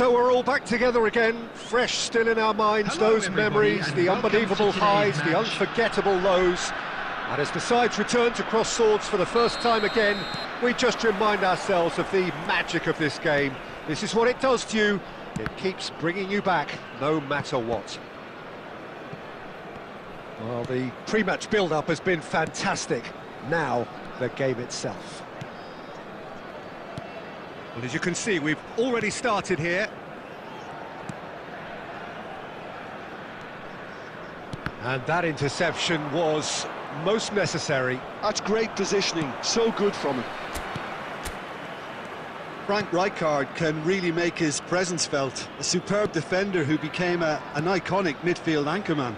So we're all back together again, fresh still in our minds, those memories, the unbelievable highs, the unforgettable lows. And as the sides return to cross swords for the first time again, we just remind ourselves of the magic of this game. This is what it does to you. It keeps bringing you back, no matter what. Well, the pre-match build-up has been fantastic. Now, the game itself. Well, as you can see, we've already started here. And that interception was most necessary. That's great positioning, so good from him. Frank Rijkaard can really make his presence felt. A superb defender who became an iconic midfield anchorman.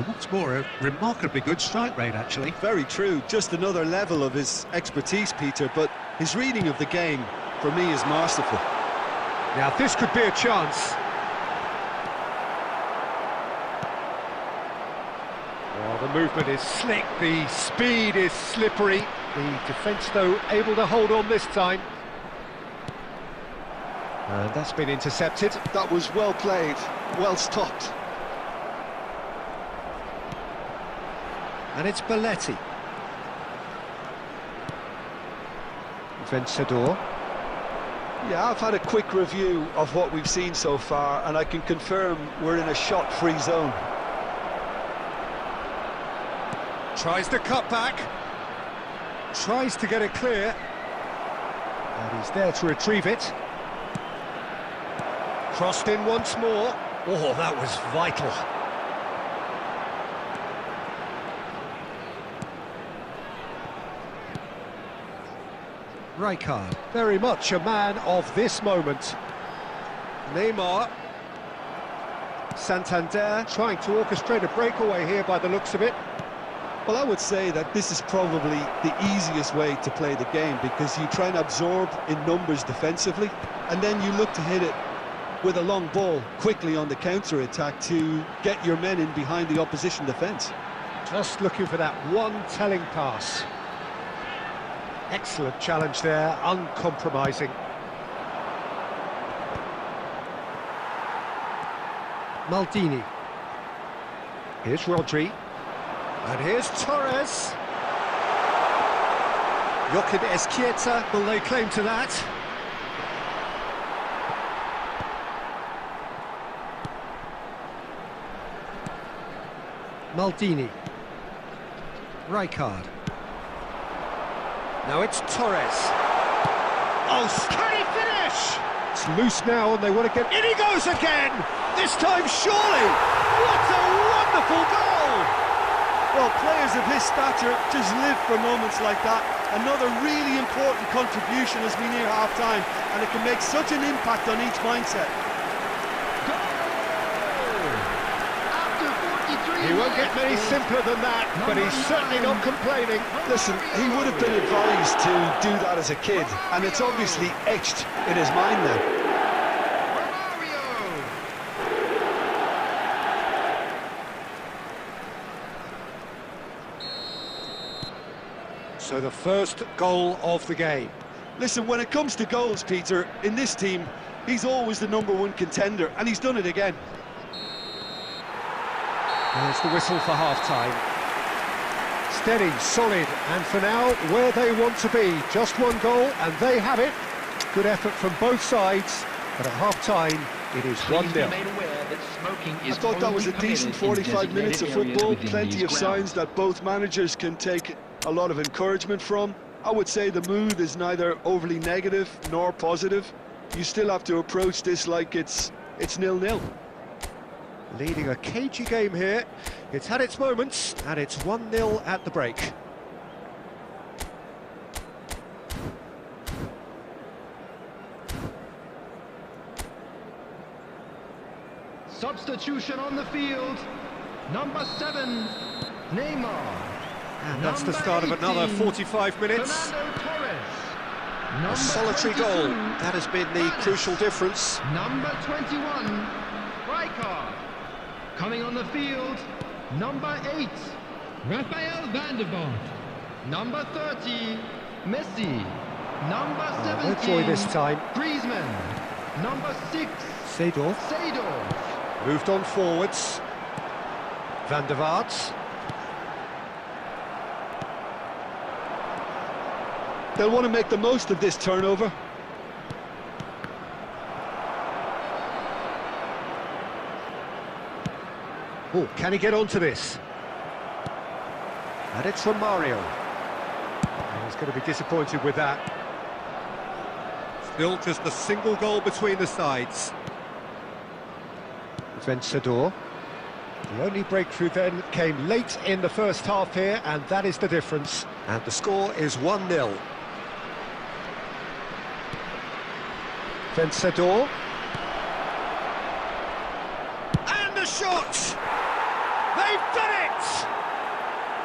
What's more, a remarkably good strike rate, actually. Very true, just another level of his expertise, Peter, but his reading of the game, for me, is masterful. Now, this could be a chance. Well, the movement is slick, the speed is slippery. The defence, though, able to hold on this time. And that's been intercepted. That was well played, well stopped. And it's Belletti. Vencedor. Yeah, I've had a quick review of what we've seen so far, and I can confirm we're in a shot-free zone. Tries the cut back. Tries to get it clear. And he's there to retrieve it. Crossed in once more. Oh, that was vital. Rijkaard, very much a man of this moment. Neymar. Santander trying to orchestrate a breakaway here by the looks of it. Well, I would say that this is probably the easiest way to play the game, because you try and absorb in numbers defensively, and then you look to hit it with a long ball quickly on the counter-attack to get your men in behind the opposition defence. Just looking for that one telling pass. Excellent challenge there, uncompromising. Maldini. Here's Rodri. And here's Torres. Joaquin Esquieta will lay claim to that. Maldini. Rijkaard. Now it's Torres. Oh, can he finish? It's loose now and they want to get... In he goes again! This time surely! What a wonderful goal! Well, players of his stature just live for moments like that. Another really important contribution as we near half-time, and it can make such an impact on each mindset. He won't get many simpler than that, but he's certainly not complaining. Listen, he would have been advised to do that as a kid, and it's obviously etched in his mind now. So the first goal of the game. Listen, when it comes to goals, Peter, in this team, he's always the #1 contender, and he's done it again. There's the whistle for half-time. Steady, solid, and for now, where they want to be. Just one goal, and they have it. Good effort from both sides, but at half-time, it is 1-0. I thought that was a decent 45 minutes of football. Plenty of signs that both managers can take a lot of encouragement from. I would say the mood is neither overly negative nor positive. You still have to approach this like it's 0-0. Leading a cagey game here. It's had its moments, and it's 1-0 at the break. Substitution on the field. Number 7, Neymar. And that's the start of another 45 minutes. A solitary goal. That has been the crucial difference. Number 21, Rijkaard. Coming on the field, number 8, Rafael van der Vaart. Number 30, Messi. Number 17, no joy this time. Griezmann. Number 6, Seedorf. Seedorf. Moved on forwards. Van der Vaart. They'll want to make the most of this turnover. Oh, can he get onto this? And it's from Mario. And he's going to be disappointed with that. Still just a single goal between the sides. Vencedor. The only breakthrough then came late in the first half here, and that is the difference. And the score is 1-0. Vencedor. And the shot! They've done it!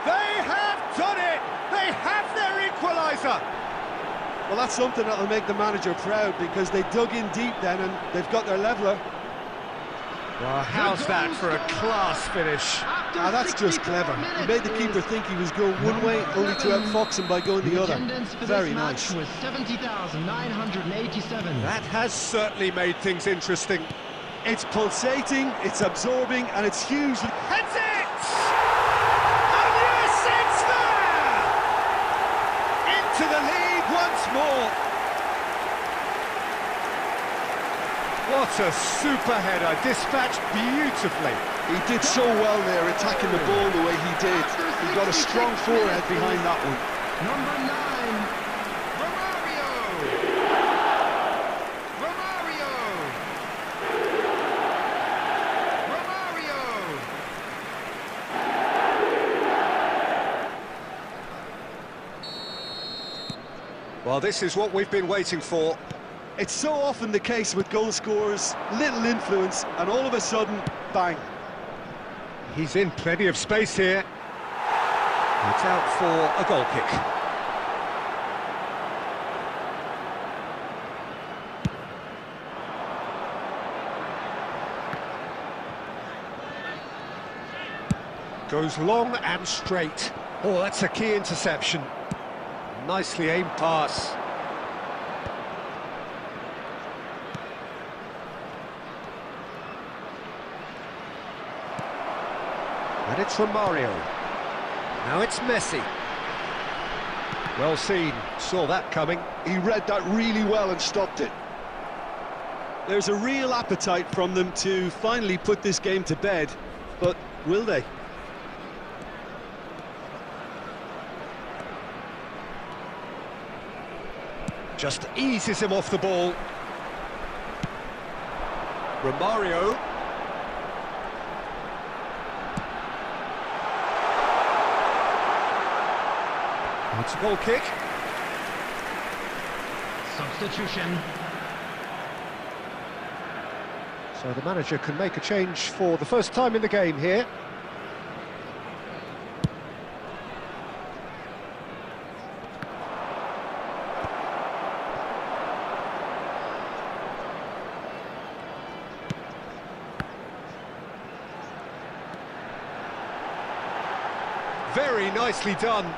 They have done it! They have their equaliser! Well, that's something that'll make the manager proud, because they dug in deep then and they've got their leveller. Well, how's that for a class finish? Now that's just clever. He made the keeper think he was going one way, only to outfox him by going the other. Very nice. Was 70,987. That has certainly made things interesting. It's pulsating, it's absorbing, and it's huge. Heads it! And yes, it's there! Into the lead once more. What a super header, dispatched beautifully. He did so well there, attacking the ball the way he did. He got a strong forehead behind that one. Number 9, Romario. Well, this is what we've been waiting for. It's so often the case with goal scorers, little influence, and all of a sudden, bang. He's in plenty of space here. It's out for a goal kick. Goes long and straight. Oh, that's a key interception. Nicely aimed pass. And it's from Mario. Now it's Messi. Well seen, saw that coming. He read that really well and stopped it. There's a real appetite from them to finally put this game to bed, but will they? Just eases him off the ball. Romario. It's a goal kick. Substitution. So the manager can make a change for the first time in the game here. Very nicely done.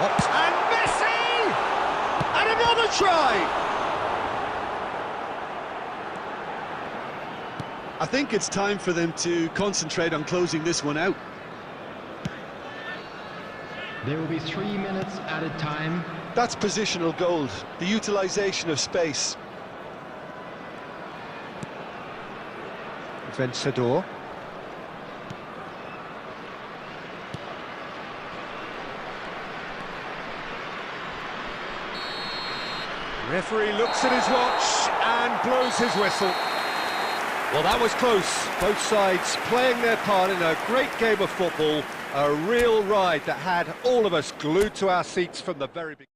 And Messi! And another try! I think it's time for them to concentrate on closing this one out. There will be 3 minutes added time. That's positional gold, the utilisation of space. Vencedor. Referee looks at his watch and blows his whistle. Well, that was close. Both sides playing their part in a great game of football. A real ride that had all of us glued to our seats from the very beginning.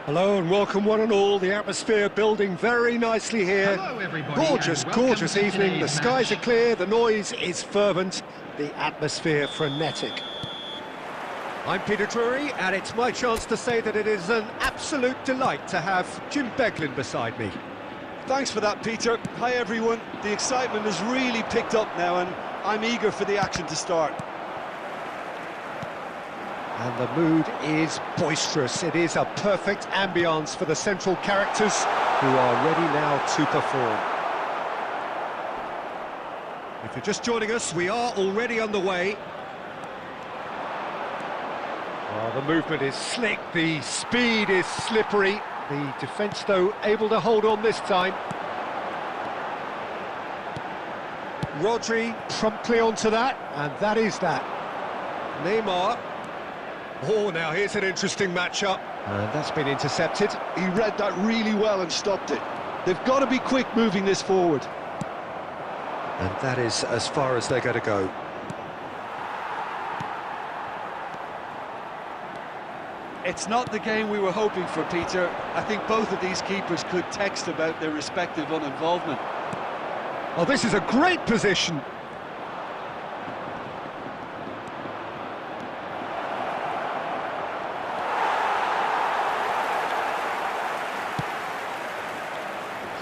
Hello and welcome one and all. The atmosphere building very nicely here. Hello everybody. Gorgeous, gorgeous evening. The skies are clear, the noise is fervent, the atmosphere frenetic. I'm Peter Drury, and it's my chance to say that it is an absolute delight to have Jim Beglin beside me. Thanks for that, Peter. Hi everyone. The excitement has really picked up now and I'm eager for the action to start. And the mood is boisterous. It is a perfect ambience for the central characters who are ready now to perform. If you're just joining us, we are already underway. Well, the movement is slick, the speed is slippery. The defence, though, able to hold on this time. Rodri promptly onto that, and that is that. Neymar. Oh, now here's an interesting matchup. And that's been intercepted. He read that really well and stopped it. They've got to be quick moving this forward. And that is as far as they're going to go. It's not the game we were hoping for, Peter. I think both of these keepers could text about their respective uninvolvement. Oh, this is a great position.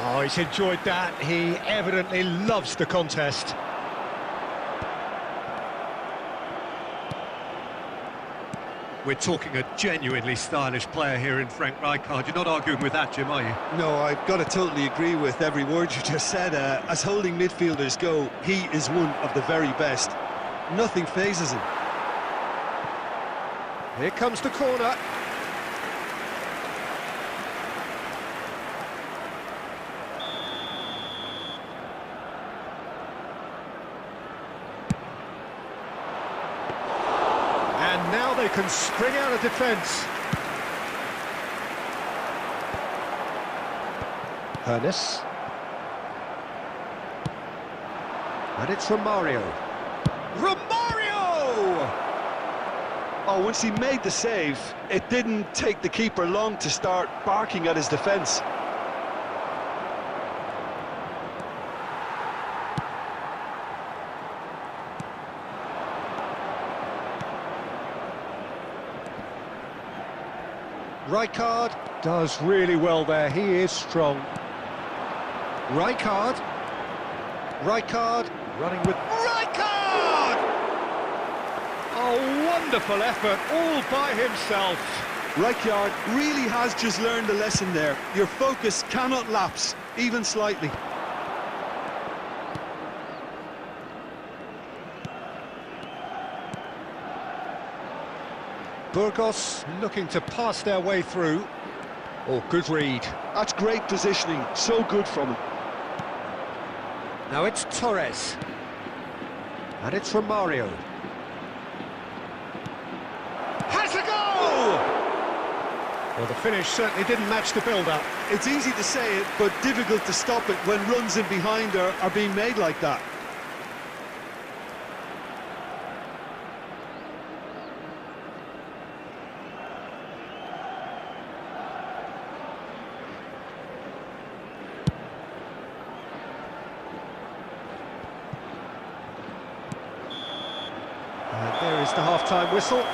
Oh, he's enjoyed that. He evidently loves the contest. We're talking a genuinely stylish player here in Frank Rijkaard. You're not arguing with that, Jim, are you? No, I've got to totally agree with every word you just said. As holding midfielders go, he is one of the very best. Nothing phases him. Here comes the corner. And now they can spring out of defence. Ernest. And it's Romario. Romario! Oh, once he made the save, it didn't take the keeper long to start barking at his defence. Rijkaard does really well there. He is strong. Rijkaard running with Rijkaard! Oh, wonderful effort, all by himself. Rijkaard really has just learned a lesson there. Your focus cannot lapse, even slightly. Burgos looking to pass their way through. Oh, good read. That's great positioning, so good from him. Now it's Torres. And it's Romario. Has a goal! Well, the finish certainly didn't match the build-up. It's easy to say it, but difficult to stop it when runs in behind are being made like that. And there is the half-time whistle.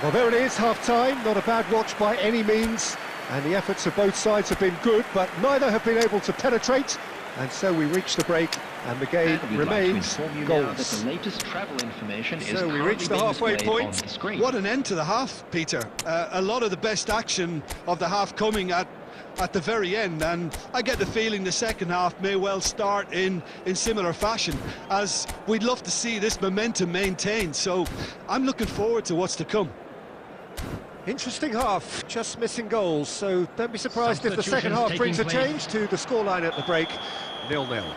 Well, there it is, half-time. Not a bad watch by any means. And the efforts of both sides have been good, but neither have been able to penetrate. And so we reach the break, and the game remains goals. The latest travel information is so we reach the halfway point. What an end to the half, Peter. A lot of the best action of the half coming at the very end, and I get the feeling the second half may well start in similar fashion, as we'd love to see this momentum maintained. So I'm looking forward to what's to come. Interesting half, just missing goals, so don't be surprised if the second half brings a change to the scoreline at the break, 0-0.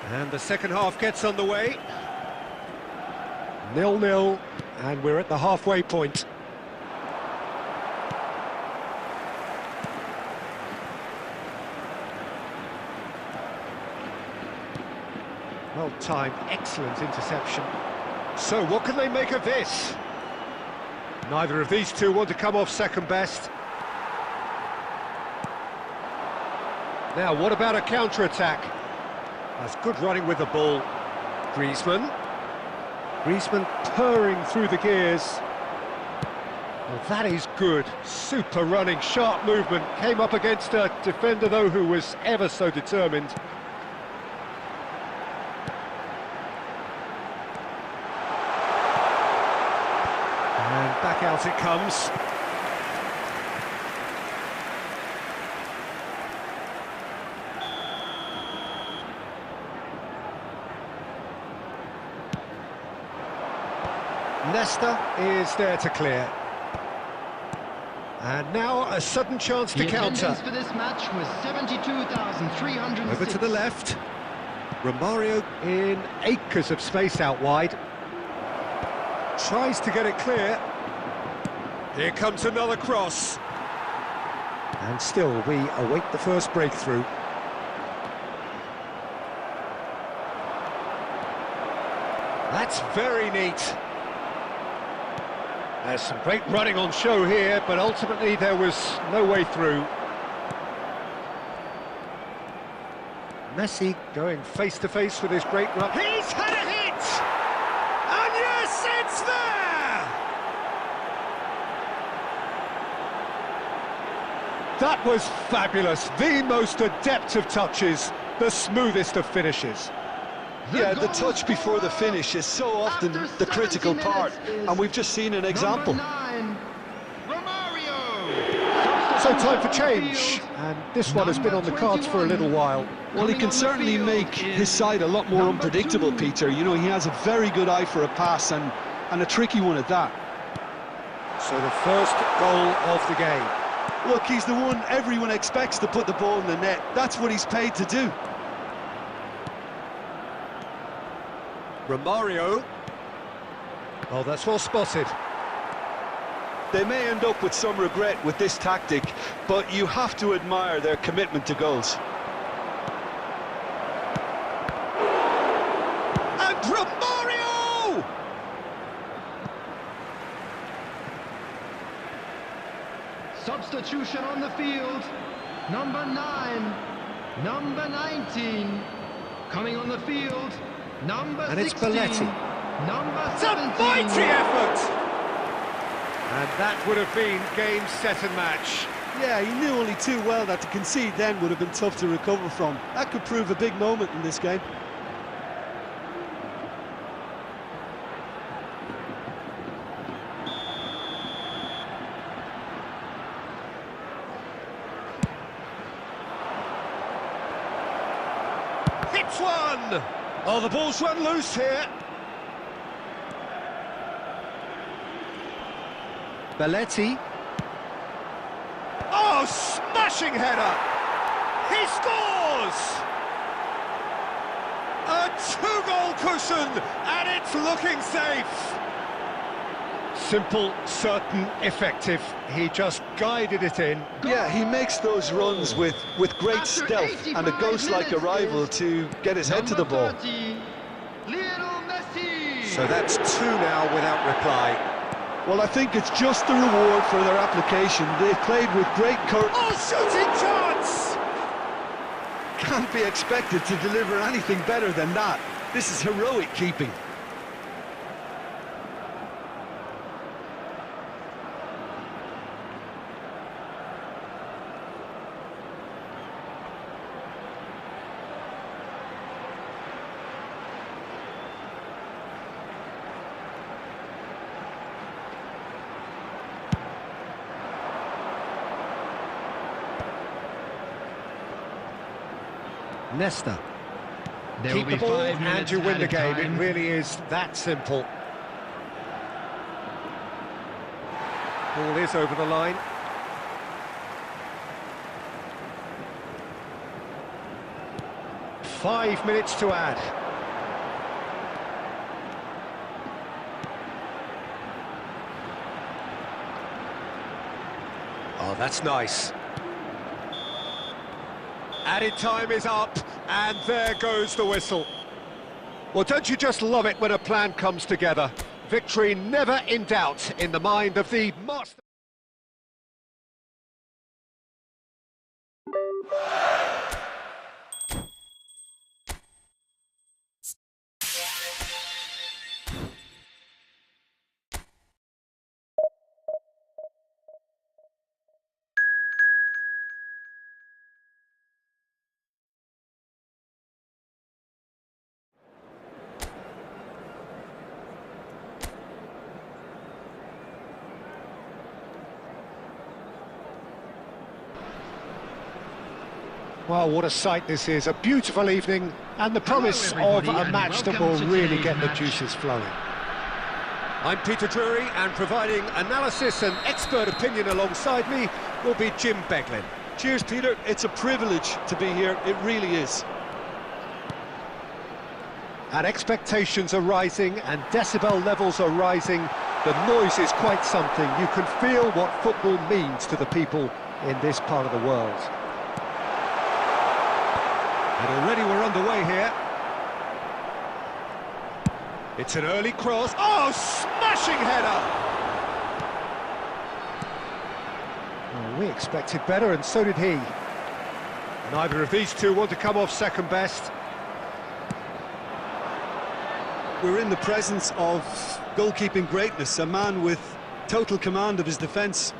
And the second half gets underway, 0-0, and we're at the halfway point. Well timed, excellent interception. So what can they make of this? Neither of these two want to come off second best. Now, what about a counter-attack? That's good running with the ball. Griezmann purring through the gears. Well, that is good. Super running, sharp movement. Came up against a defender, though, who was ever so determined. And back out it comes. Nesta is there to clear. And now a sudden chance to counter. The attendance for this match was 72,306. Over to the left. Romario in acres of space out wide. Tries to get it clear. Here comes another cross. And still we await the first breakthrough. That's very neat. There's some great running on show here, but ultimately there was no way through. Messi going face-to-face with his great run. He's had a hit! And yes, it's there! That was fabulous. The most adept of touches, the smoothest of finishes. Yeah, the touch before the finish is so often the critical part, and we've just seen an example. So time for change, and this one has been on the cards for a little while. Well, he can certainly make his side a lot more unpredictable, Peter. You know, he has a very good eye for a pass, and a tricky one at that. So the first goal of the game. Look, he's the one everyone expects to put the ball in the net. That's what he's paid to do. Romario. Oh, that's well spotted. They may end up with some regret with this tactic, but you have to admire their commitment to goals. And Romario! Substitution on the field. Number 9, number 19. Coming on the field. Number and 16, it's Belletti. Number 17. It's a mighty effort! And that would have been game, set and match. Yeah, he knew only too well that to concede then would have been tough to recover from. That could prove a big moment in this game. Hits one! Oh, the ball's run loose here. Belletti. Oh, smashing header! He scores! Two-goal cushion, and it's looking safe. Simple, certain, effective. He just guided it in. Yeah, he makes those runs with great stealth and a ghost-like arrival to get his head to the ball. 30, Lionel Messi. So that's two now without reply. Well, I think it's just the reward for their application. They've played with great courage. Oh, shooting chance! Can't be expected to deliver anything better than that. This is heroic keeping. Nesta. There Keep will the be ball 5 and minutes you win the added game. time. It really is that simple. Ball is over the line. Five minutes to add. Oh, that's nice. Added time is up, and there goes the whistle. Well, don't you just love it when a plan comes together? Victory never in doubt in the mind of the master. Well, what a sight this is. A beautiful evening and the promise of everybody, a match that welcome will to really today's get the match. juices flowing. I'm Peter Drury, and providing analysis and expert opinion alongside me will be Jim Beglin. Cheers, Peter. It's a privilege to be here. It really is. And expectations are rising and decibel levels are rising. The noise is quite something. You can feel what football means to the people in this part of the world. And already we're underway here. It's an early cross. Oh, smashing header! Well, we expected better, and so did he. Neither of these two want to come off second best. We're in the presence of goalkeeping greatness, a man with total command of his defence.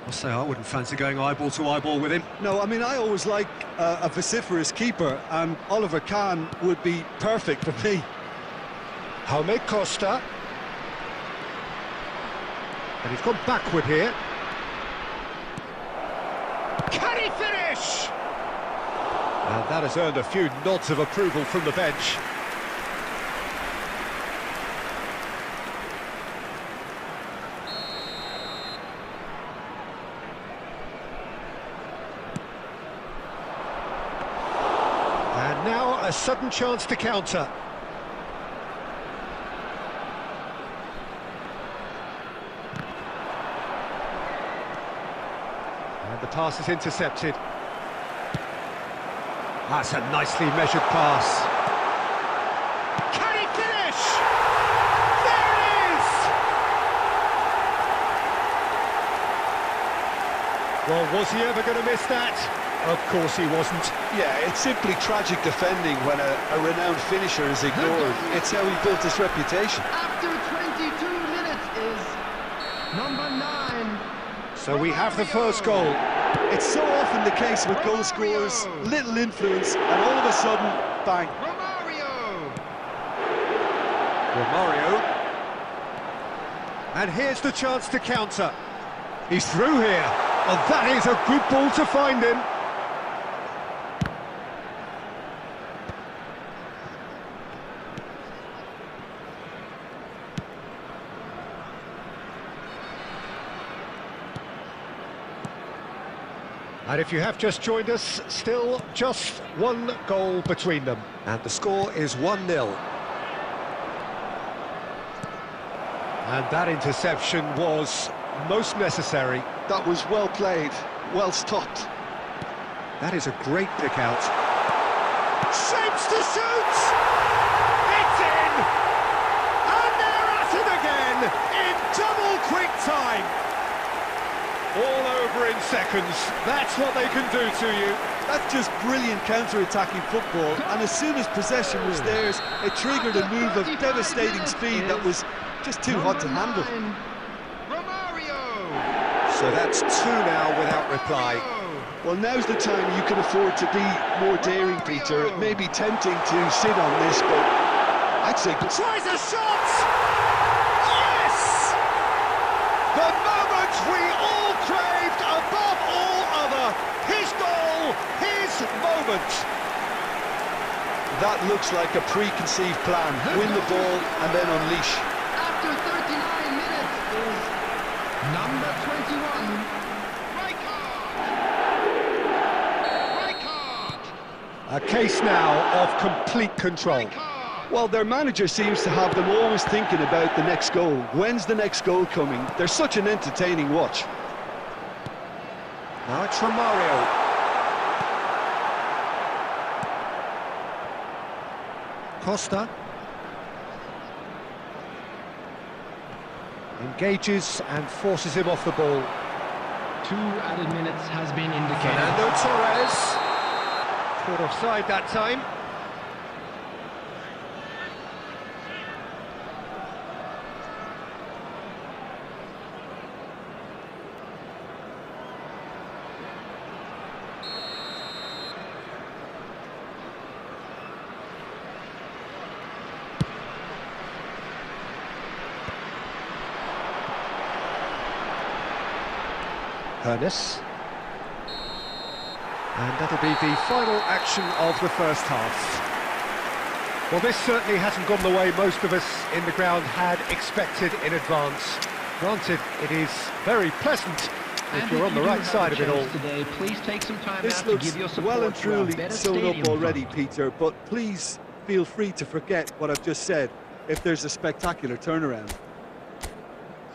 I'll say I wouldn't fancy going eyeball to eyeball with him. No, I mean, I always like a vociferous keeper, and Oliver Kahn would be perfect for me. Jaume Costa. And he's gone backward here. Can he finish? And that has earned a few nods of approval from the bench. And now a sudden chance to counter. And the pass is intercepted. That's a nicely measured pass. Can he finish? There it is! Well, was he ever going to miss that? Of course he wasn't. Yeah, it's simply tragic defending when a renowned finisher is ignored. It's how he built his reputation. After 22 minutes is number 9. So we have the first goal. It's so often the case with goal scorers, little influence, and all of a sudden, bang. Romario. Romario. And here's the chance to counter. He's through here. And that is a good ball to find him. And if you have just joined us, still just one goal between them. And the score is 1-0. And that interception was most necessary. That was well played, well stopped. That is a great pick out. Shapes to shoot! It's in! And they're at it again in double quick time. All over in seconds. That's what they can do to you. That's just brilliant counter-attacking football, and as soon as possession was theirs, it triggered a move of devastating speed that was just too hot to handle. So that's 2 now without reply. Well, now's the time you can afford to be more daring, Peter. It may be tempting to sit on this, but I'd say... Tries a shot! Yes! The moment we all craved above all other. His goal, his moment. That looks like a preconceived plan. Win the ball and then unleash. After 39 minutes is number 21. A case now of complete control. Well, their manager seems to have them always thinking about the next goal. When's the next goal coming? They're such an entertaining watch. Now it's Romario. Costa. Engages and forces him off the ball. 2 added minutes has been indicated. Fernando Torres. Caught offside that time. Harun. And that'll be the final action of the first half. Well, this certainly hasn't gone the way most of us in the ground had expected in advance. Granted, it is very pleasant if you're on the right side of it all. Today, please take some time This out to looks give your support well and to our truly better sewn stadium up already, fund. Peter, but please feel free to forget what I've just said if there's a spectacular turnaround.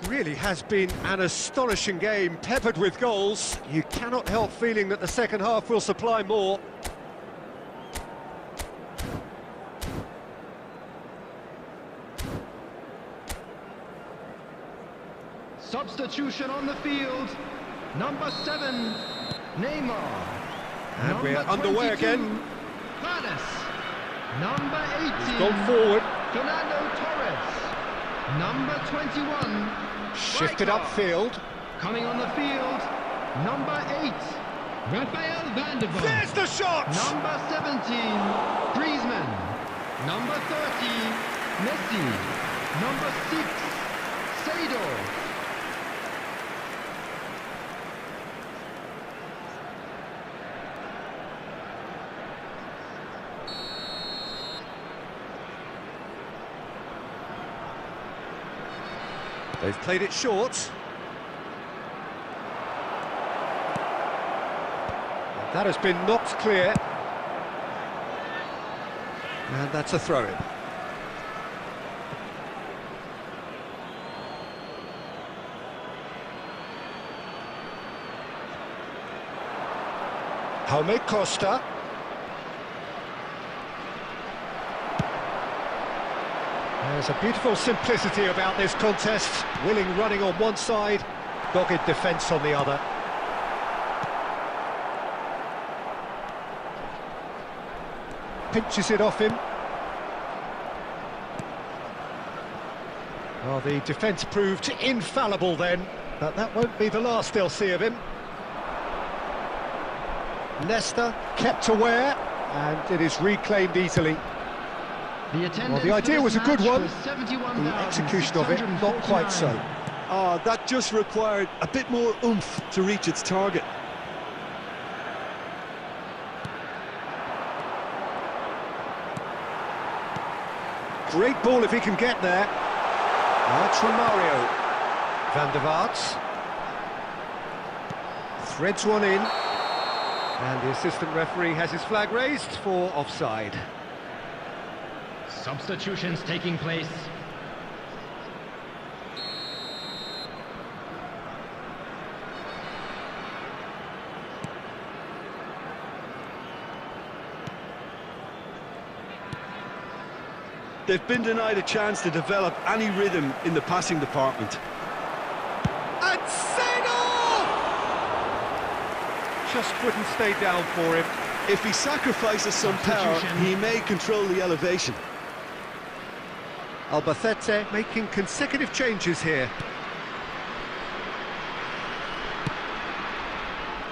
Really has been an astonishing game, peppered with goals. You cannot help feeling that the second half will supply more. Substitution on the field. Number 7, Neymar. And we're underway again. Paris. Number 18. He's gone forward. Fernando Torres. Number 21. Shifted Rijkaard. upfield. Coming on the field. Number 8. Raphael van der Vaart. There's the shot! Number 17. Griezmann. Number 30. Messi. Number 6. Seedorf. They've played it short. That has been knocked clear. And that's a throw-in. Jaume Costa. There's a beautiful simplicity about this contest. Willing running on one side, dogged defence on the other. Pinches it off him. Well, the defence proved infallible then, but that won't be the last they'll see of him. Leicester kept aware, and it is reclaimed easily. Well, the idea was a good one, the execution of it not quite so. That just required a bit more oomph to reach its target. Great ball if he can get there. That's Romario. Van der Vaart. Threads one in. And the assistant referee has his flag raised for offside. Substitutions taking place. They've been denied a chance to develop any rhythm in the passing department. And Seno! Just wouldn't stay down for him. If he sacrifices some power, he may control the elevation. Albacete making consecutive changes here.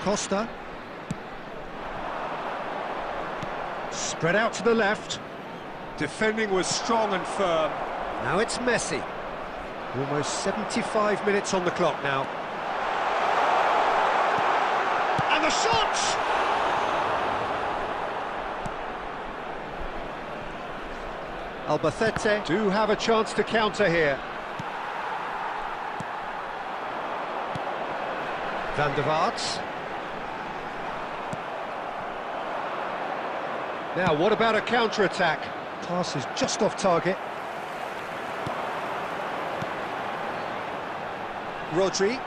Costa. Spread out to the left. Defending was strong and firm. Now it's Messi. Almost 75 minutes on the clock now. And the shot! Albacete do have a chance to counter here. Van der Vaart. Now, what about a counter-attack? Pass is just off target. Rodri.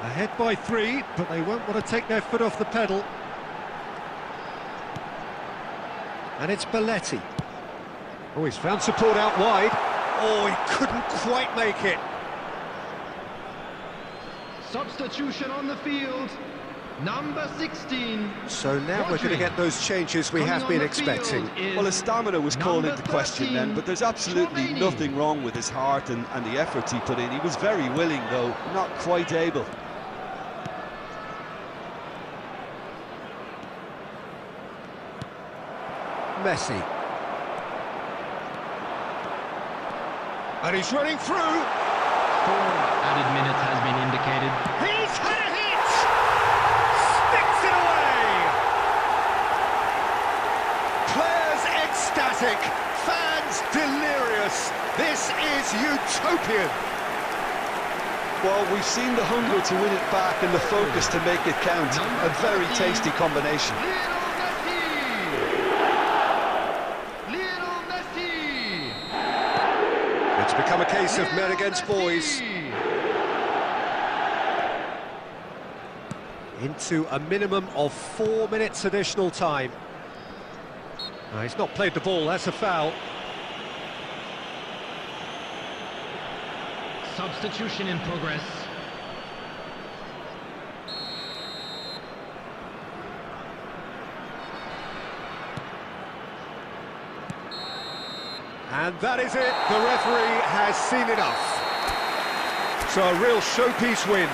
Ahead by 3, but they won't want to take their foot off the pedal. And it's Belletti. Oh, he's found support out wide. Oh, he couldn't quite make it. Substitution on the field. Number 16. So now we're going to get those changes we have been expecting. Well, his stamina was called into question then, but there's absolutely Chouameni. nothing wrong with his heart and the efforts he put in. He was very willing, though, not quite able. Messi. And he's running through. 4 added minutes has been indicated. He's had a hit! Sticks it away! Players ecstatic, fans delirious. This is utopian. Well, we've seen the hunger to win it back and the focus to make it count. A very tasty combination. Lionel Messi! It's become a case of men against boys. Into a minimum of 4 minutes additional time. He's not played the ball, that's a foul. Substitution in progress. And that is it, the referee has seen enough. So a real showpiece win.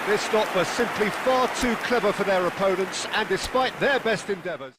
This lot were simply far too clever for their opponents, and despite their best endeavours.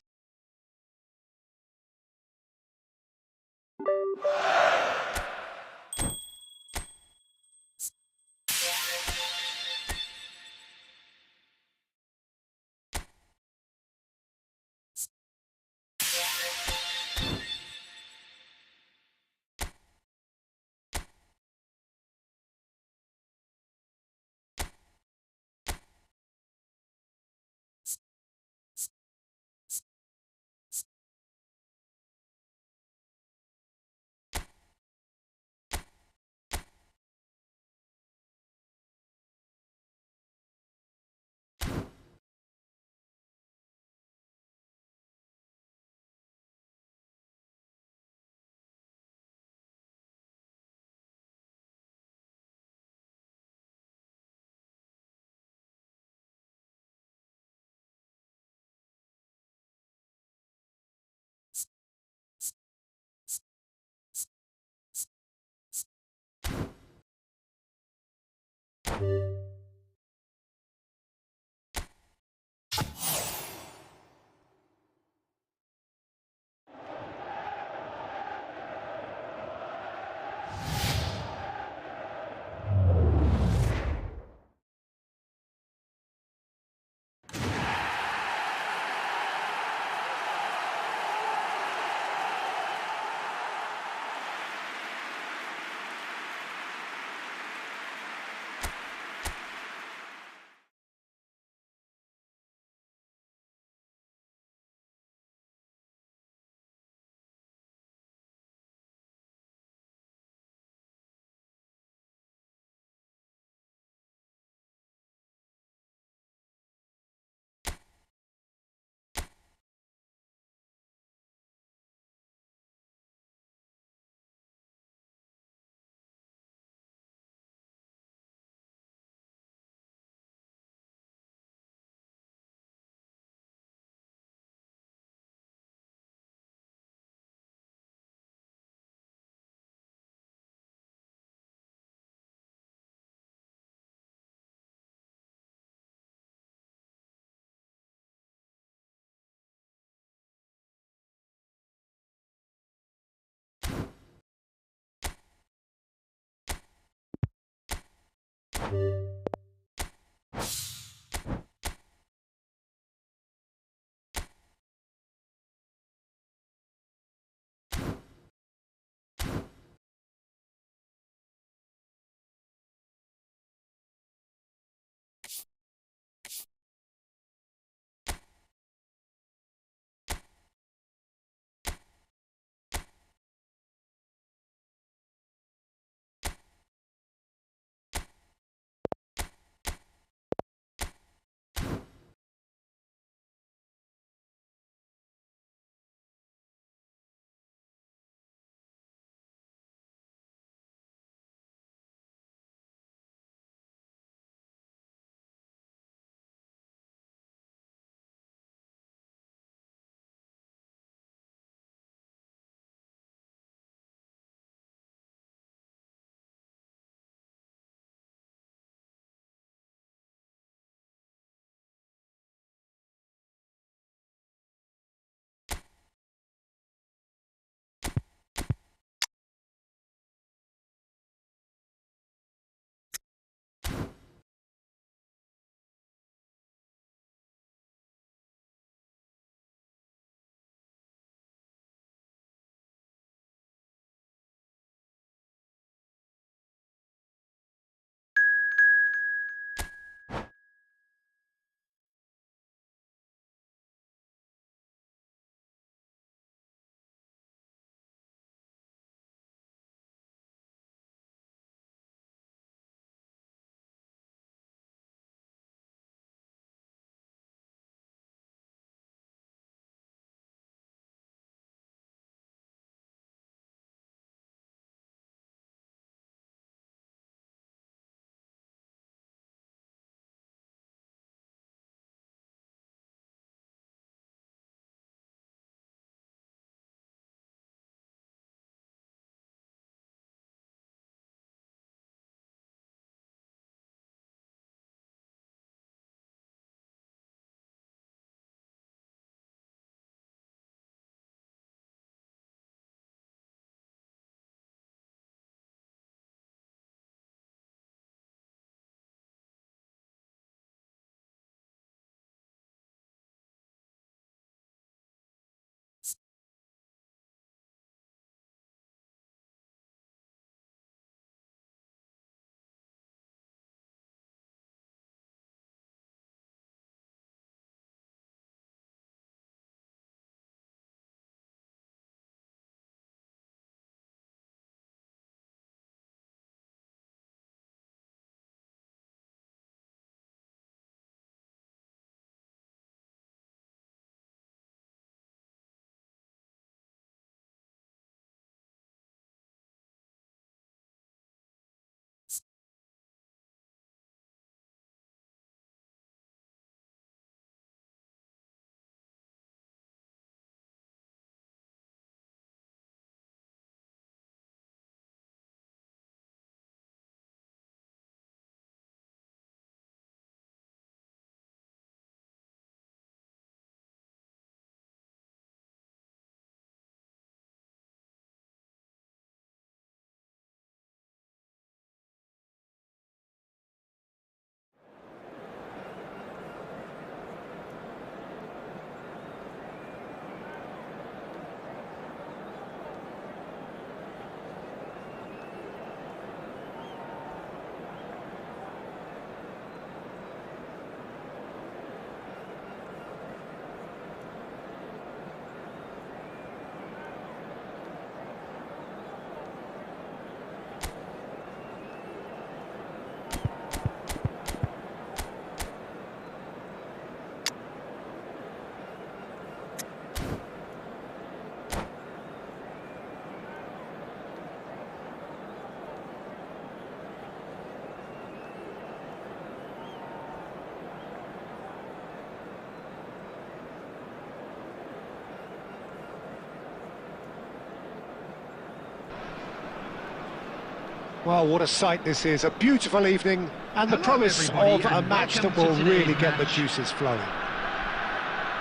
Well, what a sight this is, a beautiful evening, and the promise of a match that will really get the juices flowing.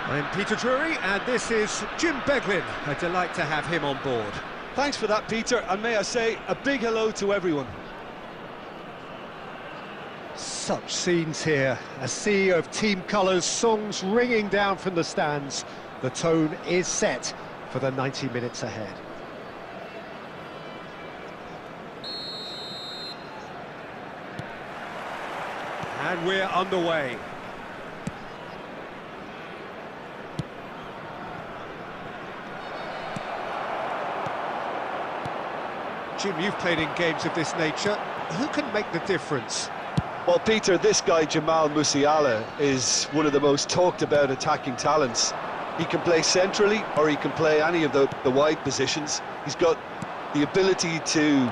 I'm Peter Drury, and this is Jim Beglin. A delight to have him on board. Thanks for that, Peter, and may I say a big hello to everyone. Such scenes here, a sea of team colours, songs ringing down from the stands. The tone is set for the 90 minutes ahead. And we're underway. Jim, you've played in games of this nature. Who can make the difference? Well, Peter, this guy, Jamal Musiala, is one of the most talked about attacking talents. He can play centrally, or he can play any of the wide positions. He's got the ability to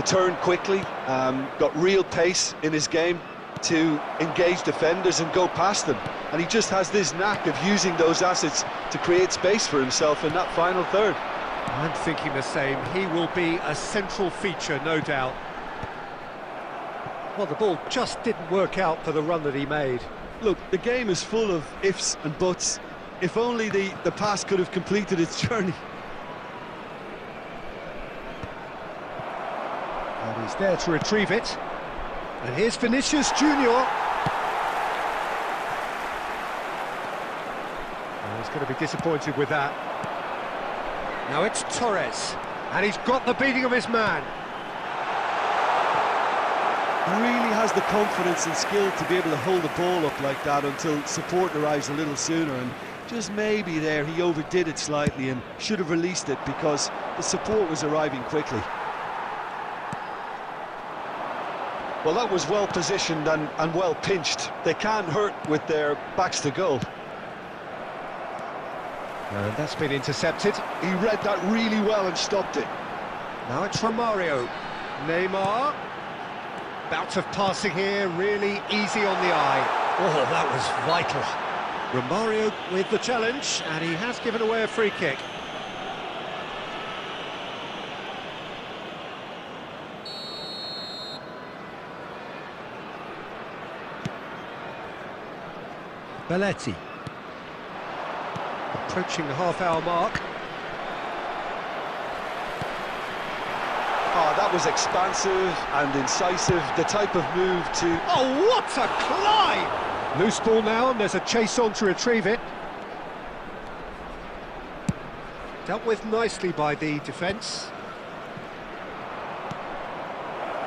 turn quickly, got real pace in his game to engage defenders and go past them. And he just has this knack of using those assets to create space for himself in that final third. I'm thinking the same. He will be a central feature, no doubt. Well, the ball just didn't work out for the run that he made. Look, the game is full of ifs and buts. If only the pass could have completed its journey. And he's there to retrieve it. And here's Vinicius Junior. And he's going to be disappointed with that. Now it's Torres, and he's got the beating of his man. He really has the confidence and skill to be able to hold the ball up like that until support arrives a little sooner, and just maybe there he overdid it slightly and should have released it because the support was arriving quickly. Well, that was well positioned and well pinched. They can't hurt with their backs to goal. And that's been intercepted. He read that really well and stopped it. Now it's Romario. Neymar. Bout of passing here, really easy on the eye. Oh, that was vital. Romario with the challenge, and he has given away a free kick. Belletti. Approaching the half-hour mark. Oh, that was expansive and incisive, the type of move to... Oh, what a climb! Loose ball now, and there's a chase on to retrieve it. Dealt with nicely by the defence.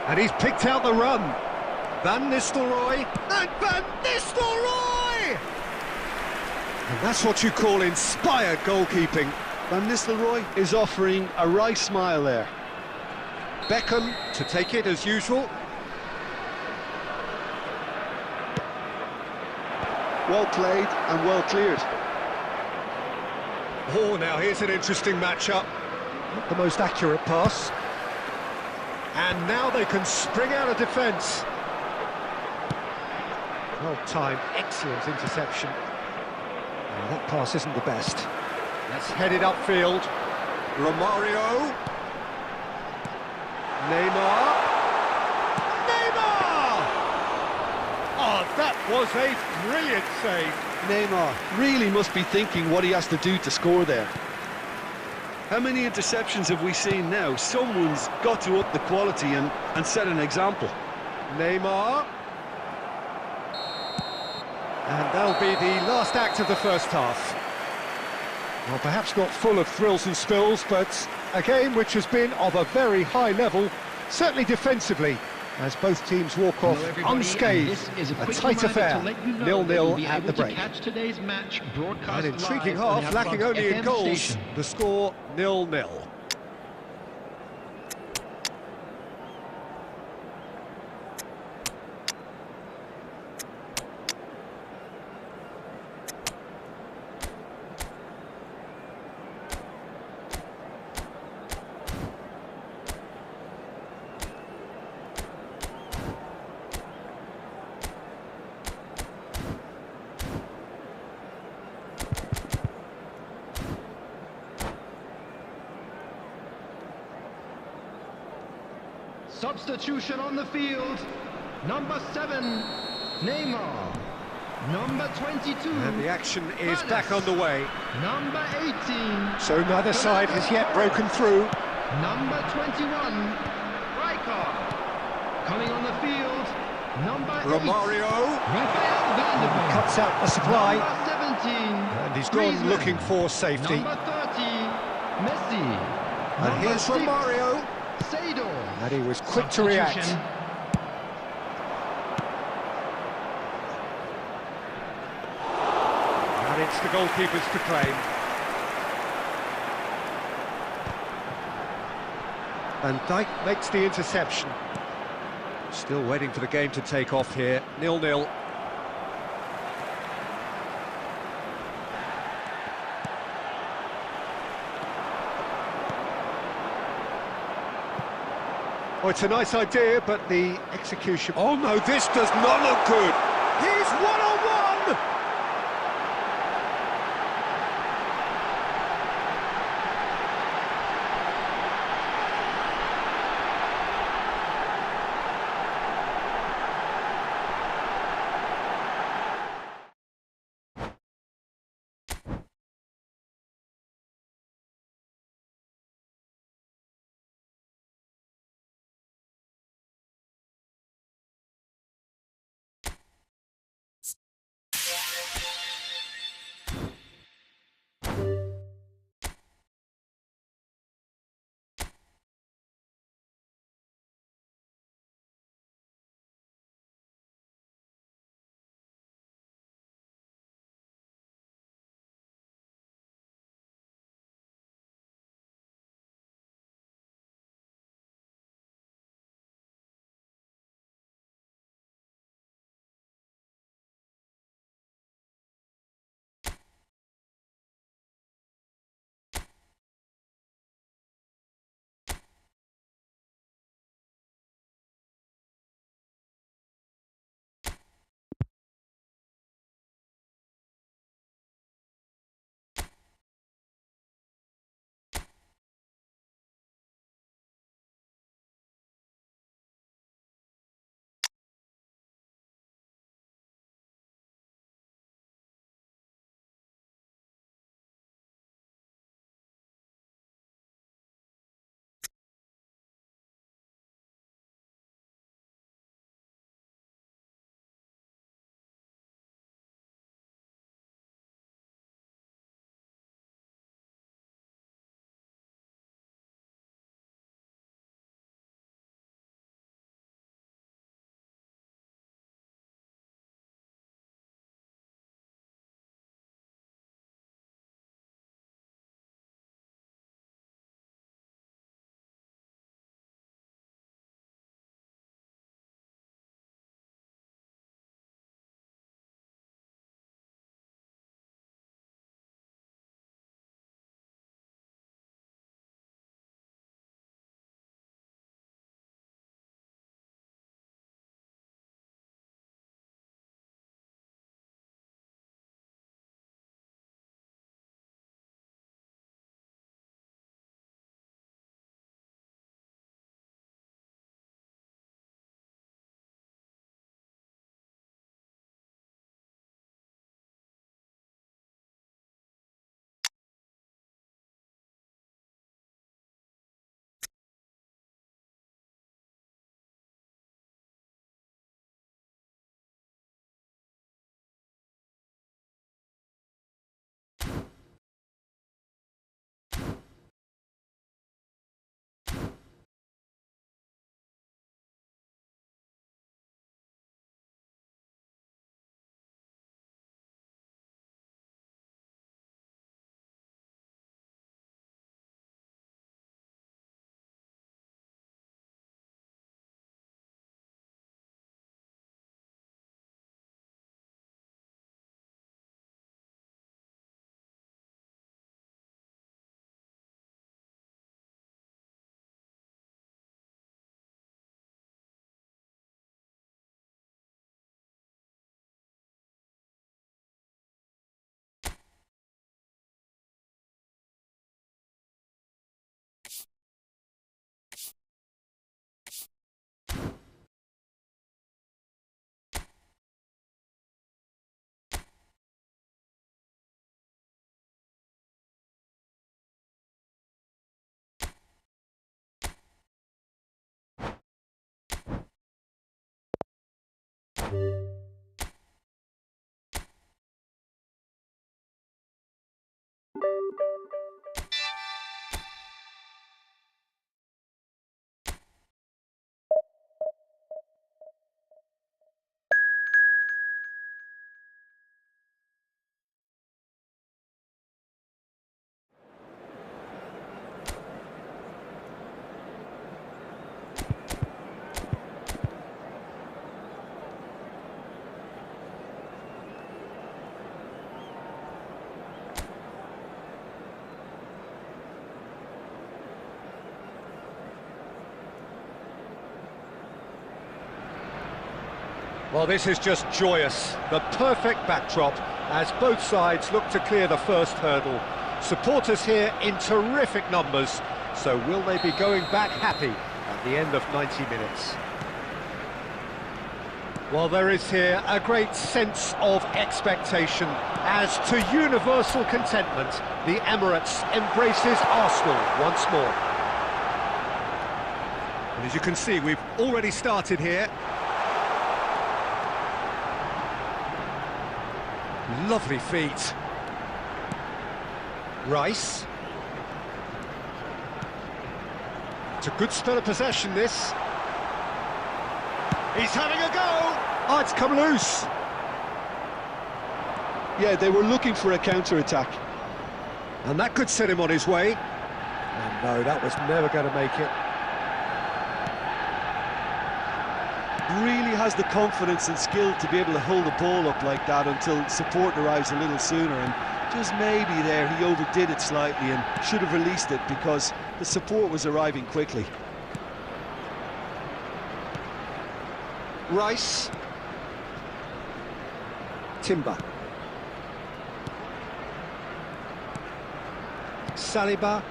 And he's picked out the run. Van Nistelrooy, and Van Nistelrooy! And that's what you call inspired goalkeeping. Van Nistelrooy is offering a wry smile there. Beckham to take it as usual. Well played and well cleared. Oh, now here's an interesting matchup. Not the most accurate pass. And now they can spring out of defence. Well timed, excellent interception. Oh, that pass isn't the best. Let's head it upfield. Romario. Neymar. Neymar! Oh, that was a brilliant save. Neymar really must be thinking what he has to do to score there. How many interceptions have we seen now? Someone's got to up the quality and set an example. Neymar. And that'll be the last act of the first half. Well, perhaps not full of thrills and spills, but a game which has been of a very high level, certainly defensively, as both teams walk off unscathed. A tight affair, 0-0 at the break. An intriguing half, lacking only in goals. The score 0-0. Substitution on the field. Number 7, Neymar. Number 22. And the action is back underway. Number 18. So neither side has yet broken through. Number 21, Rijkaard. Coming on the field, Number 8. Romario Raphael van der Vaart. cuts out the supply, Number 17. and he's gone Griezmann. looking for safety. Number 30. Messi. And Number here's 6, Romario, Seedorf. and he was quick to react. Substitution. And it's the goalkeepers to claim. And Dijk makes the interception. Still waiting for the game to take off here. 0-0. Oh, it's a nice idea, but the execution... Oh no, this does not look good! He's one-on-one! Well, this is just joyous. The perfect backdrop as both sides look to clear the first hurdle. Supporters here in terrific numbers, so will they be going back happy at the end of 90 minutes? Well, there is here a great sense of expectation as to universal contentment, the Emirates embraces Arsenal once more. And as you can see, we've already started here. Lovely feet. Rice. It's a good spell of possession, this. He's having a go! Oh, it's come loose. Yeah, they were looking for a counter-attack. And that could set him on his way. And no, that was never going to make it. Really has the confidence and skill to be able to hold the ball up like that until support arrives a little sooner, and just maybe there he overdid it slightly and should have released it because the support was arriving quickly. Rice. Timber. Saliba.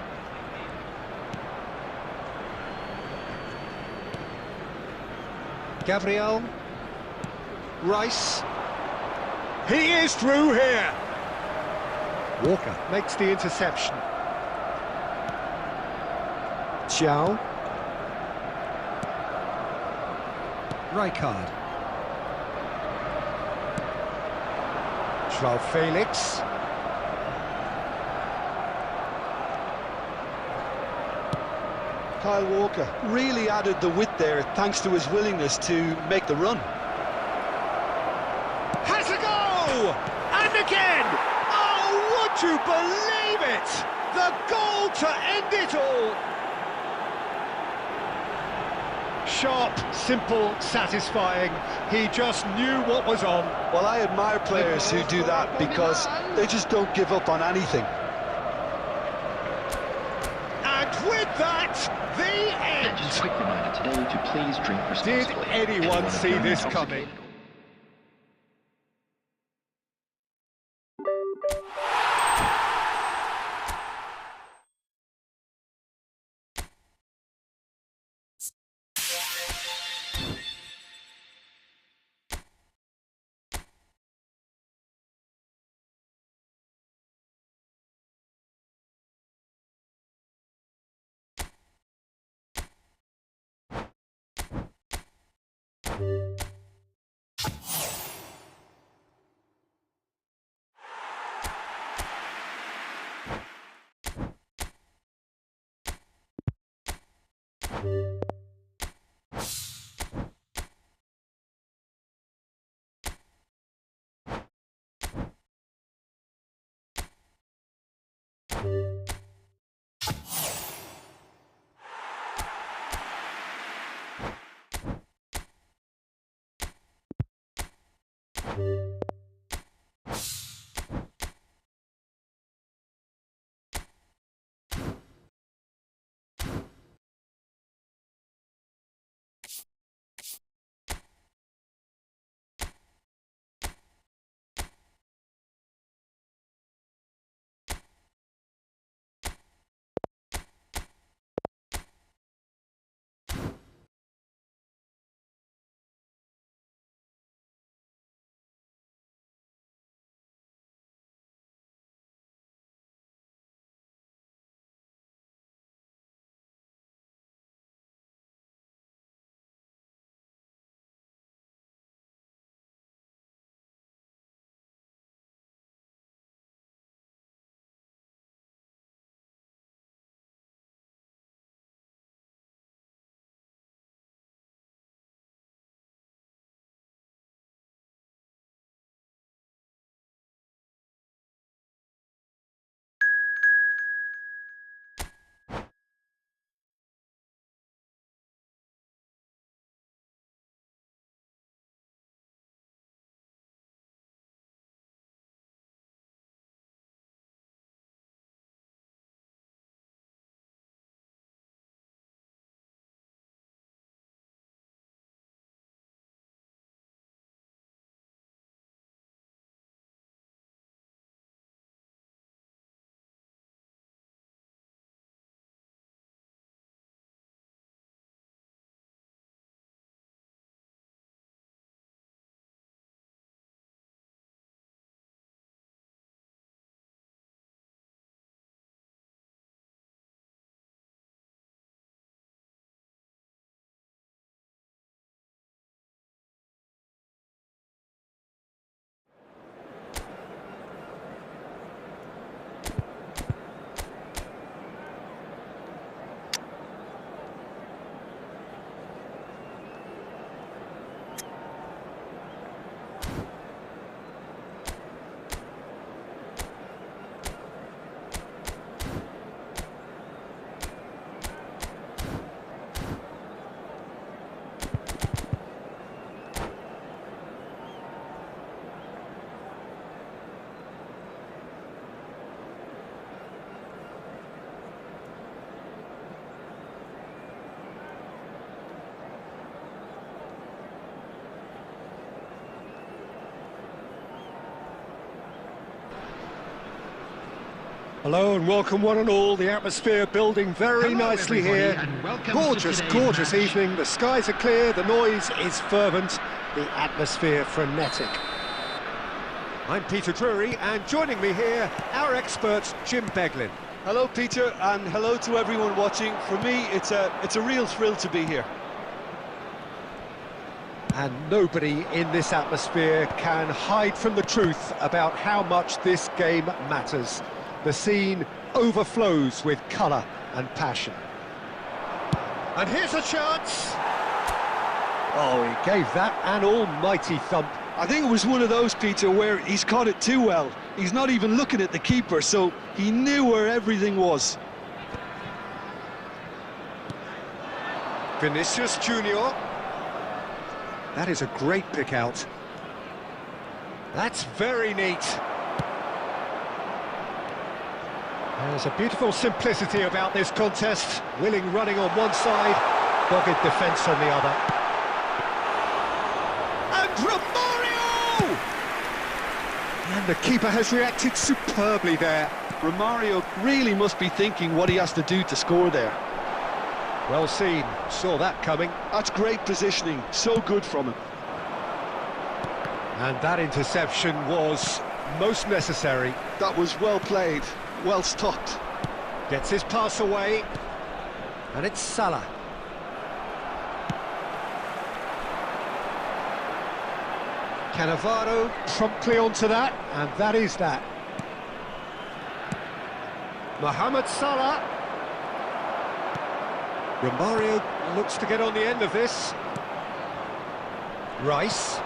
Gabriel. Rice. He is through here. Walker makes the interception. Chow. Rijkaard. João Felix. Kyle Walker really added the width there thanks to his willingness to make the run. Has a go! And again! Oh, would you believe it? The goal to end it all! Sharp, simple, satisfying. He just knew what was on. Well, I admire players who do that because they just don't give up on anything. And with that, the end! Just a quick reminder today to please drink responsibly. Did anyone see this coming? Hello and welcome one and all. The atmosphere building very nicely here. Gorgeous evening. The skies are clear, the noise is fervent, the atmosphere frenetic. I'm Peter Drury, and joining me here, our expert Jim Beglin. Hello Peter, and hello to everyone watching. For me, it's a real thrill to be here. And nobody in this atmosphere can hide from the truth about how much this game matters. The scene overflows with colour and passion. And here's a chance! Oh, he gave that an almighty thump. I think it was one of those, Peter, where he's caught it too well. He's not even looking at the keeper, so he knew where everything was. Vinicius Junior. That is a great pick out. That's very neat. There's a beautiful simplicity about this contest. Willing running on one side, dogged defence on the other. And Romario! And the keeper has reacted superbly there. Romario really must be thinking what he has to do to score there. Well seen, saw that coming. That's great positioning, so good from him. And that interception was most necessary. That was well played. Well stopped. Gets his pass away, and it's Salah. Cannavaro promptly onto that, and that is that. Mohamed Salah. Romario looks to get on the end of this. Rice.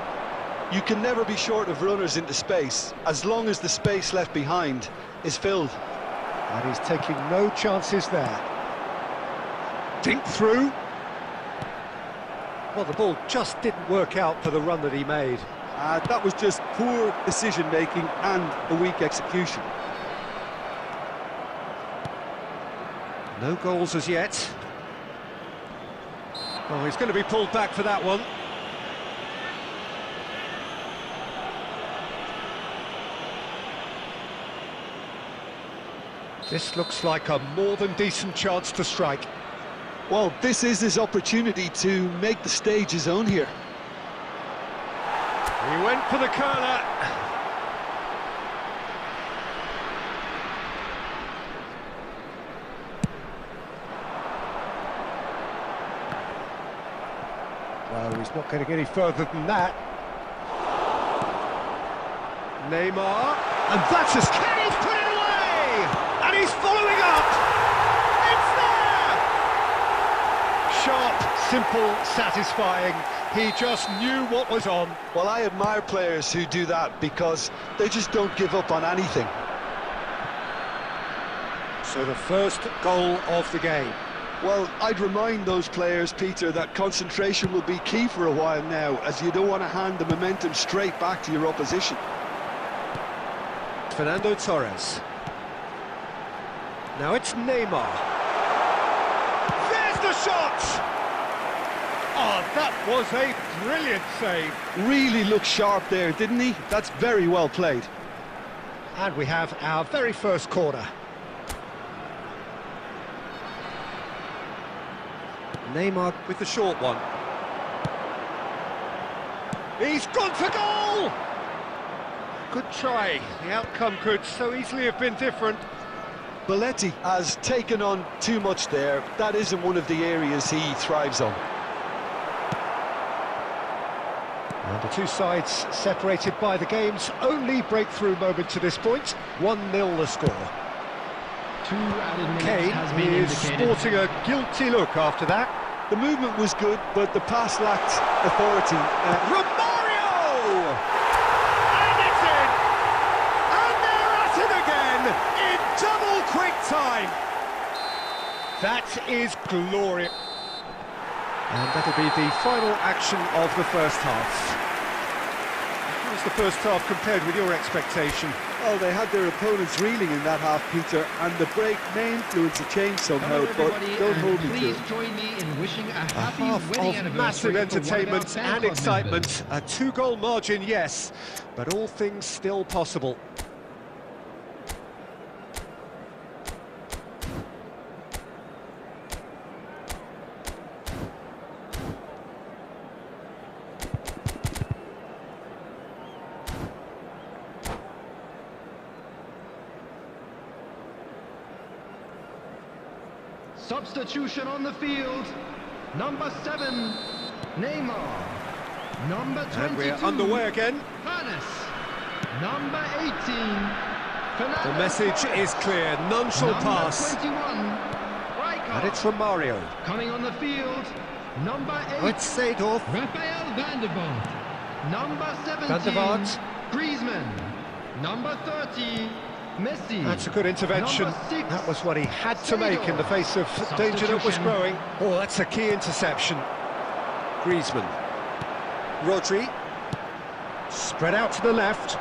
You can never be short of runners into space, as long as the space left behind is filled. And he's taking no chances there. Dink through. Well, the ball just didn't work out for the run that he made. That was just poor decision-making and a weak execution. No goals as yet. Oh, he's going to be pulled back for that one. This looks like a more than decent chance to strike. Well, this is his opportunity to make the stage his own here. He went for the curler. No, he's not getting any further than that. Neymar, and that's as can he's put it away! And he's following up! It's there! Sharp, simple, satisfying. He just knew what was on. Well, I admire players who do that because they just don't give up on anything. So the first goal of the game. Well, I'd remind those players, Peter, that concentration will be key for a while now, as you don't want to hand the momentum straight back to your opposition. Fernando Torres. Now it's Neymar. There's the shot! Oh, that was a brilliant save. Really looked sharp there, didn't he? That's very well played. And we have our very first corner. Neymar with the short one. He's gone for goal! Good try. The outcome could so easily have been different. Belletti has taken on too much there. That isn't one of the areas he thrives on. And the two sides separated by the game's only breakthrough moment to this point. 1-0 the score. Kane is sporting a guilty look after that. The movement was good, but the pass lacked authority. Romario! And it's in! And they're at it again in double quick time. That is glorious. And that'll be the final action of the first half. How's the first half compared with your expectation? Oh, they had their opponents reeling in that half, Peter, and the break may influence a change somehow, but don't hold me to it. Please join me in wishing a happy half wedding of massive anniversary for one of our entertainment fan and club excitement. members. A 2-goal margin, yes, but all things still possible. Substitution on the field. Number 7, Neymar. Number 22, And we're underway again. Hannes. Number 18, Fernando. The message is clear, none shall pass. 21, And it's from Mario. coming on the field. Number 8, It's Seedorf. Raphael van der Vaart. Number 17, Van der Vaart. Griezmann. Number 30, Messi. That's a good intervention. Number 6, That was what he had to make in the face of danger that was growing. Oh, that's a key interception. Griezmann. Rodri. Spread out to the left.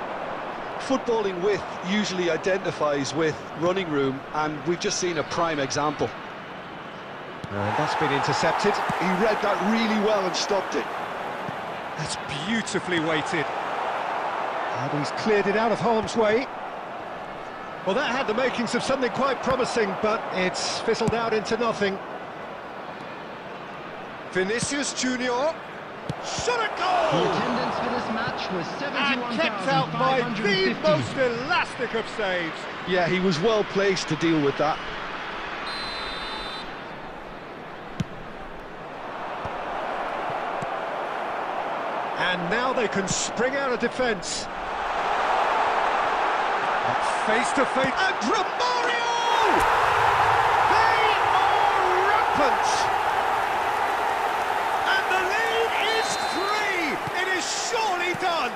Footballing width usually identifies with running room, and we've just seen a prime example. And that's been intercepted. He read that really well and stopped it. That's beautifully weighted. And he's cleared it out of harm's way. Well, that had the makings of something quite promising, but it's fizzled out into nothing. Vinicius Junior. Shot a The goal! attendance for this match was And kept out by the 71,550. most elastic of saves. Yeah, he was well placed to deal with that. And now they can spring out of defence. Face to face. And Romario! They are rampant! And the lead is 3! It is surely done!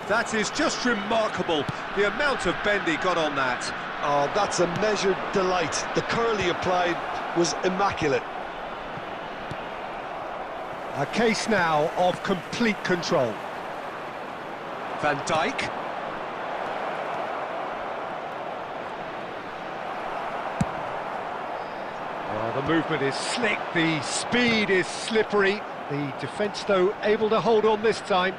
That is just remarkable, the amount of bend he got on that. Oh, that's a measured delight. The curl he applied was immaculate. A case now of complete control. Van Dijk. Oh, the movement is slick, the speed is slippery. The defence, though, able to hold on this time.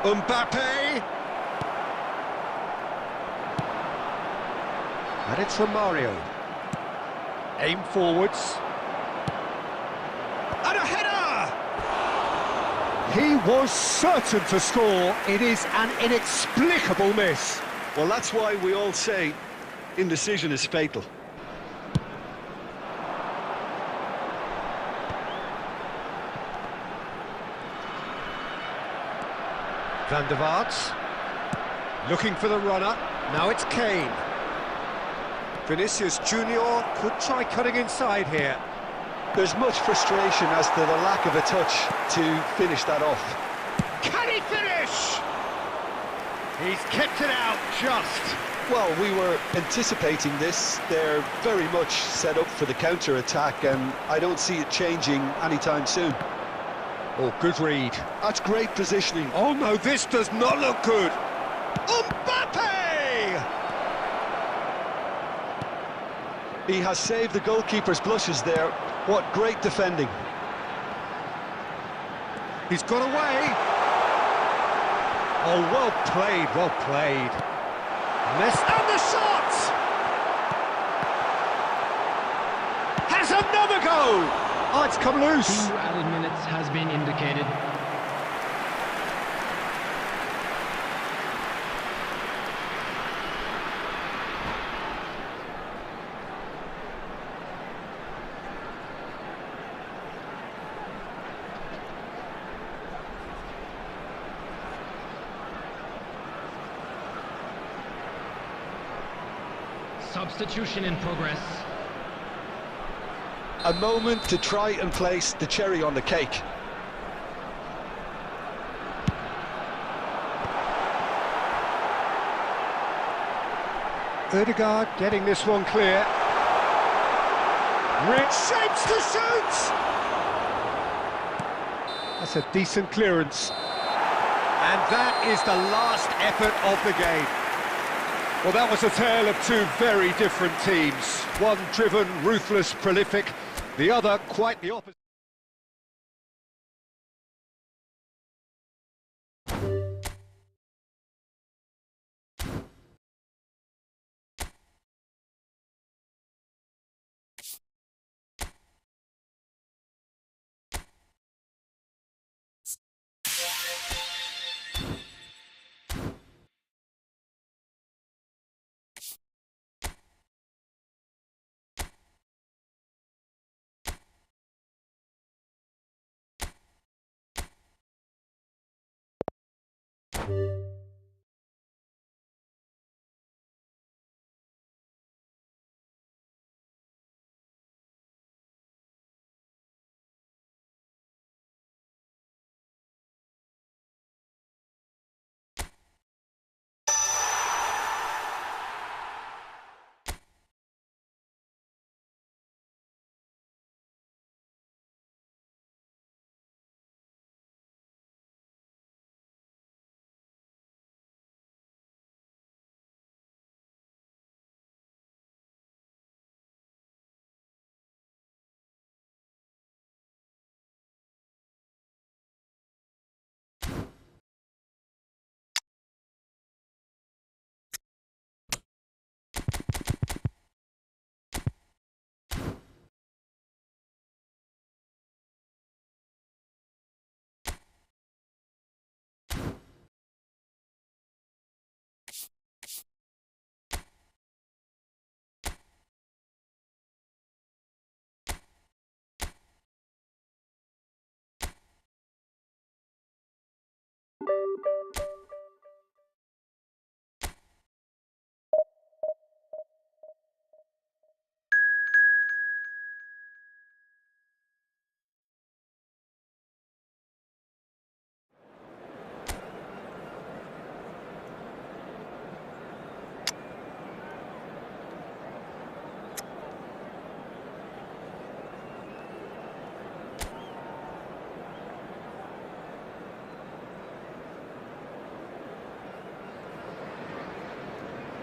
Mbappe! And it's from Mario. Aim forwards. And a header! He was certain to score. It is an inexplicable miss. Well, that's why we all say indecision is fatal. Van der Vaart, looking for the runner, now it's Kane. Vinicius Junior could try cutting inside here. There's much frustration as to the lack of a touch to finish that off. Can he finish? He's kept it out just. Well, we were anticipating this. They're very much set up for the counter-attack, and I don't see it changing anytime soon. Oh, good read. That's great positioning. Oh no, this does not look good. Mbappe! He has saved the goalkeeper's blushes there. What great defending. He's got away. Oh, well played, well played. And the shot! Has another go! Oh, it's come loose. 2 added minutes has been indicated. Substitution in progress. A moment to try and place the cherry on the cake. Ødegaard getting this one clear. Rich shapes to shoot! That's a decent clearance. And that is the last effort of the game. Well, that was a tale of two very different teams. One driven, ruthless, prolific. The other quite the opposite.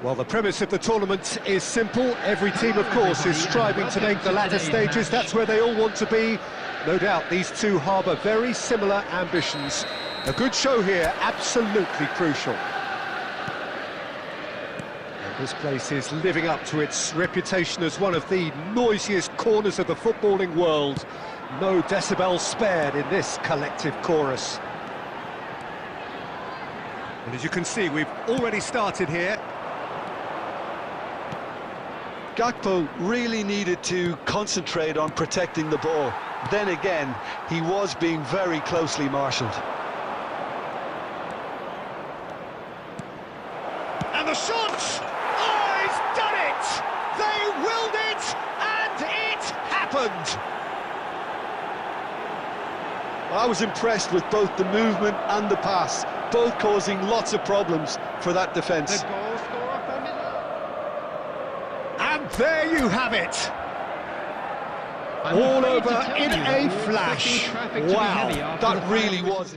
Well, the premise of the tournament is simple. Every team, of course, is striving to make the latter stages. That's where they all want to be. No doubt these two harbour very similar ambitions. A good show here, absolutely crucial. And this place is living up to its reputation as one of the noisiest corners of the footballing world. No decibels spared in this collective chorus. And as you can see, we've already started here. Gakpo really needed to concentrate on protecting the ball. Then again, he was being very closely marshalled. And the shot! Oh, he's done it! They willed it, and it happened! I was impressed with both the movement and the pass, both causing lots of problems for that defence. And there you have it! All over in a flash. Wow, that really was...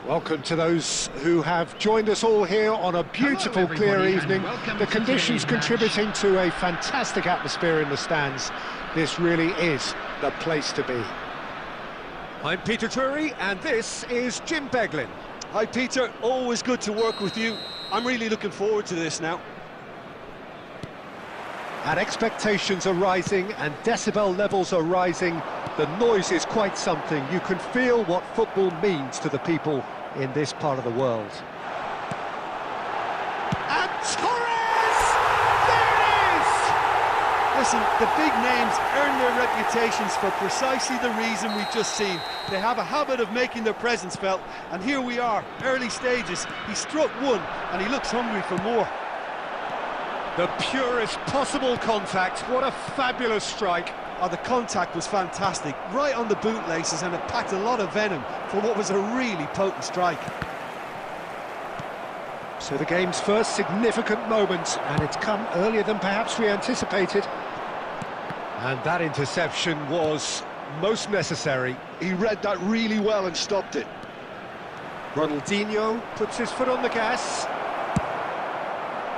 Welcome to those who have joined us all here on a beautiful, clear evening. The conditions contributing to a fantastic atmosphere in the stands. This really is the place to be. I'm Peter Drury, and this is Jim Beglin. Hi Peter, always good to work with you. I'm really looking forward to this now. And expectations are rising and decibel levels are rising. The noise is quite something. You can feel what football means to the people in this part of the world. And Torres! There it is! Listen, the big names earn their reputations for precisely the reason we've just seen. They have a habit of making their presence felt, and here we are, early stages. He struck one, and he looks hungry for more. The purest possible contact. What a fabulous strike. Oh, the contact was fantastic, right on the bootlaces, and it packed a lot of venom for what was a really potent strike. So the game's first significant moment, and it's come earlier than perhaps we anticipated. And that interception was most necessary. He read that really well and stopped it. Ronaldinho puts his foot on the gas.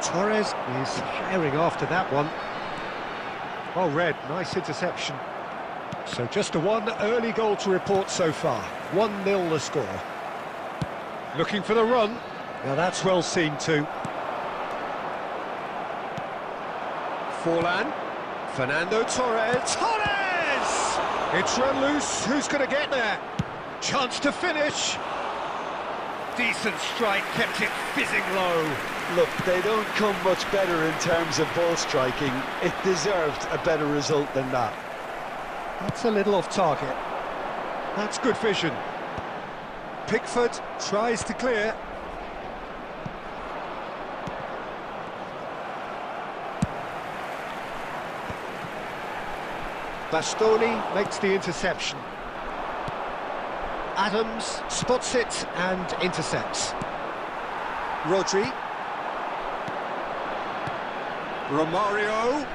Torres is firing after that one. Well read, nice interception. So just a one early goal to report so far. 1-0 the score. Looking for the run. Now that's well seen too. Forlan. Fernando Torres. Torres! It's run loose. Who's going to get there? Chance to finish. Decent strike, kept it fizzing low. Look, they don't come much better in terms of ball striking. It deserved a better result than that. That's a little off target. That's good vision. Pickford tries to clear. Bastoni makes the interception. Adams spots it and intercepts. Rodri. Romario.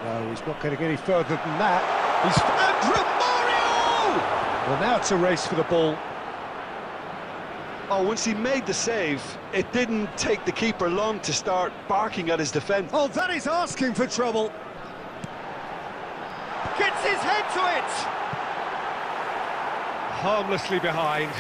No, he's not going to get any further than that. And Romario! Well, now it's a race for the ball. Oh, once he made the save, it didn't take the keeper long to start barking at his defence. Oh, that is asking for trouble. Gets his head to it. Harmlessly behind.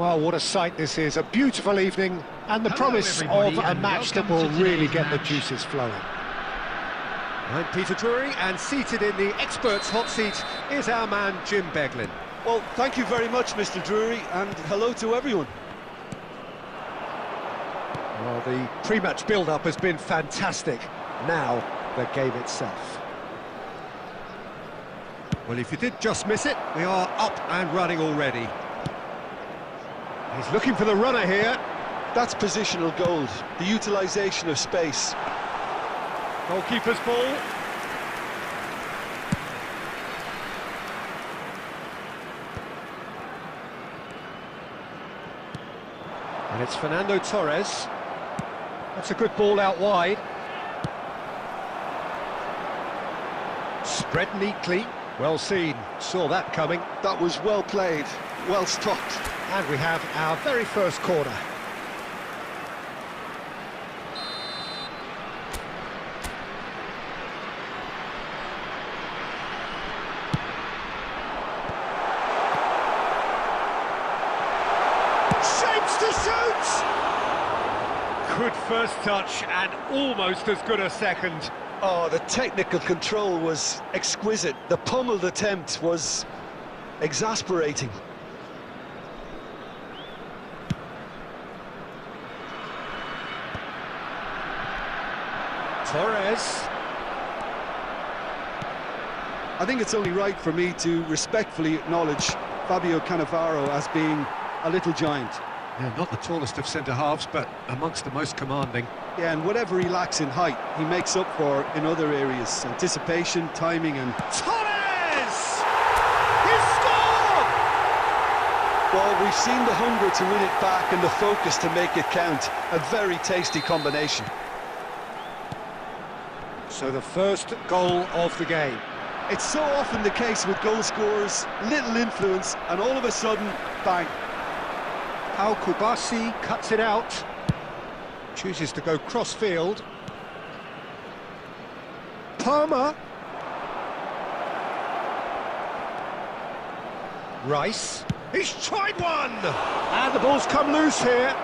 Well, what a sight this is, a beautiful evening, and the Hello, promise everybody, of a and match that welcome will to really today's get the match. juices flowing. I'm Peter Drury, and seated in the experts' hot seat is our man Jim Beglin. Well, thank you very much, Mr. Drury, and hello to everyone. Well, the pre-match build-up has been fantastic. Now, the game itself. Well, if you did just miss it, we are up and running already. He's looking for the runner here. That's positional gold, the utilisation of space. Goalkeeper's ball. And it's Fernando Torres. That's a good ball out wide. Spread neatly. Well seen. Saw that coming. That was well played, well stopped. And we have our very first corner. Shapes to shoot! Good first touch and almost as good a second. Oh, the technical control was exquisite. The pummeled attempt was exasperating. Torres. I think it's only right for me to respectfully acknowledge Fabio Cannavaro as being a little giant. Yeah, not the tallest of centre-halves, but amongst the most commanding. Yeah, and whatever he lacks in height, he makes up for in other areas. Anticipation, timing and... Torres! He scored! Well, we've seen the hunger to win it back and the focus to make it count. A very tasty combination. So the first goal of the game. It's so often the case with goal scorers, little influence, and all of a sudden, bang. Al Kubasi cuts it out. Chooses to go cross-field. Palmer. Rice. He's tried one! And the ball's come loose here.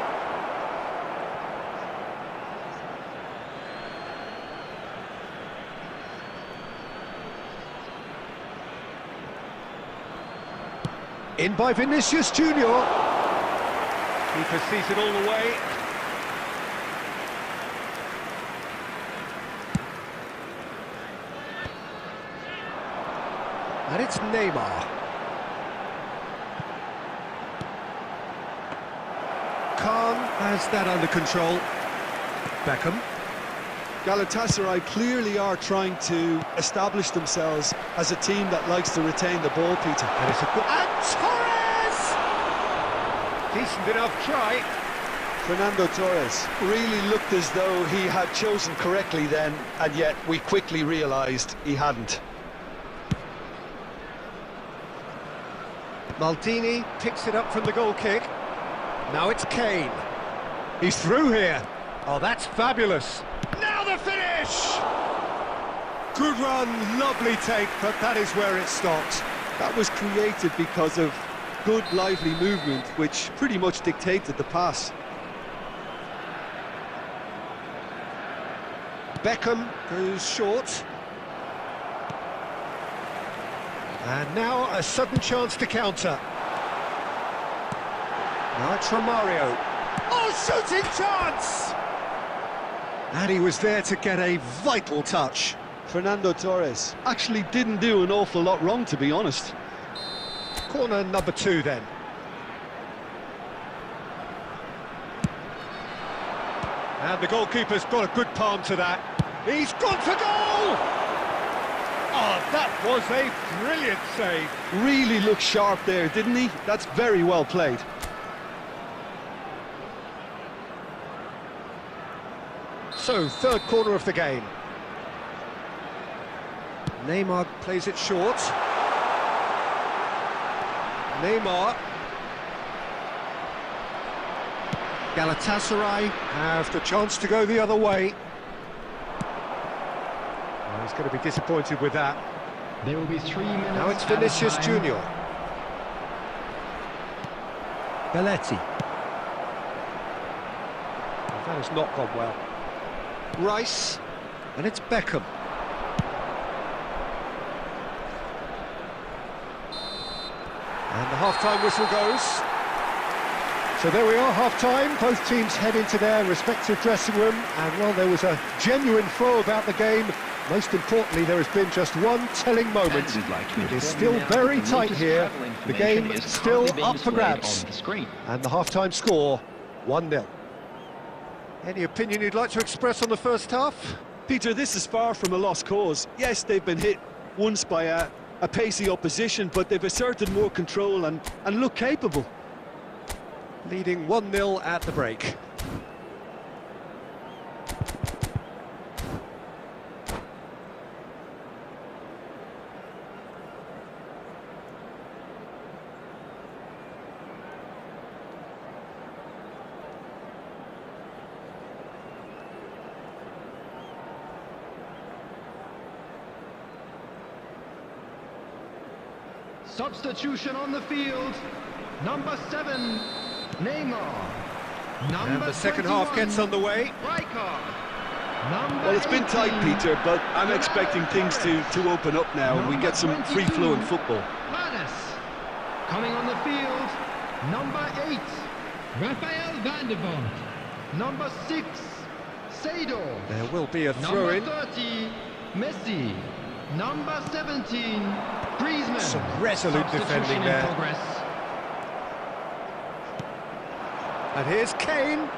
In by Vinicius Junior. Keeper sees it all the way. And it's Neymar. Khan has that under control. Beckham. Galatasaray clearly are trying to establish themselves as a team that likes to retain the ball, Peter. And it's a good... And Torres! Decent enough try. Fernando Torres really looked as though he had chosen correctly then, and yet we quickly realised he hadn't. Maldini picks it up from the goal kick. Now it's Kane. He's through here. Oh, that's fabulous. Now the finish! Good run, lovely take, but that is where it stopped. That was created because of good, lively movement, which pretty much dictated the pass. Beckham goes short. And now a sudden chance to counter. Now it's Romario. Oh, shooting chance! And he was there to get a vital touch. Fernando Torres actually didn't do an awful lot wrong, to be honest. Corner number 2 then. And the goalkeeper's got a good palm to that. He's gone for goal! Oh, that was a brilliant save. Really looked sharp there, didn't he? That's very well played. So, third corner of the game. Neymar plays it short. Neymar. Galatasaray have the chance to go the other way. Well, he's going to be disappointed with that. There will be 3 minutes. Now it's Vinicius Junior. Belletti. Well, that has not gone well. Rice, and it's Beckham. And the half-time whistle goes. So there we are, half-time. Both teams head into their respective dressing room, and well, there was a genuine flow about the game. Most importantly, there has been just one telling moment. It is still very tight here. The game is still up for grabs. And the half-time score, 1-0. Any opinion you'd like to express on the first half? Peter, this is far from a lost cause. Yes, they've been hit once by a pacey opposition, but they've asserted more control and look capable. Leading 1-0 at the break. Substitution on the field. Number 7, Neymar. And the second half gets underway. Well, it's been tight, Peter, but I'm expecting things to open up now and we get some free-flowing football. Coming on the field, number 8, Raphael van der Vaart. Number 6, Seydorf. There will be a throw-in. Number 30, Messi. Number 17, Griezmann. Some resolute defending there. Progress. And here's Kane.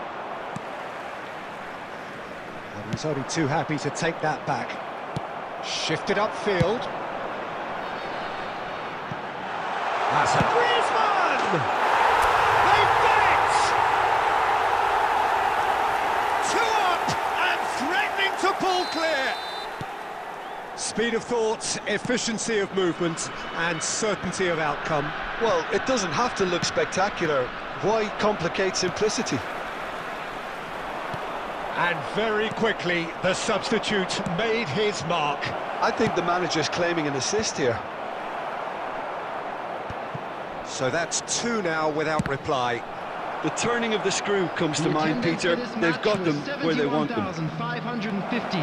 And he's only too happy to take that back. Shifted upfield. That's a Griezmann! They've done it! 2 up and threatening to pull clear. Speed of thought, efficiency of movement, and certainty of outcome. Well, it doesn't have to look spectacular. Why complicate simplicity? And very quickly, the substitute made his mark. I think the manager's claiming an assist here. So that's 2 now without reply. The turning of the screw comes to mind, Peter. They've got them where they want them. 71,550.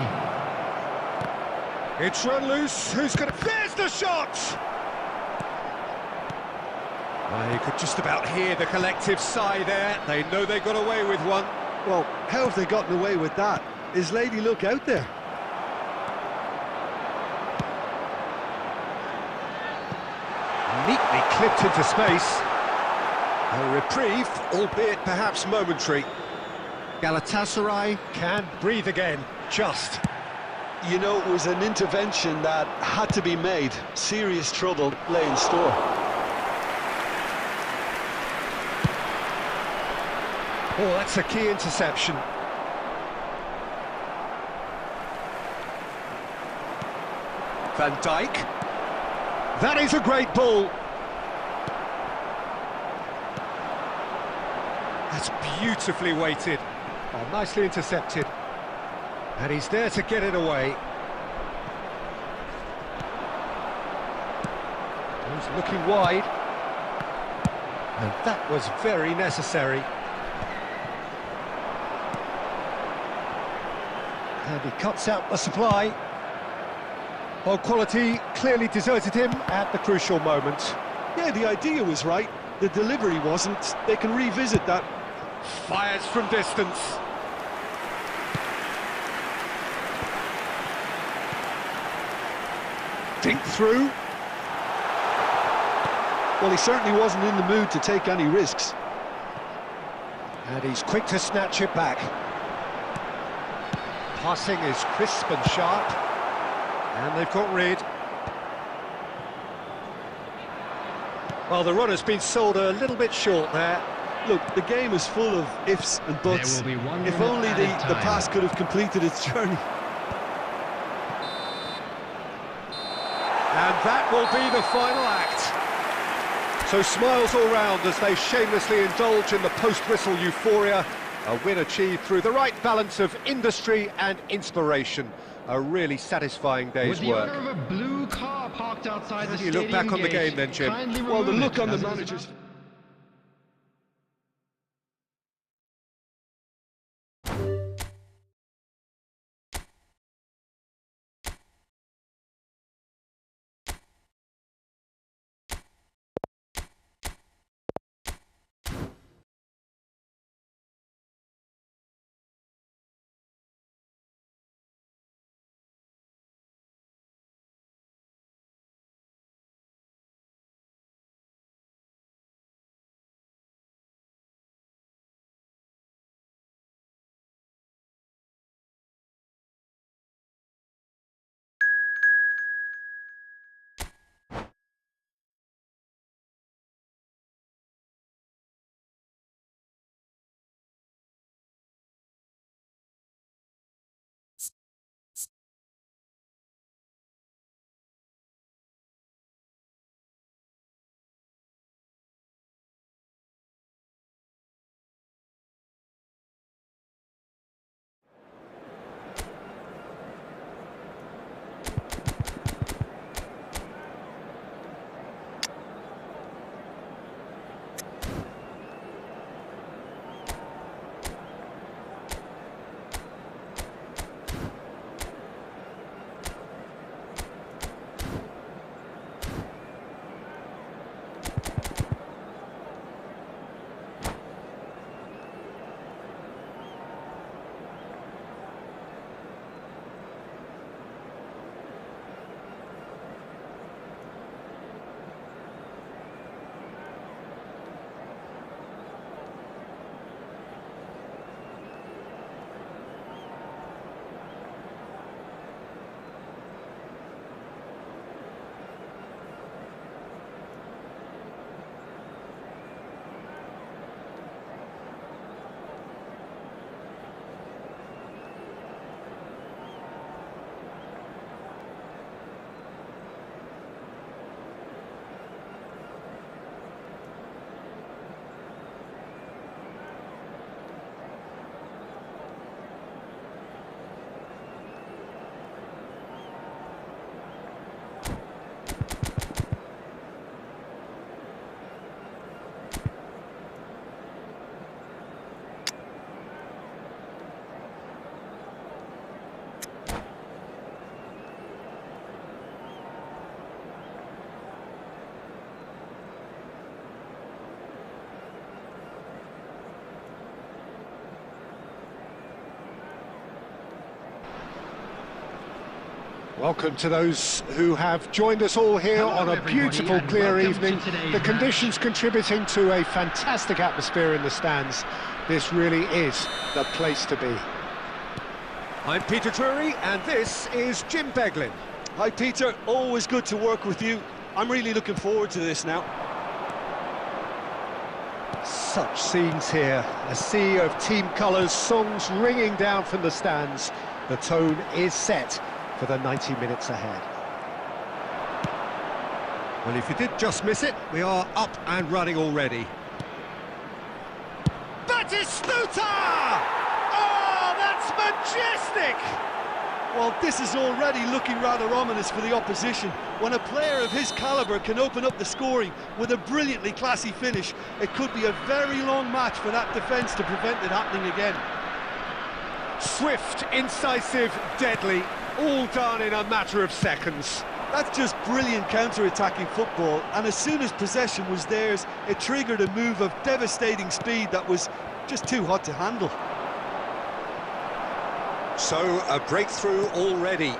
It's run loose, who's going to... There's the shot! You could just about hear the collective sigh there. They know they got away with one. Well, how have they gotten away with that? Is Lady Luck out there? Neatly clipped into space. A reprieve, albeit perhaps momentary. Galatasaray can breathe again, just. You know, it was an intervention that had to be made. Serious trouble lay in store. Oh, that's a key interception. Van Dijk. That is a great ball. That's beautifully weighted. Oh, nicely intercepted. And he's there to get it away. He's looking wide. And that was very necessary. And he cuts out the supply. Well, quality clearly deserted him at the crucial moment. Yeah, the idea was right. The delivery wasn't. They can revisit that. Fires from distance. Dink through. Well, he certainly wasn't in the mood to take any risks. And he's quick to snatch it back. Passing is crisp and sharp. And they've got rid. Well, the run has been sold a little bit short there. Look, the game is full of ifs and buts. If only the pass could have completed its journey. And that will be the final act. So smiles all round as they shamelessly indulge in the post-whistle euphoria. A win achieved through the right balance of industry and inspiration. A really satisfying day's work. With the owner of a blue car parked outside the You look back on the game then, Jim. Well, the look on the manager's... Welcome to those who have joined us all here on a beautiful, clear evening. The conditions contributing to a fantastic atmosphere in the stands. This really is the place to be. I'm Peter Drury, and this is Jim Beglin. Hi Peter, always good to work with you. I'm really looking forward to this now. Such scenes here, a sea of team colours, songs ringing down from the stands. The tone is set for the 90 minutes ahead. Well, if you did just miss it, we are up and running already. Batistuta! Oh, that's majestic! Well, this is already looking rather ominous for the opposition. When a player of his calibre can open up the scoring with a brilliantly classy finish, it could be a very long match for that defence to prevent it happening again. Swift, incisive, deadly, all done in a matter of seconds. That's just brilliant counter-attacking football, and as soon as possession was theirs, it triggered a move of devastating speed that was just too hot to handle. So, a breakthrough already.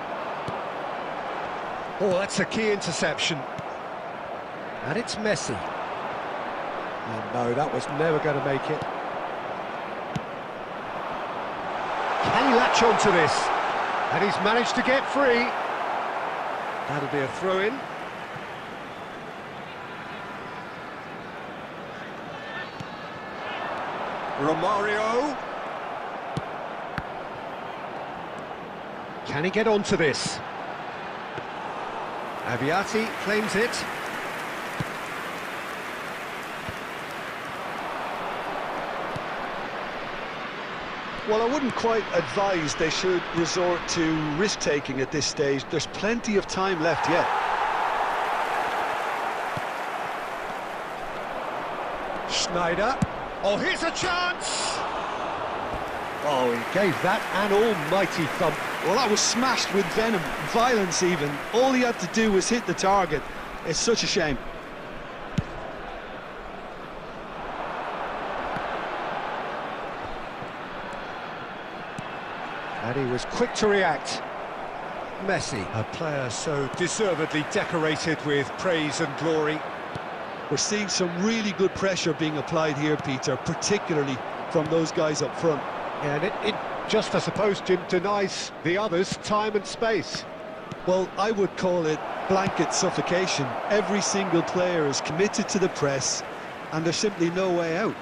Oh, that's a key interception. And it's Messi. Oh, no, that was never going to make it. Can he latch on to this? And he's managed to get free. That'll be a throw-in. Romario. Can he get onto this? Aviati claims it. Well, I wouldn't quite advise they should resort to risk-taking at this stage. There's plenty of time left yet. Schneider. Oh, here's a chance! Oh, he gave that an almighty thump. Well, that was smashed with venom, violence even. All he had to do was hit the target. It's such a shame. And he was quick to react. Messi, a player so deservedly decorated with praise and glory. We're seeing some really good pressure being applied here, Peter, particularly from those guys up front. Yeah, and it just, I suppose, Jim, denies the others time and space. Well, I would call it blanket suffocation. Every single player is committed to the press, and there's simply no way out.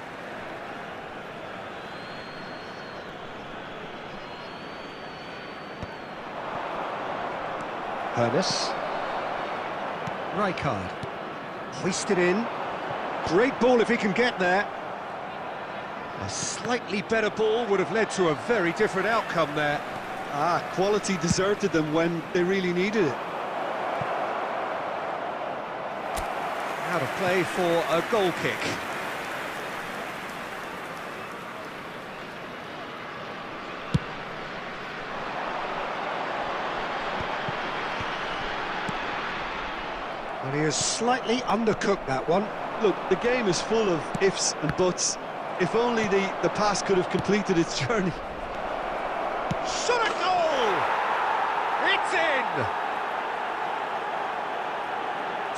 Harun. Rijkaard. Hoisted in. Great ball if he can get there. A slightly better ball would have led to a very different outcome there. Quality deserted them when they really needed it. Out of play for a goal kick. Well, he has slightly undercooked that one. Look, the game is full of ifs and buts. If only the pass could have completed its journey. Shot a goal! It's in!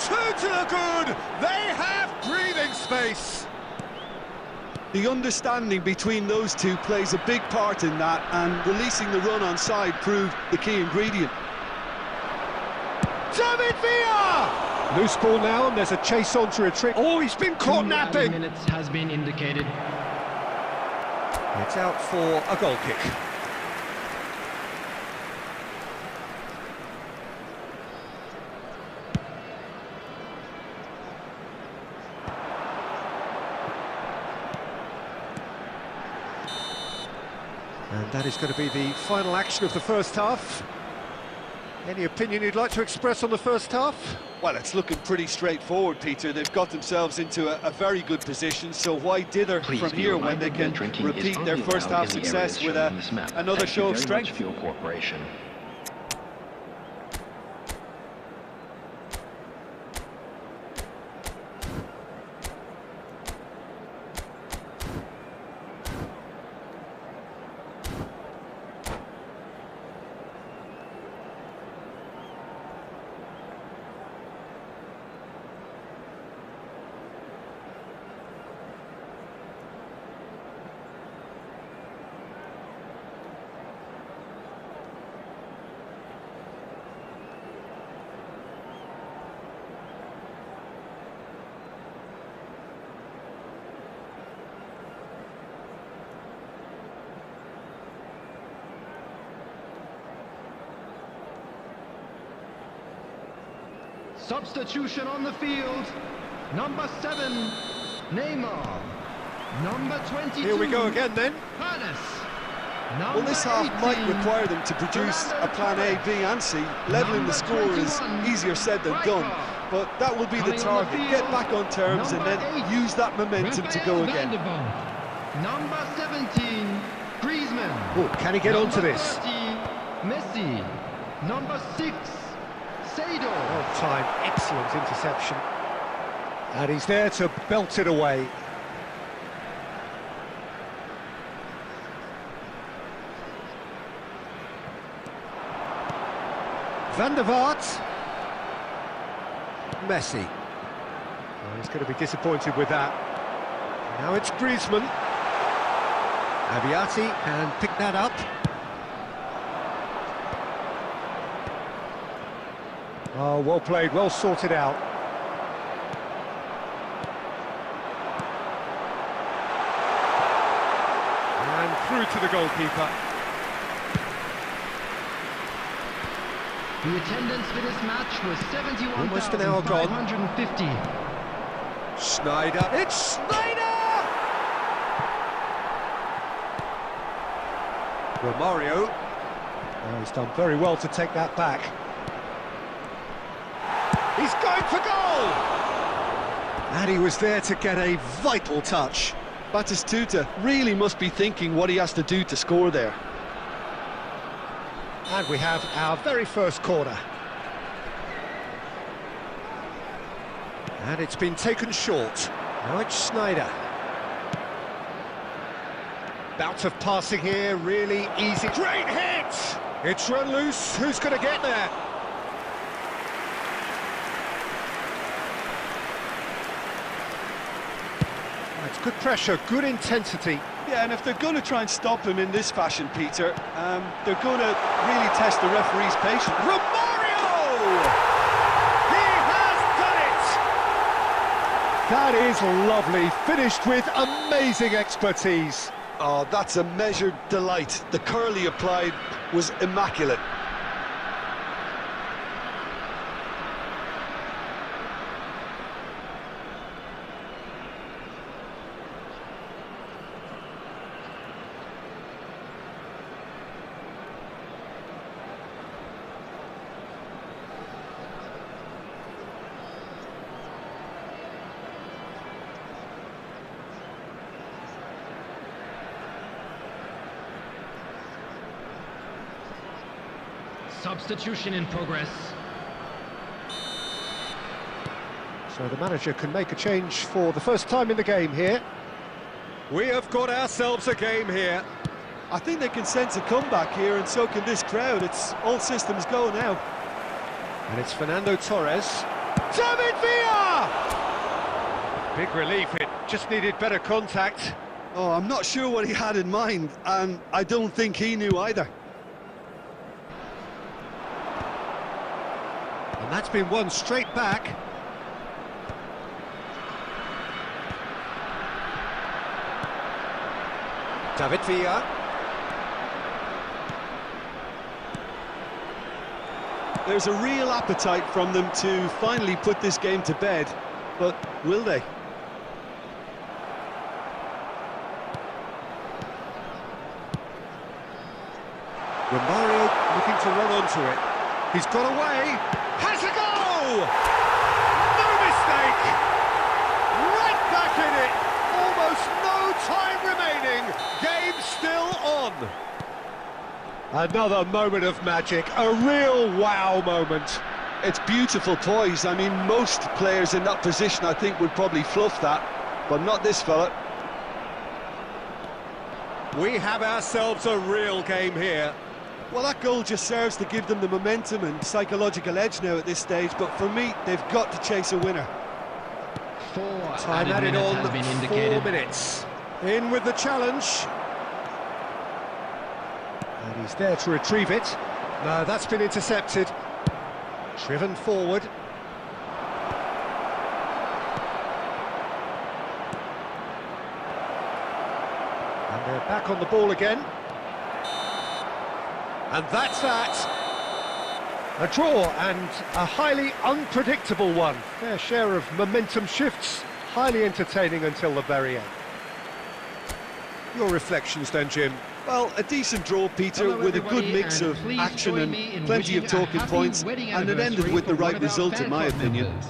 2 to the good! They have breathing space! The understanding between those two plays a big part in that, and releasing the run on side proved the key ingredient. David Villa! Loose ball now, and there's a chase on to retrieve. Oh, he's been caught napping! 2 minutes has been indicated. It's out for a goal kick. And that is going to be the final action of the first half. Any opinion you'd like to express on the first half? Well, it's looking pretty straightforward, Peter. They've got themselves into a very good position, so why dither from here when they can repeat their first half success with another show of strength? Substitution on the field. Number 7, Neymar. Number 22. Here we go again then. Well, this half might require them to produce a plan A, B and C. Levelling the score is easier said than done, but that will be the target. Get back on terms and then use that momentum to go again. Number 17, Griezmann. Oh, can he get onto this? 30, Messi. Number 6, Sado. Well timed, excellent interception. And he's there to belt it away. Van der Vaart. Messi. Oh, he's going to be disappointed with that. Now it's Griezmann. Aviati can pick that up. Oh, well played, well sorted out. And through to the goalkeeper. The attendance for this match was 71,550. Schneider. It's Schneider! Romario. Oh, he's done very well to take that back. He's going for goal! And he was there to get a vital touch. Batistuta really must be thinking what he has to do to score there. And we have our very first corner. And it's been taken short. Now it's Schneider. Bout of passing here, really easy. Great hit! It's run loose. Who's going to get there? It's good pressure, good intensity. Yeah, and if they're going to try and stop him in this fashion, Peter, they're going to really test the referee's patience. Romario! He has done it! That is lovely, finished with amazing expertise. Oh, that's a measured delight. The curl he applied was immaculate. Substitution in progress. So the manager can make a change for the first time in the game here. We have got ourselves a game here. I think they can sense a comeback here, and so can this crowd. It's all systems go now. And it's Fernando Torres. David Villa! Big relief, it just needed better contact. Oh, I'm not sure what he had in mind, and I don't think he knew either. And that's been won straight back. David Villa. There's a real appetite from them to finally put this game to bed, but will they? Romario looking to run onto it. He's got away. Has a go! No mistake! Right back in it! Almost no time remaining. Game still on. Another moment of magic, a real wow moment. It's beautiful poise. I mean, most players in that position, I think, would probably fluff that, but not this fella. We have ourselves a real game here. Well, that goal just serves to give them the momentum and psychological edge now at this stage, but for me, they've got to chase a winner. Time added on, 4 minutes. In with the challenge. And he's there to retrieve it. No, that's been intercepted. Driven forward. And they're back on the ball again. And that's that. A draw, and a highly unpredictable one. Fair share of momentum shifts, highly entertaining until the very end. Your reflections then, Jim? Well, a decent draw, Peter, Hello, with a good everybody, mix and of please action join and me in plenty of wishing a talking happy points, wedding and it ended anniversary with the for one right of our result, in fan my club opinion. members.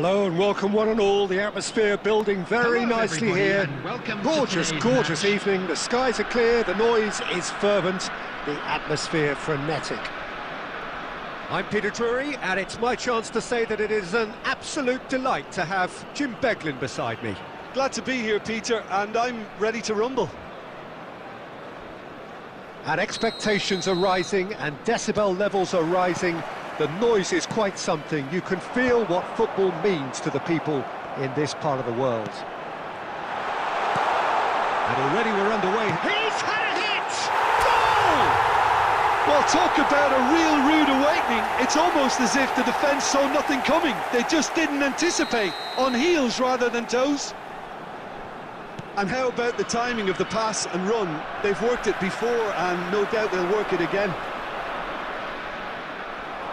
Hello and welcome one and all. The atmosphere building very nicely here. Gorgeous, gorgeous evening. The skies are clear, the noise is fervent, the atmosphere frenetic. I'm Peter Drury, and it's my chance to say that it is an absolute delight to have Jim Beglin beside me. Glad to be here, Peter, and I'm ready to rumble. And expectations are rising and decibel levels are rising. The noise is quite something. You can feel what football means to the people in this part of the world. And already we're underway. He's had a hit! Goal! Well, talk about a real rude awakening. It's almost as if the defence saw nothing coming. They just didn't anticipate, on heels rather than toes. And how about the timing of the pass and run? They've worked it before and no doubt they'll work it again.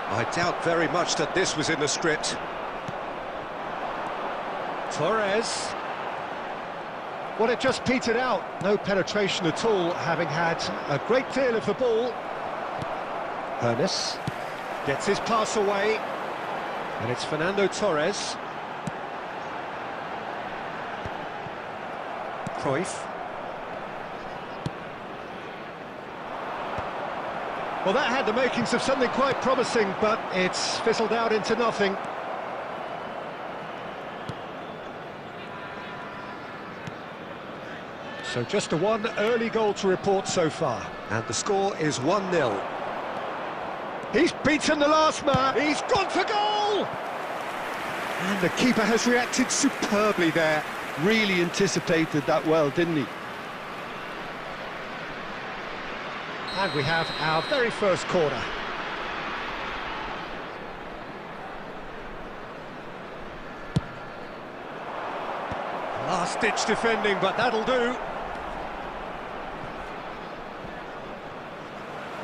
I doubt very much that this was in the script. Torres. Well, it just petered out. No penetration at all, having had a great deal of the ball. Harun gets his pass away. And it's Fernando Torres. Cruyff. Well, that had the makings of something quite promising, but it's fizzled out into nothing. So just a one early goal to report so far, and the score is 1-0. He's beaten the last man, he's gone for goal! And the keeper has reacted superbly there. Really anticipated that well, didn't he? And we have our very first corner. Last-ditch defending, but that'll do.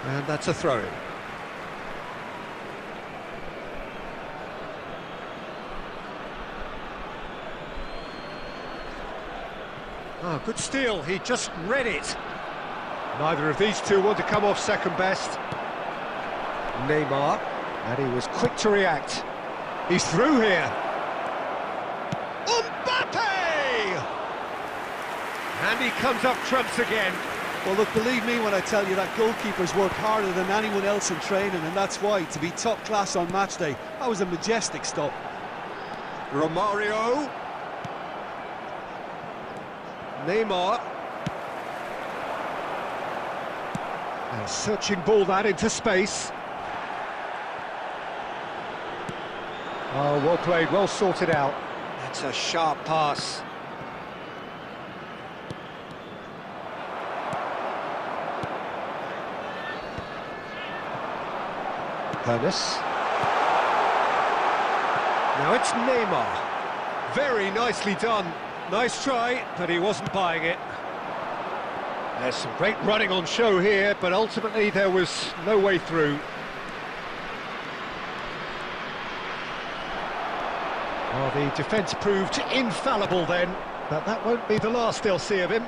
And that's a throw-in. Oh, good steal, he just read it. Neither of these two want to come off second best. Neymar, and he was quick to react. He's through here. Mbappe! And he comes up trumps again. Well, look, believe me when I tell you that goalkeepers work harder than anyone else in training, and that's why, to be top class on match day, that was a majestic stop. Romario. Neymar. A searching ball that into space. Oh, well played, well sorted out. That's a sharp pass. Harun. Now it's Neymar. Very nicely done. Nice try, but he wasn't buying it. There's some great running on show here, but ultimately there was no way through. Well, the defence proved infallible then, but that won't be the last they'll see of him.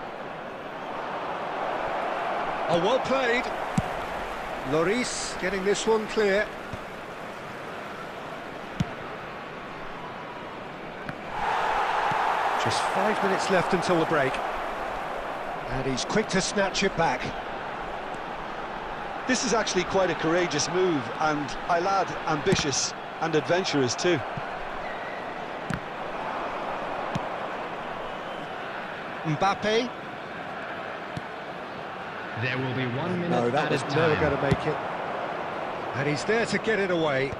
Oh, well played. Lloris getting this one clear. Just 5 minutes left until the break. And he's quick to snatch it back. This is actually quite a courageous move, and I'll add ambitious and adventurous too. Mbappe. There will be 1 minute. No, that was never going to make it. And he's there to get it away.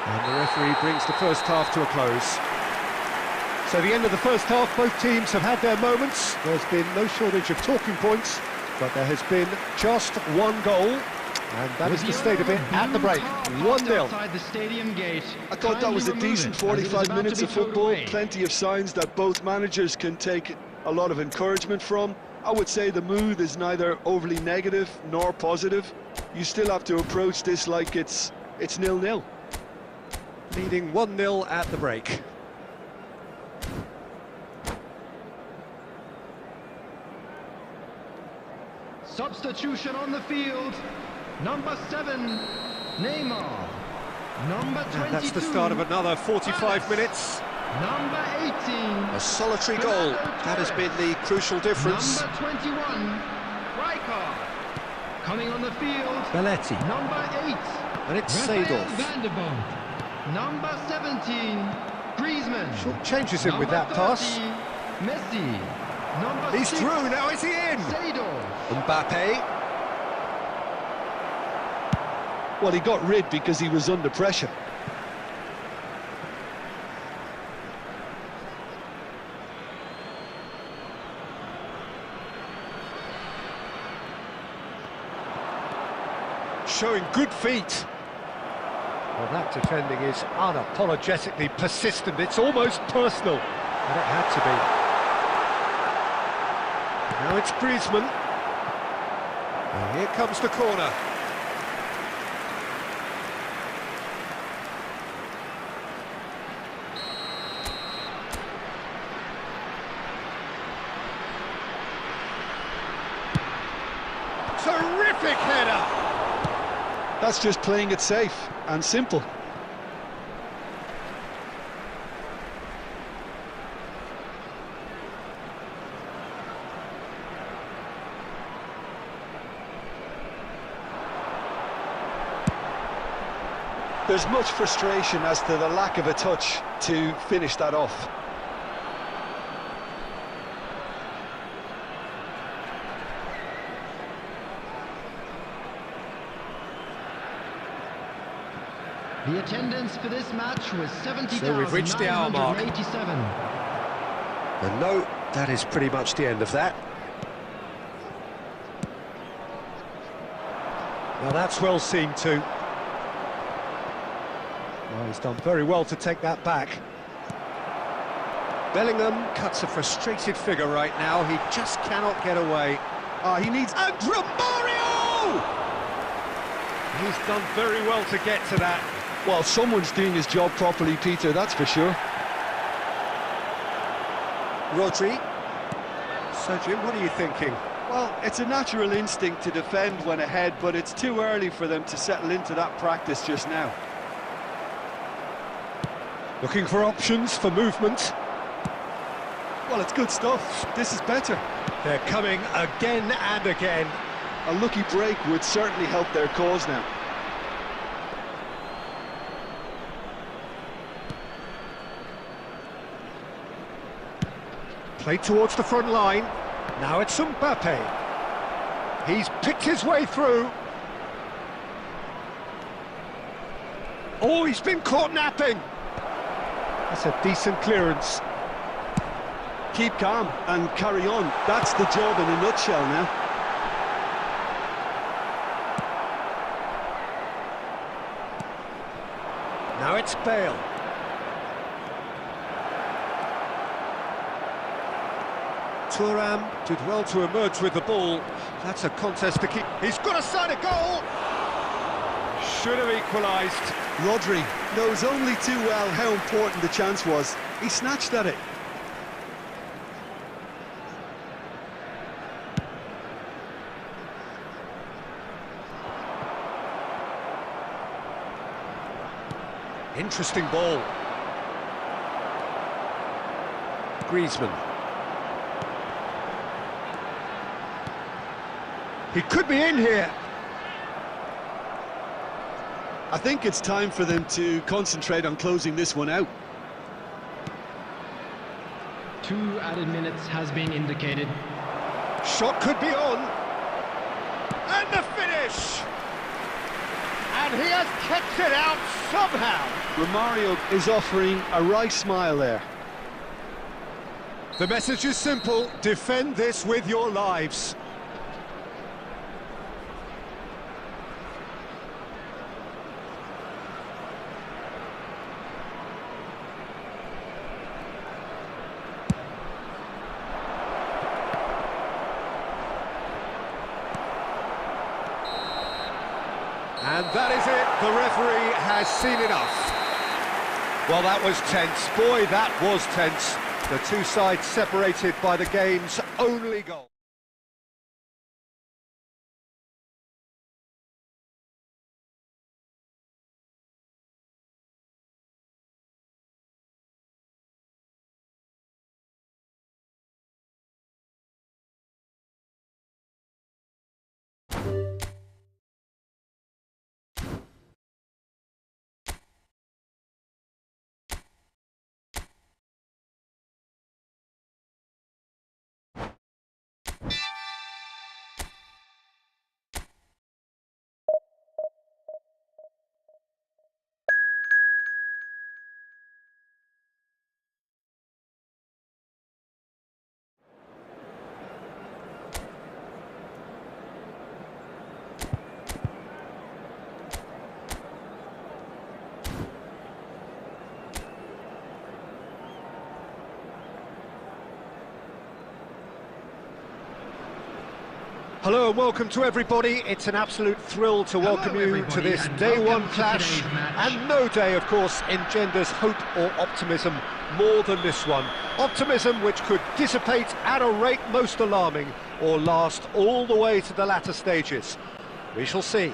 And the referee brings the first half to a close. So the end of the first half, both teams have had their moments. There's been no shortage of talking points, but there has been just one goal, and that is the state of it at the break. 1-0. I thought that was a decent 45 minutes of football. Plenty of signs that both managers can take a lot of encouragement from. I would say the mood is neither overly negative nor positive. You still have to approach this like it's 0-0. Leading 1-0 at the break. Substitution on the field. Number 7, Neymar. Number 22. And that's the start of another 45 minutes. Number 18. A solitary goal. That has been the crucial difference. Number 21. Rijkaard. Coming on the field. Belletti. Number 8. And it's Rafael Seedorf. van der Vaart. Number 17. Griezmann. Short changes him with that Number pass. 30, Messi. Number He's 6. through, now is he in? Seedorf. Mbappe. Well, he got rid because he was under pressure. Showing good feet. Well, that defending is unapologetically persistent. It's almost personal. And it had to be. Now it's Griezmann. And here comes the corner. Terrific header! That's just playing it safe and simple. There's much frustration as to the lack of a touch to finish that off. The attendance for this match was 70,987. So we've reached the hour mark. And no, that is pretty much the end of that. Well, that's well seen too. Well, he's done very well to take that back. Bellingham cuts a frustrated figure right now. He just cannot get away. He needs... And Romario! He's done very well to get to that. Well, someone's doing his job properly, Peter, that's for sure. Rodri. So, Jim, what are you thinking? Well, it's a natural instinct to defend when ahead, but it's too early for them to settle into that practice just now. Looking for options for movement. Well, it's good stuff. This is better. They're coming again and again. A lucky break would certainly help their cause now. Played towards the front line. Now it's Mbappe. He's picked his way through. Oh, he's been caught napping. That's a decent clearance. Keep calm and carry on. That's the job in a nutshell now. Now it's Bale. Thuram did well to emerge with the ball. That's a contest to keep. He's got a side of goal. Should have equalised. Rodri knows only too well how important the chance was. He snatched at it. Interesting ball. Griezmann. He could be in here. I think it's time for them to concentrate on closing this one out. 2 added minutes has been indicated. Shot could be on. And the finish! And he has kept it out somehow. Romario is offering a right smile there. The message is simple: defend this with your lives. And that is it. The referee has seen enough. Well, that was tense. Boy, that was tense. The two sides separated by the game's only goal. Hello and welcome to everybody. It's an absolute thrill to welcome you to this day one clash, and no day, of course, engenders hope or optimism more than this one. Optimism which could dissipate at a rate most alarming or last all the way to the latter stages. We shall see.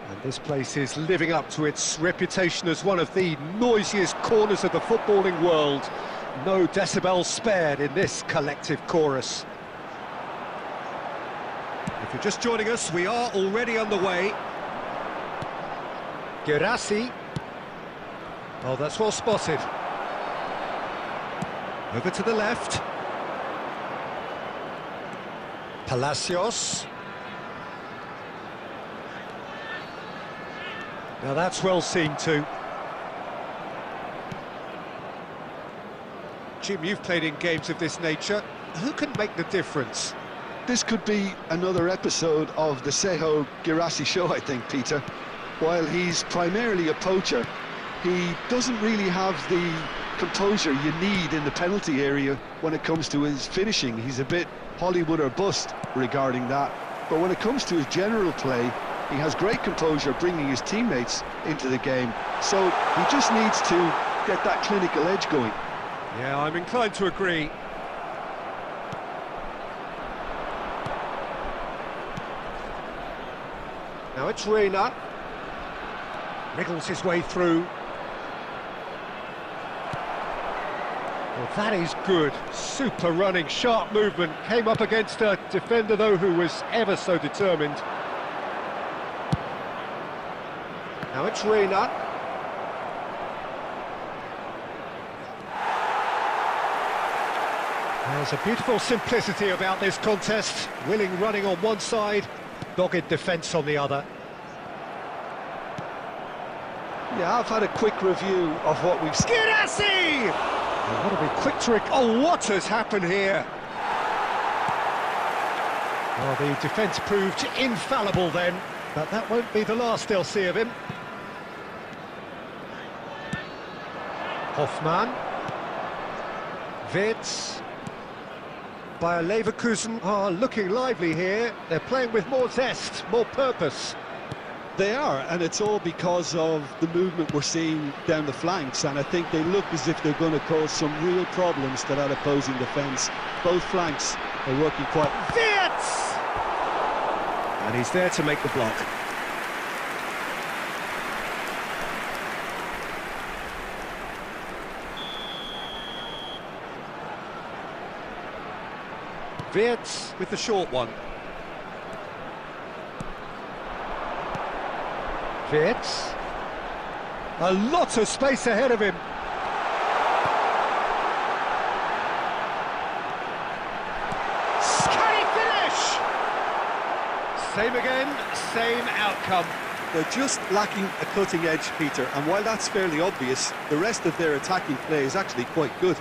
And this place is living up to its reputation as one of the noisiest corners of the footballing world. No decibels spared in this collective chorus. If you're just joining us, we are already underway. Gerasi. Oh, that's well spotted. Over to the left. Palacios. Now that's well seen too. Jim, you've played in games of this nature. Who can make the difference? This could be another episode of the Seho Girassi show, I think, Peter. While he's primarily a poacher, he doesn't really have the composure you need in the penalty area when it comes to his finishing. He's a bit Hollywood or bust regarding that. But when it comes to his general play, he has great composure bringing his teammates into the game. So he just needs to get that clinical edge going. Yeah, I'm inclined to agree. Now it's Reina. Wriggles his way through. Well, that is good. Super running, sharp movement. Came up against a defender, though, who was ever so determined. Now it's Reina. There's a beautiful simplicity about this contest. Willing running on one side, dogged defence on the other. Yeah, I've had a quick review of what we've seen. Girassi! What a bit quick trick. Oh, what has happened here? Well, the defence proved infallible then, but that won't be the last they'll see of him. Hoffmann. Wirtz. Bayer Leverkusen are looking lively here. They're playing with more zest, more purpose. They are, and it's all because of the movement we're seeing down the flanks, and I think they look as if they're going to cause some real problems to that opposing defence. Both flanks are working quite... Wirtz! And he's there to make the block. Wirtz with the short one. Wirtz. A lot of space ahead of him. Can he finish? Same again, same outcome. They're just lacking a cutting edge, Peter, and while that's fairly obvious, the rest of their attacking play is actually quite good.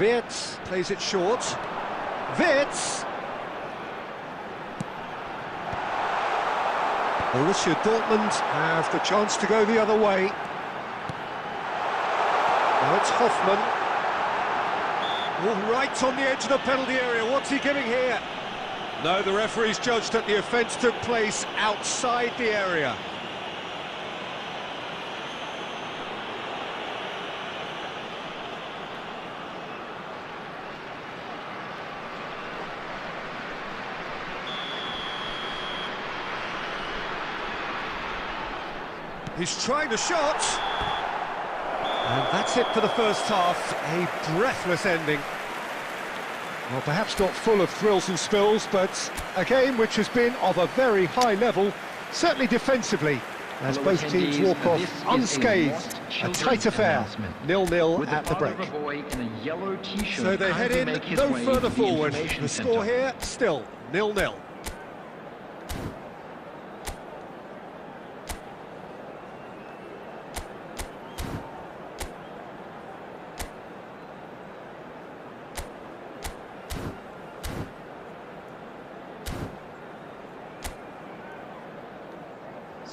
Wirtz plays it short. Wirtz! Borussia Dortmund have the chance to go the other way. Now it's Hoffmann. Oh, right on the edge of the penalty area. What's he giving here? No, the referee's judged that the offence took place outside the area. He's trying the shot. And that's it for the first half. A breathless ending. Well, perhaps not full of thrills and spills, but a game which has been of a very high level, certainly defensively, as both teams walk off unscathed. A tight affair, 0-0 at the break. So they head in no further forward. The score here, still 0-0.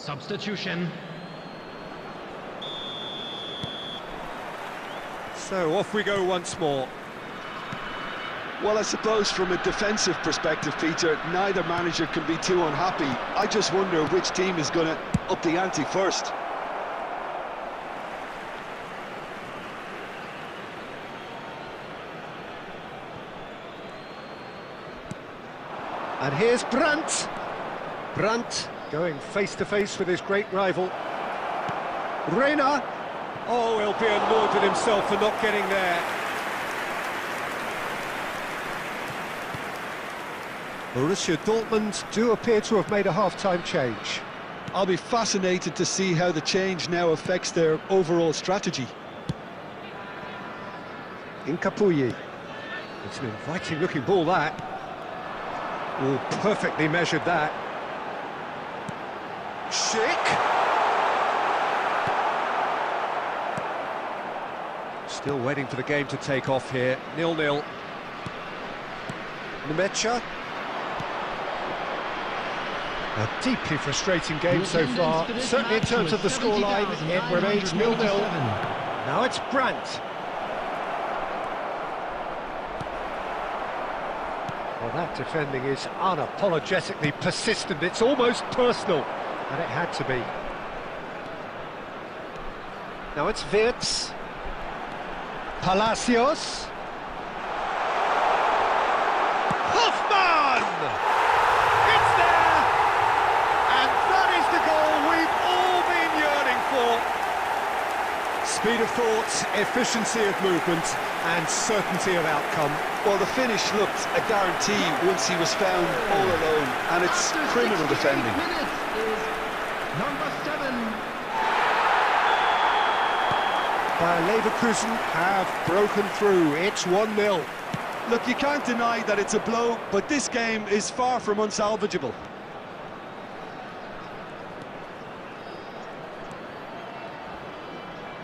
Substitution. So off we go once more. Well, I suppose from a defensive perspective, Peter, neither manager can be too unhappy. I just wonder which team is going to up the ante first. And here's Brandt. Brandt going face-to-face with his great rival. Reina. Oh, he'll be annoyed with himself for not getting there. Borussia Dortmund do appear to have made a half-time change. I'll be fascinated to see how the change now affects their overall strategy. Incapuyi. It's an inviting-looking ball, that. Oh, perfectly measured that. Schick. Still waiting for the game to take off here. 0-0. Nemecha. A deeply frustrating game so far. Certainly in terms of the scoreline, it remains 0-0. Now it's Brandt. Well, that defending is unapologetically persistent. It's almost personal, and it had to be. Now it's Wirtz. Palacios. Hoffman! It's there! And that is the goal we've all been yearning for. Speed of thought, efficiency of movement, and certainty of outcome. Well, the finish looked a guarantee once he was found all alone, and it's criminal defending. Number 7. Bayer Leverkusen have broken through. It's 1-0. Look, you can't deny that it's a blow, but this game is far from unsalvageable.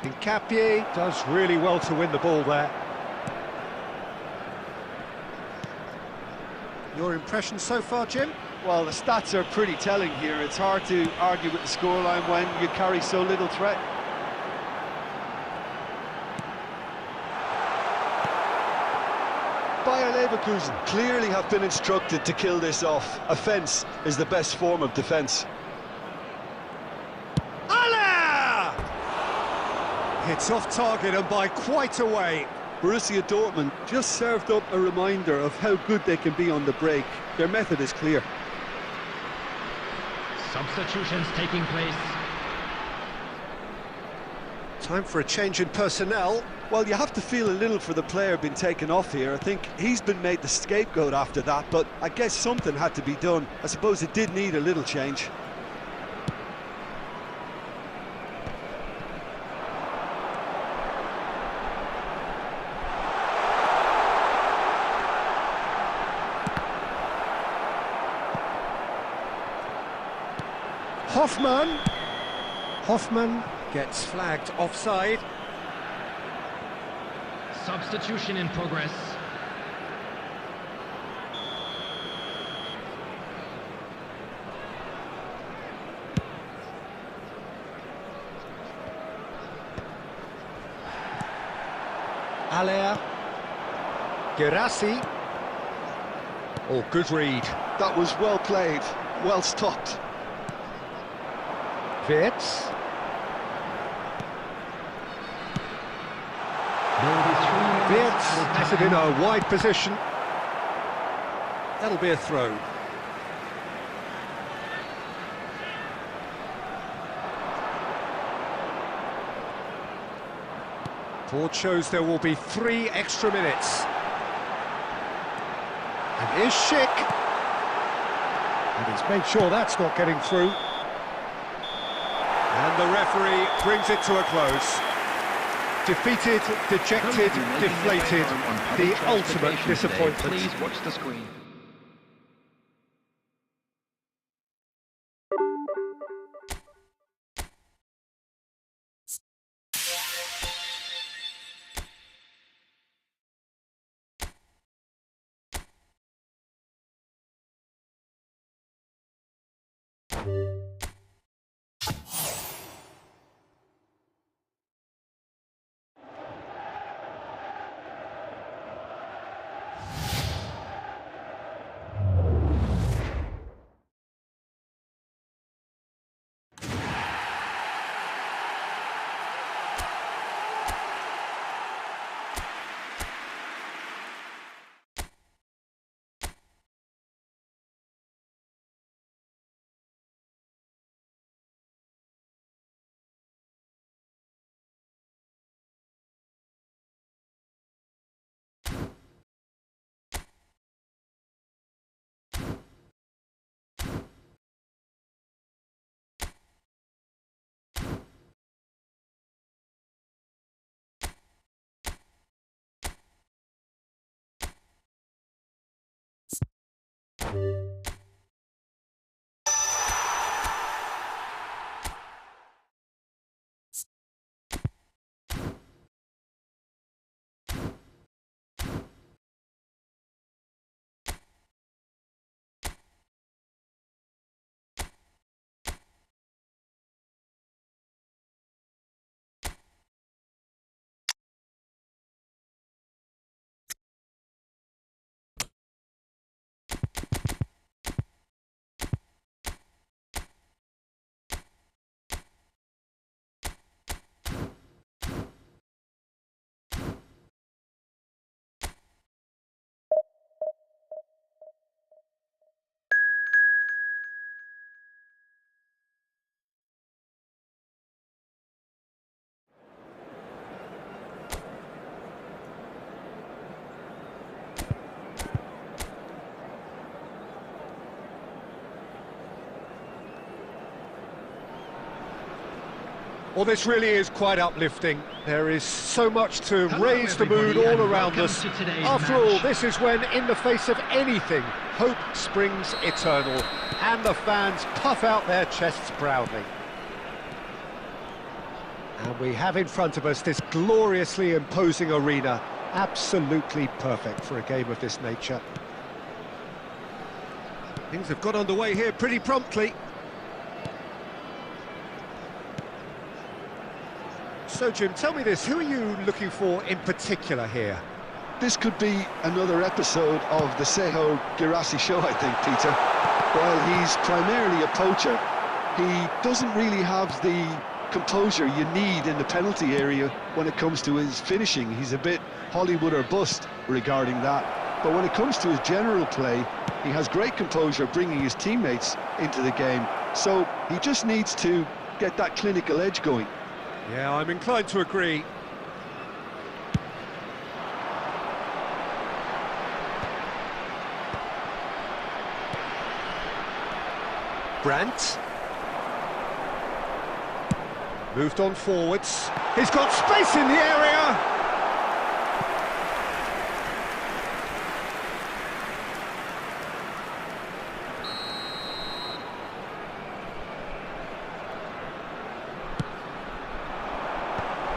Incapié does really well to win the ball there. Your impression so far, Jim? Well, the stats are pretty telling here. It's hard to argue with the scoreline when you carry so little threat. Bayer Leverkusen clearly have been instructed to kill this off. Offence is the best form of defence. It's off target and by quite a way. Borussia Dortmund just served up a reminder of how good they can be on the break. Their method is clear. Substitutions taking place. Time for a change in personnel. Well, you have to feel a little for the player being taken off here. I think he's been made the scapegoat after that, but I guess something had to be done. I suppose it did need a little change. Hoffman gets flagged offside. Substitution in progress. Aller. Gerassi. Oh, good read. That was well played, well stopped. Wirtz. Wirtz has it in a wide position. That'll be a throw. Board shows there will be 3 extra minutes. And here's Schick. And he's made sure that's not getting through. And the referee brings it to a close. Defeated, dejected, deflated, the ultimate disappointment. Please watch the screen. Well, this really is quite uplifting. There is so much to raise the mood all around us. After all, this is when, in the face of anything, hope springs eternal, and the fans puff out their chests proudly. And we have in front of us this gloriously imposing arena, absolutely perfect for a game of this nature. Things have got underway here pretty promptly. So, Jim, tell me this, who are you looking for in particular here? This could be another episode of the Seho Girassi show, I think, Peter. While he's primarily a poacher, he doesn't really have the composure you need in the penalty area when it comes to his finishing. He's a bit Hollywood or bust regarding that. But when it comes to his general play, he has great composure bringing his teammates into the game. So he just needs to get that clinical edge going. Yeah, I'm inclined to agree. Brandt. Moved on forwards. He's got space in the area!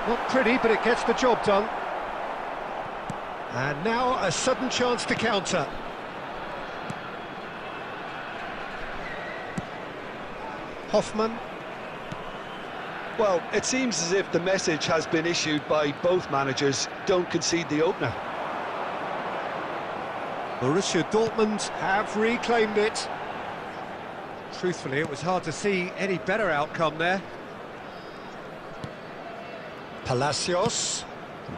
Not pretty, but it gets the job done. And now a sudden chance to counter. Hoffman. Well, it seems as if the message has been issued by both managers: don't concede the opener. Borussia Dortmund have reclaimed it. Truthfully, it was hard to see any better outcome there. Palacios.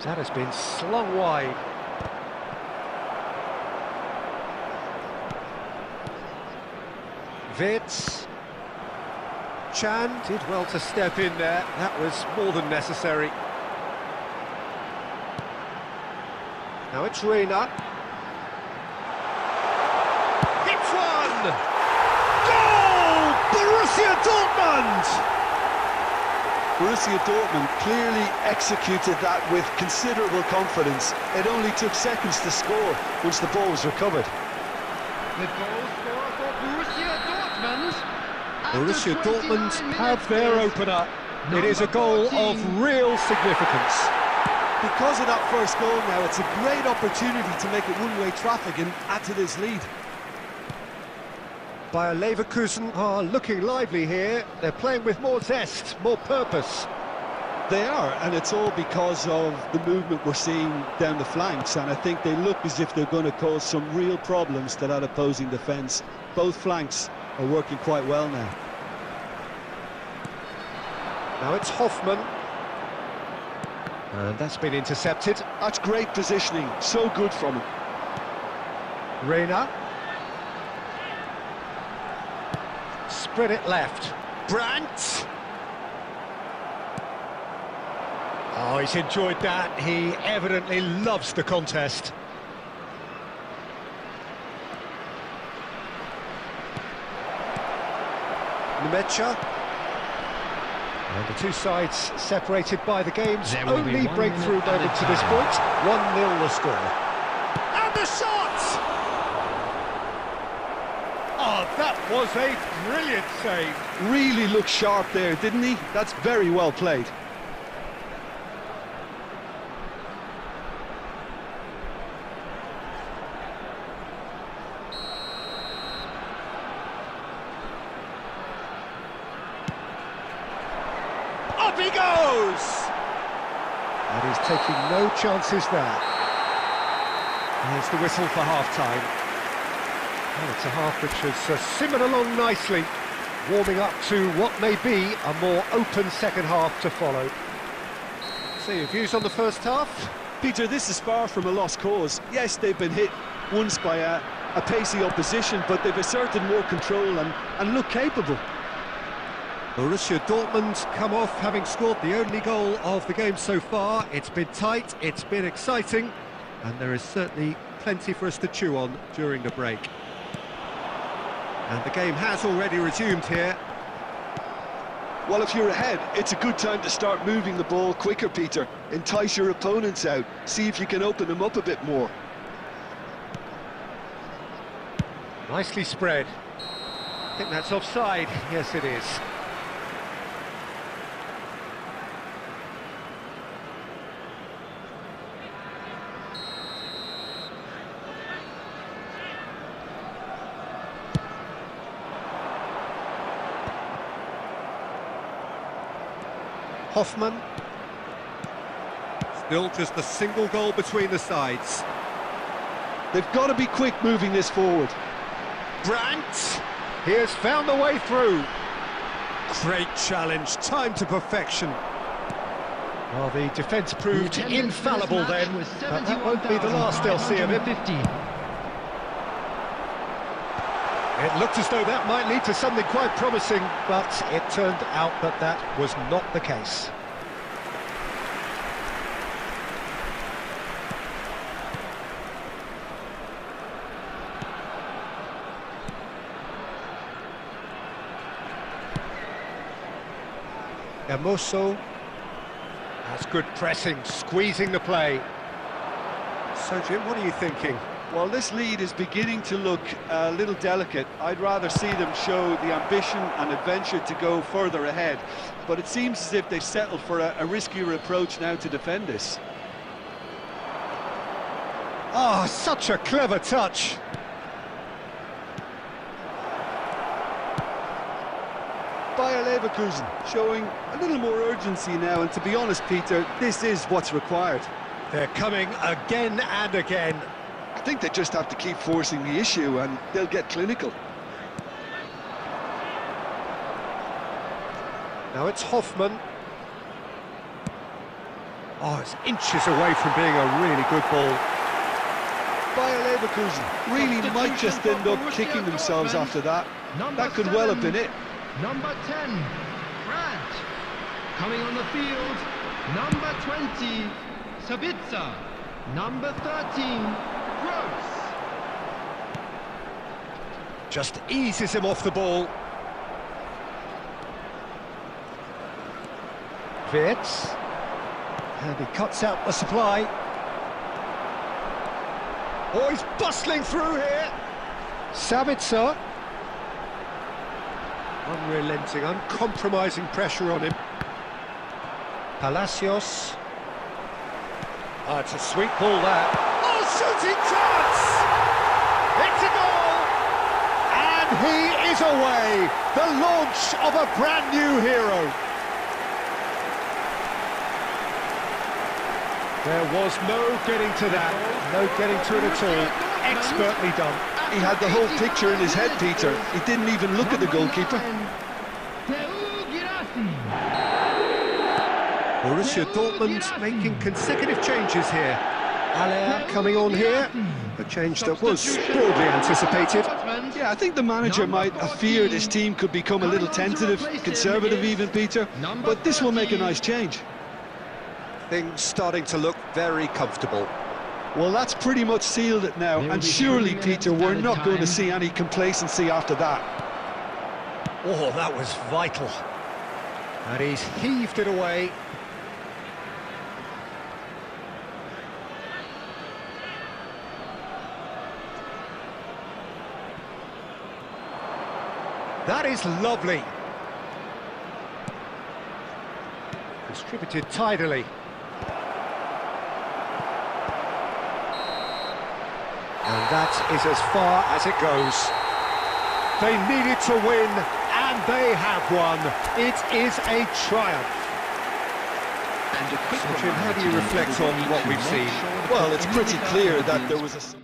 That has been slung wide. Vitz. Chan did well to step in there. That was more than necessary. Now it's Reina. Hits one! Goal! Borussia Dortmund! Borussia Dortmund clearly executed that with considerable confidence. It only took seconds to score once the ball was recovered. The goal scorer for Borussia Dortmund. Borussia Dortmund have their opener. It is a goal of real significance. Because of that first goal now, it's a great opportunity to make it one-way traffic and add to this lead. Bayer Leverkusen are looking lively here. They're playing with more zest, more purpose. They are, and it's all because of the movement we're seeing down the flanks, and I think they look as if they're going to cause some real problems to that opposing defence. Both flanks are working quite well now. Now it's Hoffman. And that's been intercepted. That's great positioning, so good from him. Reina. Spread it left. Brandt. Oh, he's enjoyed that. He evidently loves the contest. Nemecha. And the two sides separated by the game's only breakthrough moment to this point. 1-0 the score. And the shot! was a brilliant save. Really looked sharp there, didn't he? That's very well played. Up he goes! And he's taking no chances there. There's the whistle for half-time. Well, it's a half which has simmered along nicely, warming up to what may be a more open second half to follow. So your views on the first half? Peter, this is far from a lost cause. Yes, they've been hit once by a pacey opposition, but they've asserted more control and look capable. Borussia Dortmund come off having scored the only goal of the game so far. It's been tight, it's been exciting, and there is certainly plenty for us to chew on during the break. And the game has already resumed here. Well, if you're ahead, it's a good time to start moving the ball quicker, Peter. Entice your opponents out, see if you can open them up a bit more. Nicely spread. I think that's offside. Yes, it is. Hoffman. Still just a single goal between the sides. They've got to be quick moving this forward. Brandt, he has found the way through. Great challenge, time to perfection. Well, the defence proved infallible then, but that won't be the last they'll see of him. It looked as though that might lead to something quite promising, but it turned out that that was not the case. Hermoso has good pressing, squeezing the play. So, Jim, what are you thinking? Well, this lead is beginning to look a little delicate. I'd rather see them show the ambition and adventure to go further ahead. But it seems as if they've settled for a riskier approach now to defend this. Oh, such a clever touch. Bayer Leverkusen showing a little more urgency now, and to be honest, Peter, this is what's required. They're coming again and again. I think they just have to keep forcing the issue and they'll get clinical. Now it's Hoffman. Oh, it's inches away from being a really good ball. Bayer Leverkusen really might just end up kicking themselves after that. That could well have been it. Number 10, Brandt. Coming on the field, number 20, Sabitzer. Number 13, Gross. Just eases him off the ball. Wirtz. And he cuts out the supply. Oh, he's bustling through here. Sabitzer. Unrelenting, uncompromising pressure on him. Palacios. Oh, it's a sweet ball that. Oh, shooting chance! It's a goal! And he is away! The launch of a brand new hero. There was no getting to that, no getting to it at all. Expertly done. He had the whole picture in his head, Peter. He didn't even look at the goalkeeper. Borussia Dortmund making consecutive changes here. Aller coming on here, a change that was broadly anticipated. Yeah, I think the manager might have feared his team could become a little tentative, conservative even, Peter, but this will make a nice change. Things starting to look very comfortable. Well, that's pretty much sealed it now, and surely, Peter, we're not going to see any complacency after that. Oh, that was vital. And he's heaved it away. That is lovely. Distributed tidily. And that is as far as it goes. They needed to win, and they have won. It is a triumph. So, Jim, how do you reflect on what we've seen? Well, it's pretty clear that there was a...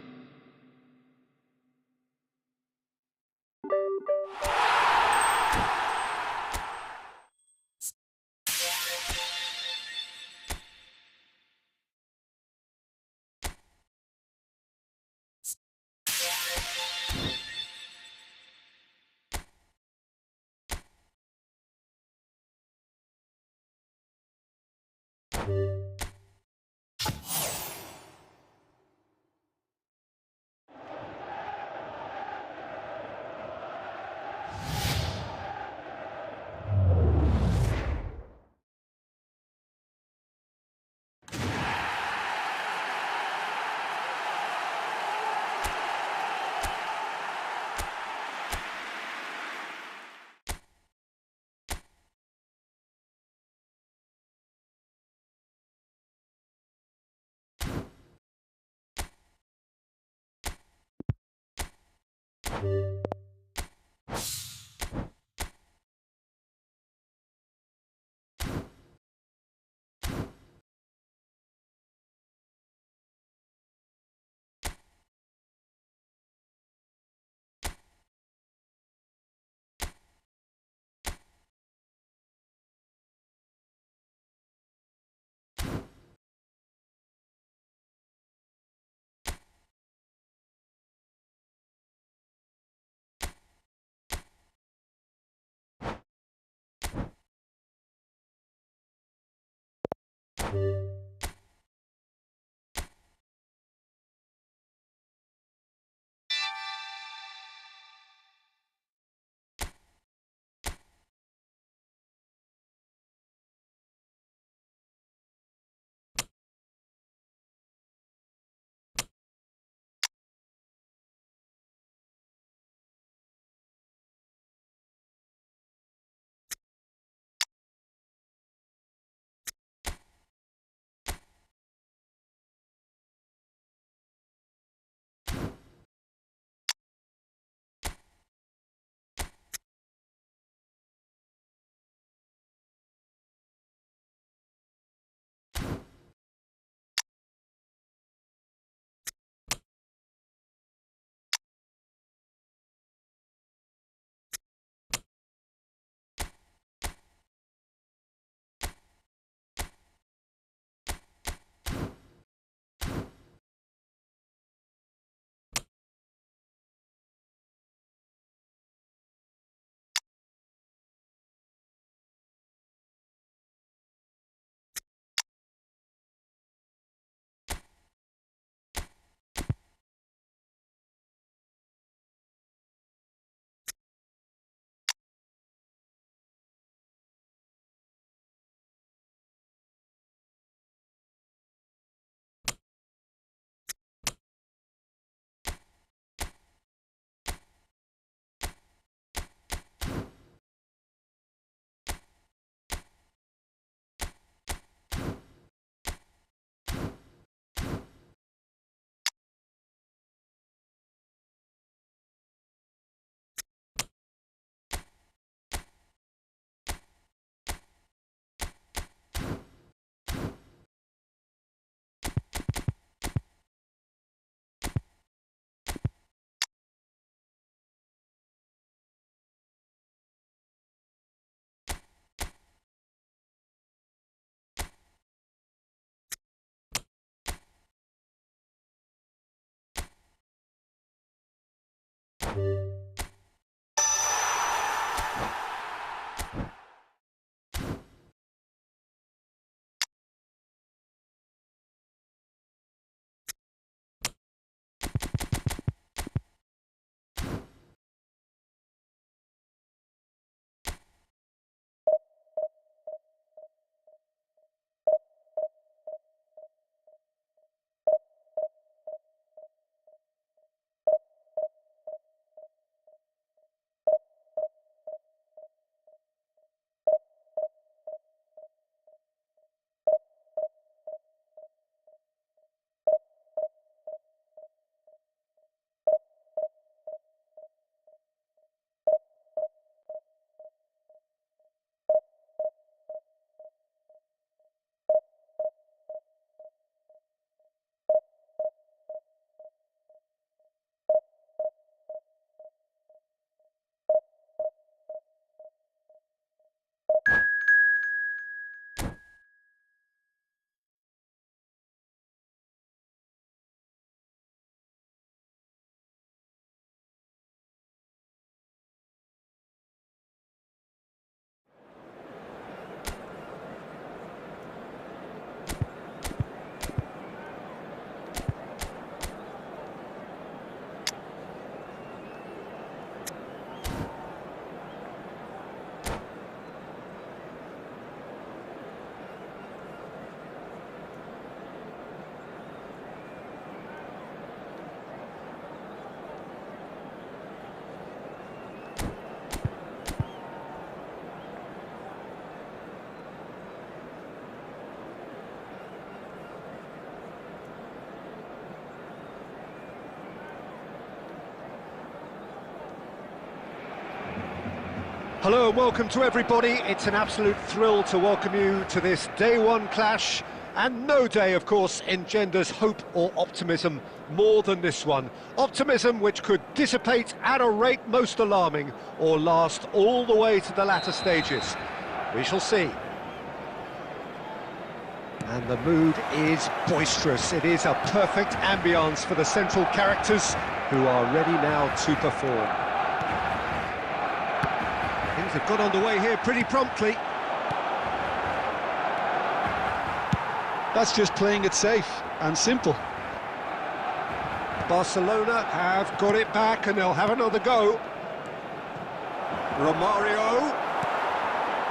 Hello and welcome to everybody. It's an absolute thrill to welcome you to this day one clash, and no day, of course, engenders hope or optimism more than this one. Optimism which could dissipate at a rate most alarming or last all the way to the latter stages. We shall see. And the mood is boisterous. It is a perfect ambience for the central characters who are ready now to perform. Things have got underway here pretty promptly. That's just playing it safe and simple. Barcelona have got it back and they'll have another go. Romario.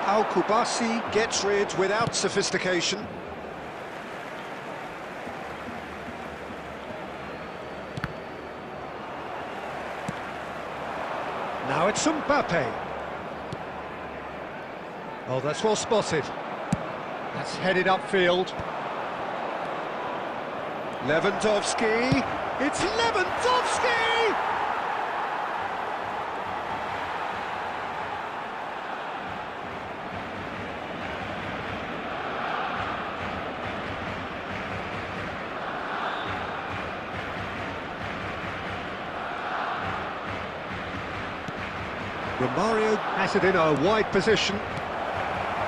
Al-Kubasi gets rid without sophistication. Now it's Mbappe. Oh, that's well spotted. That's headed upfield. Lewandowski. It's Lewandowski! Romario has it in a wide position.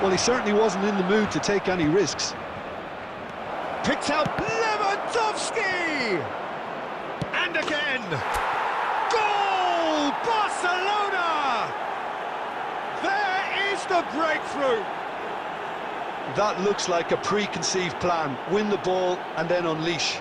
Well, he certainly wasn't in the mood to take any risks. Picks out Lewandowski! And again! Goal! Barcelona! There is the breakthrough! That looks like a preconceived plan. Win the ball and then unleash.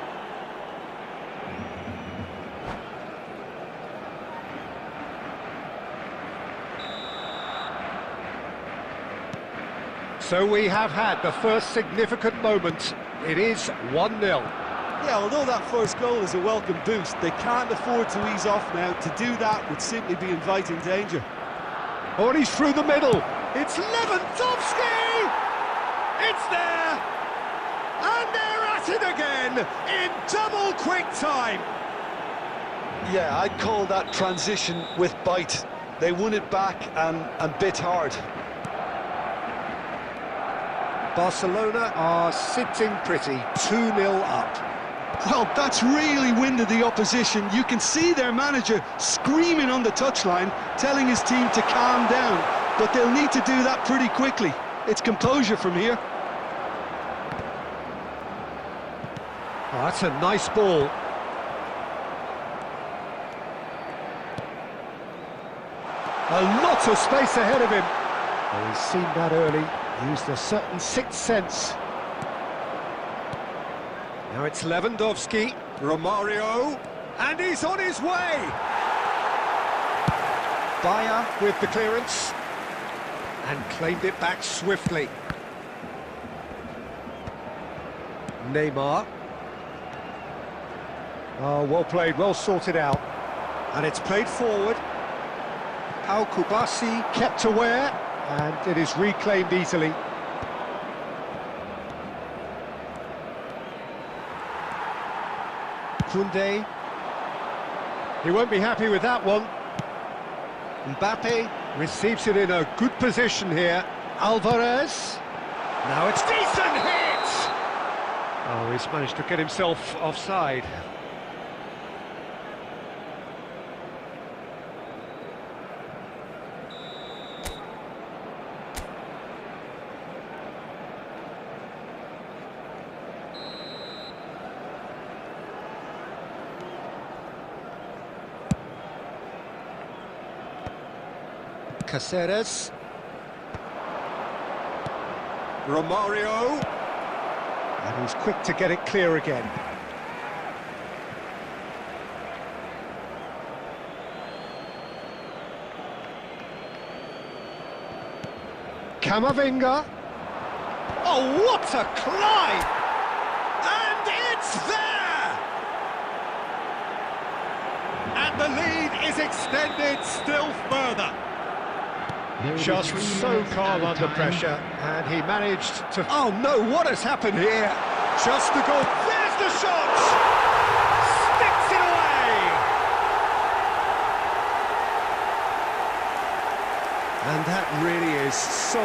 So we have had the first significant moment. It is 1-0. Yeah, although that first goal is a welcome boost, they can't afford to ease off now. To do that would simply be inviting danger. Oh, and he's through the middle. It's Lewandowski! It's there! And they're at it again in double quick time. Yeah, I'd call that transition with bite. They won it back and bit hard. Barcelona are sitting pretty, 2-0 up. Well, that's really winded the opposition. You can see their manager screaming on the touchline, telling his team to calm down. But they'll need to do that pretty quickly. It's composure from here. Oh, that's a nice ball. A lot of space ahead of him. Oh, he's seen that early. Used a certain sixth sense. Now it's Lewandowski, Romario, and he's on his way! Bayer with the clearance, and claimed it back swiftly. Neymar. Oh, well played, well sorted out. And it's played forward. Al-Kubasi kept aware. And it is reclaimed easily. Koundé. He won't be happy with that one. Mbappe receives it in a good position here. Alvarez. Now it's decent hit! Oh, he's managed to get himself offside. Caceres. Romario. And he's quick to get it clear again. Camavinga. Oh, what a climb! And it's there! And the lead is extended still further. Just so calm under pressure, and he managed to... Oh no, what has happened here? Just the goal. There's the shot! Sticks it away! And that really is so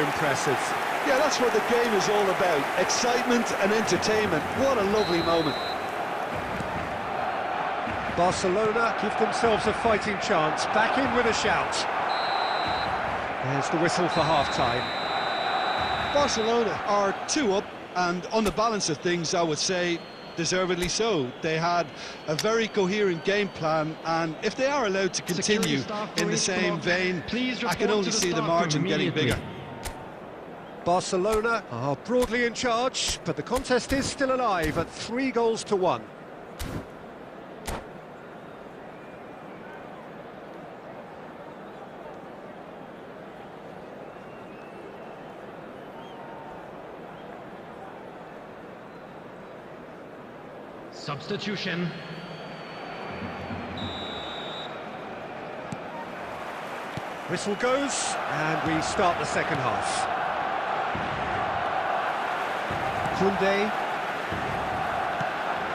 impressive. Yeah, that's what the game is all about. Excitement and entertainment. What a lovely moment. Barcelona give themselves a fighting chance. Back in with a shout. There's the whistle for half-time. Barcelona are 2 up, and on the balance of things, I would say deservedly so. They had a very coherent game plan, and if they are allowed to continue in the same vein, I can only see the margin getting bigger. Barcelona are broadly in charge, but the contest is still alive at 3-1. Substitution. Whistle goes, and we start the second half. Koundé.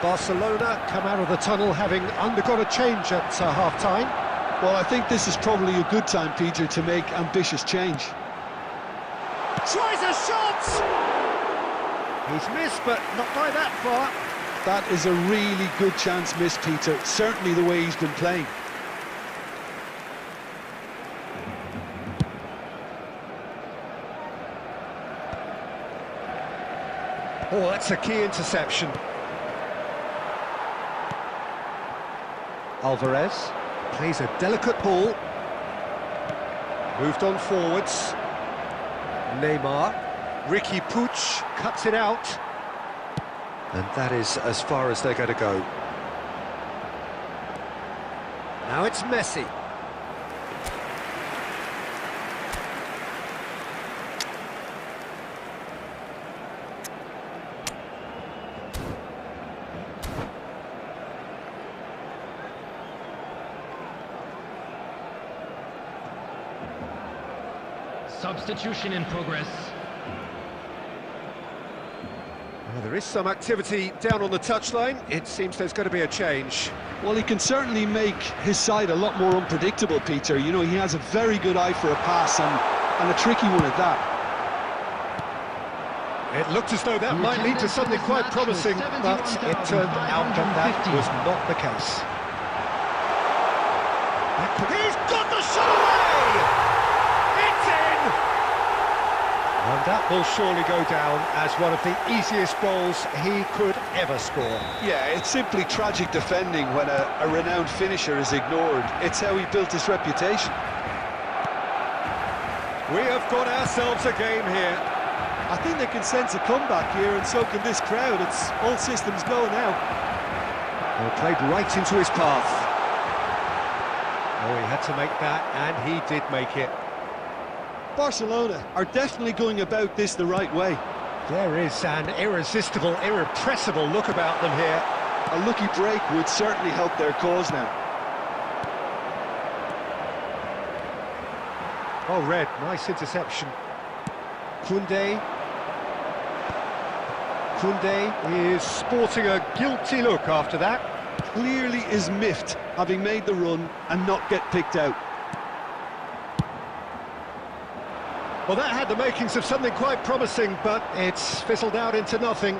Barcelona come out of the tunnel having undergone a change at half-time. Well, I think this is probably a good time, Peter, to make ambitious change. Tries a shot! He's missed, but not by that far. That is a really good chance missed, Peter. Certainly the way he's been playing. Oh, that's a key interception. Alvarez plays a delicate ball. Moved on forwards. Neymar. Ricky Puig cuts it out. And that is as far as they're going to go. Now it's Messi. Substitution in progress. Well, there is some activity down on the touchline. It seems there's going to be a change. Well, he can certainly make his side a lot more unpredictable, Peter. You know, he has a very good eye for a pass and a tricky one at that. It looked as though that might lead to something quite promising, but it turned out that that was not the case. He's got the shot away! It's in! And that will surely go down as one of the easiest goals he could ever score. Yeah, it's simply tragic defending when a renowned finisher is ignored. It's how he built his reputation. We have got ourselves a game here. I think they can sense a comeback here, and so can this crowd. It's all systems go now. Well, played right into his path. Oh, he had to make that, and he did make it. Barcelona are definitely going about this the right way. There is an irresistible, irrepressible look about them here. A lucky break would certainly help their cause now. Oh, Red, nice interception. Koundé. Koundé is sporting a guilty look after that. Clearly is miffed, having made the run and not get picked out. Well, that had the makings of something quite promising, but it's fizzled out into nothing.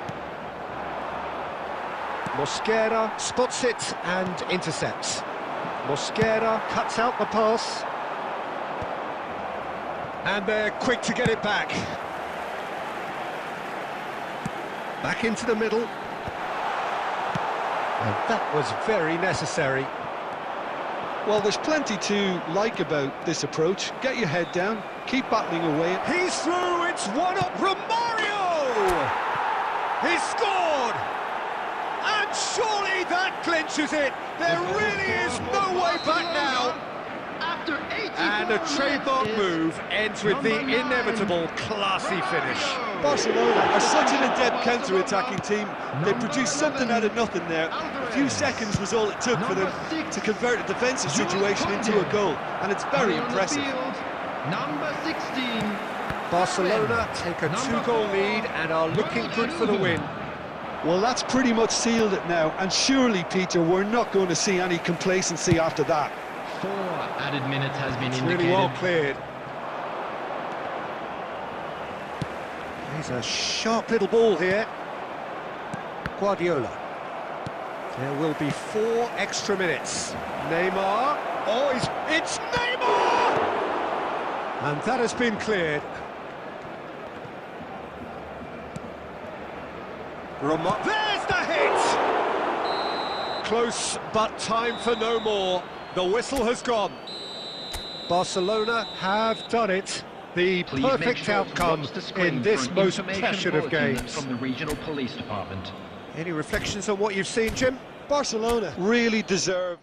Mosquera spots it and intercepts. Mosquera cuts out the pass. And they're quick to get it back. Back into the middle. And that was very necessary. Well, there's plenty to like about this approach. Get your head down, keep battling away. He's through, it's 1-up, Romario! He scored! And surely that clinches it. There really is no way back now. After 84 And a trademark move ends with the inevitable classy finish. Barcelona are such an adept counter-attacking team. They produced something out of nothing there. A few seconds was all it took for them to convert a defensive situation into a goal, and it's very impressive. Number 16. Barcelona take a 2-goal lead and are looking good for the win. Well, that's pretty much sealed it now, and surely, Peter, we're not going to see any complacency after that. 4 added minutes has been indicated. Really well cleared. He's a sharp little ball here. Guardiola. There will be 4 extra minutes. Neymar. Oh, it's Neymar! And that has been cleared. There's the hit! Close, but time for no more. The whistle has gone. Barcelona have done it. The perfect outcome in this most pressured of games. From the regional police department. Any reflections on what you've seen, Jim? Barcelona really deserve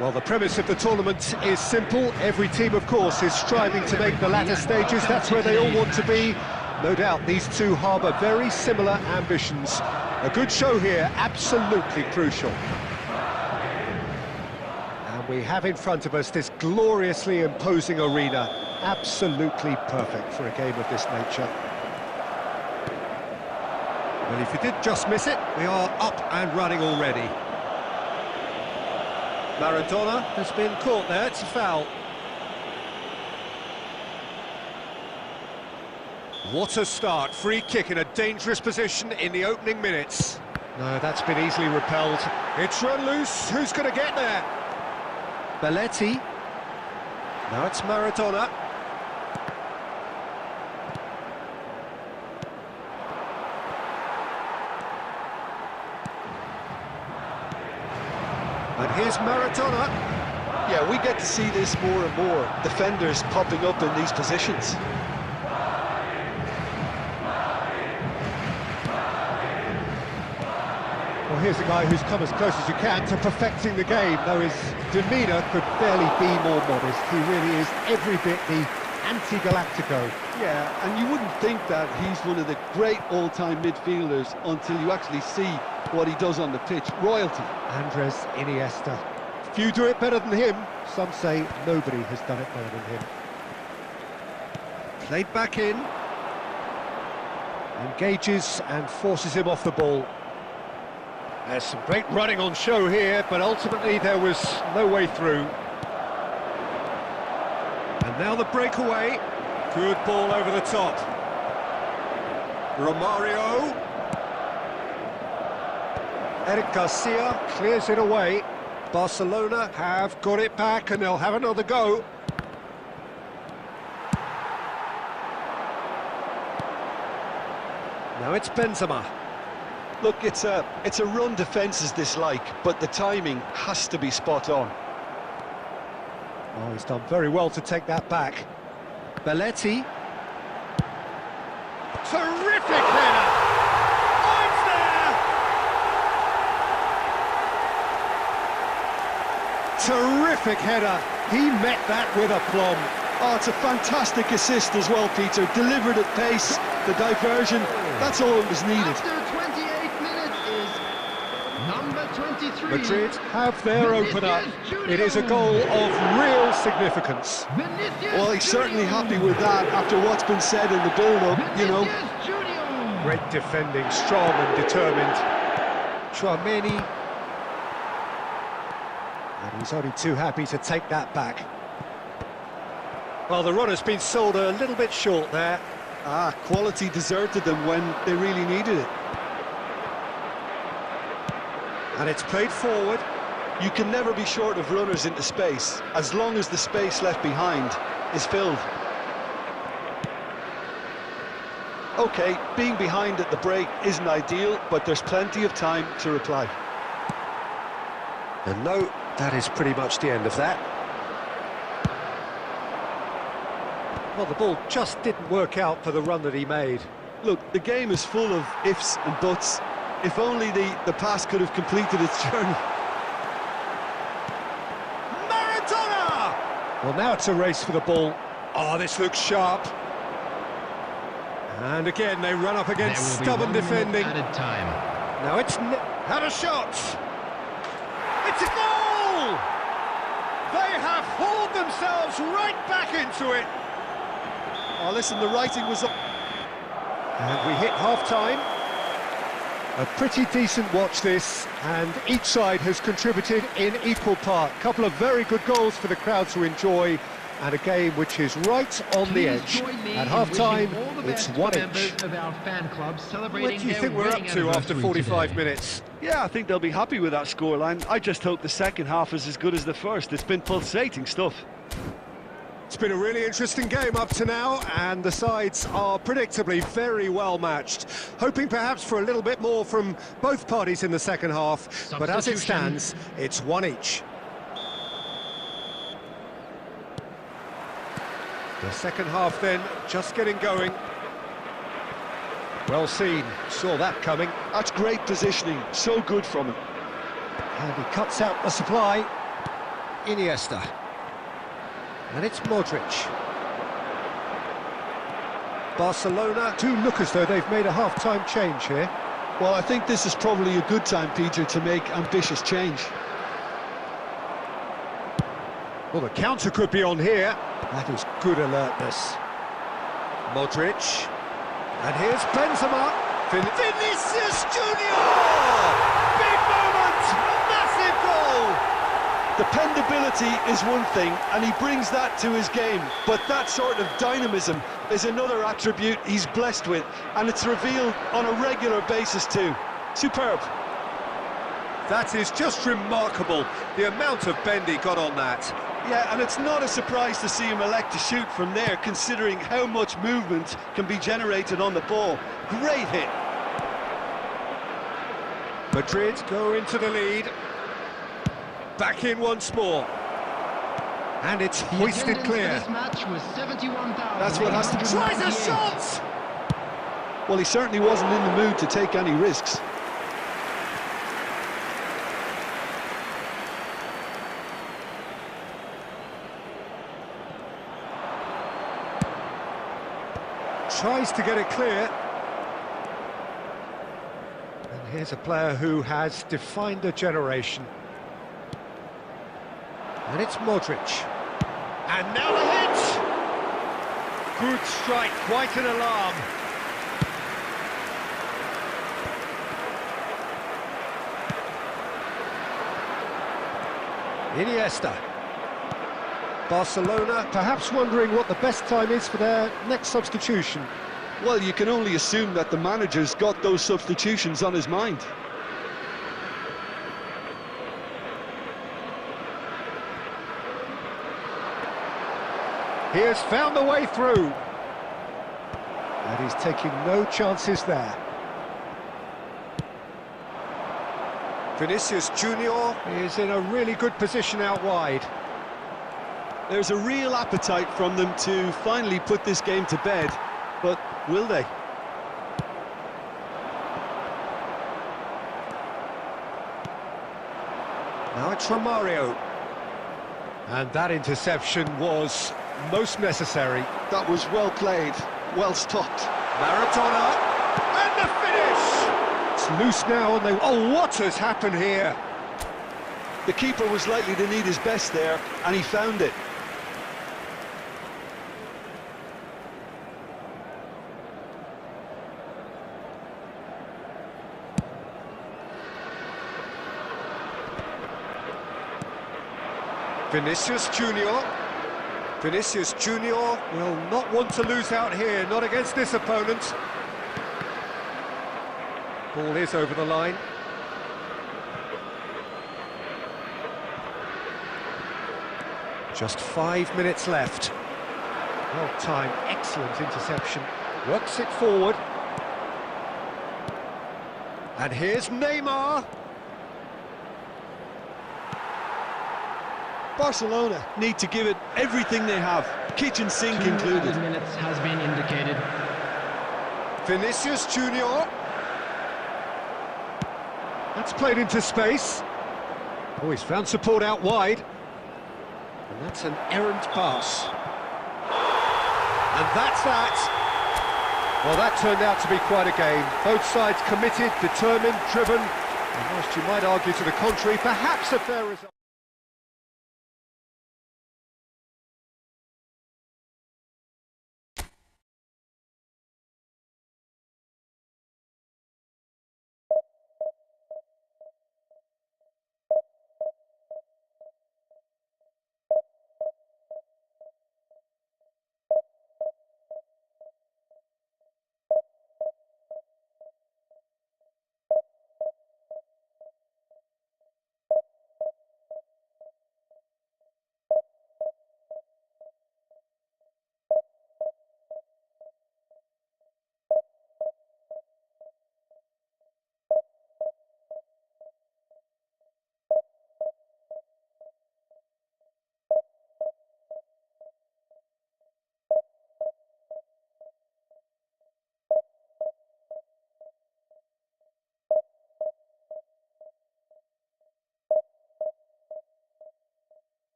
Well, the premise of the tournament is simple. Every team, of course, is striving to make the latter stages. That's where they all want to be. No doubt these two harbour very similar ambitions. A good show here, absolutely crucial. And we have in front of us this gloriously imposing arena. Absolutely perfect for a game of this nature. Well, if you did just miss it, we are up and running already. Maradona has been caught there, it's a foul. What a start, free kick in a dangerous position in the opening minutes. No, that's been easily repelled. It's run loose, who's going to get there? Belletti. Now it's Maradona. And here's Maradona. Yeah, we get to see this more and more. Defenders popping up in these positions. Well, here's a guy who's come as close as you can to perfecting the game, though his demeanour could barely be more modest. He really is every bit the anti-Galactico. Yeah, and you wouldn't think that he's one of the great all-time midfielders until you actually see what he does on the pitch. Royalty. Andres Iniesta. Few do it better than him. Some say nobody has done it better than him. Played back in. Engages and forces him off the ball. There's some great running on show here, but ultimately there was no way through. And now the breakaway. Good ball over the top. Romario. Eric Garcia clears it away. Barcelona have got it back and they'll have another go. Now it's Benzema. Look, it's a run defence's dislike, but the timing has to be spot on. Oh, he's done very well to take that back. Belletti. Terrific header! Oh, it's there! Terrific header. He met that with aplomb. Oh, it's a fantastic assist as well, Peter. Delivered at pace, the diversion, that's all that was needed. After 28 minutes is number 23. Madrid have their opener. It is a goal of real significance. Well, he's certainly happy with that after what's been said in the build-up, you know. Great defending, strong and determined. Chouameni. And he's only too happy to take that back. Well, the run has been sold a little bit short there. Quality deserted them when they really needed it. And it's played forward. You can never be short of runners into space, as long as the space left behind is filled. OK, being behind at the break isn't ideal, but there's plenty of time to reply. And no, that is pretty much the end of that. Well, the ball just didn't work out for the run that he made. Look, the game is full of ifs and buts. If only the pass could have completed its journey. Maradona! Well, now it's a race for the ball. Oh, this looks sharp. And again, they run up against stubborn defending. Time. Now it's had a shot. It's a goal! They have hauled themselves right back into it. Oh, listen, the writing was up. And we hit half-time. A pretty decent watch this, and each side has contributed in equal part. A couple of very good goals for the crowd to enjoy, and a game which is right on the edge. At half-time, it's 1-1. What do you think we're up to after 45 minutes? Yeah, I think they'll be happy with that scoreline. I just hope the second half is as good as the first. It's been pulsating stuff. It's been a really interesting game up to now, and the sides are predictably very well matched. Hoping perhaps for a little bit more from both parties in the second half, but as it stands, it's 1 each. The second half then, just getting going. Well seen, saw that coming. That's great positioning, so good from him. And he cuts out the supply. Iniesta. And it's Modric. Barcelona do look as though they've made a half-time change here. Well, I think this is probably a good time, Peter, to make ambitious change. Well, the counter could be on here. That is good alertness. Modric. And here's Benzema. Vinicius Junior! Big moment! Massive goal! Dependability is one thing, and he brings that to his game, but that sort of dynamism is another attribute he's blessed with, and it's revealed on a regular basis too. Superb. That is just remarkable, the amount of bend he got on that. Yeah, and it's not a surprise to see him elect to shoot from there, considering how much movement can be generated on the ball. Great hit. Madrid go into the lead. Back in once more. And it's hoisted clear. This match was 71,000. That's what has to be. Tries a shot! Well, he certainly wasn't in the mood to take any risks. Tries to get it clear. And here's a player who has defined a generation. And it's Modric. And now the hit! Good strike, quite an alarm. Iniesta. Barcelona perhaps wondering what the best time is for their next substitution. Well, you can only assume that the manager's got those substitutions on his mind. He has found the way through. And he's taking no chances there. Vinicius Junior is in a really good position out wide. There's a real appetite from them to finally put this game to bed, but will they? Now it's Romario. And that interception was most necessary. That was well played, well stopped. Maradona, and the finish! It's loose now, and they... Oh, what has happened here? The keeper was likely to need his best there, and he found it. Vinicius Junior. Vinicius Junior will not want to lose out here, not against this opponent. Ball is over the line. Just 5 minutes left. Well timed, excellent interception. Works it forward. And here's Neymar. Barcelona need to give it everything they have, kitchen sink 2 included. minutes has been indicated. Vinicius Junior. That's played into space. Oh, he's found support out wide. And that's an errant pass. And that's that. Well, that turned out to be quite a game. Both sides committed, determined, driven. And whilst you might argue to the contrary, perhaps a fair result.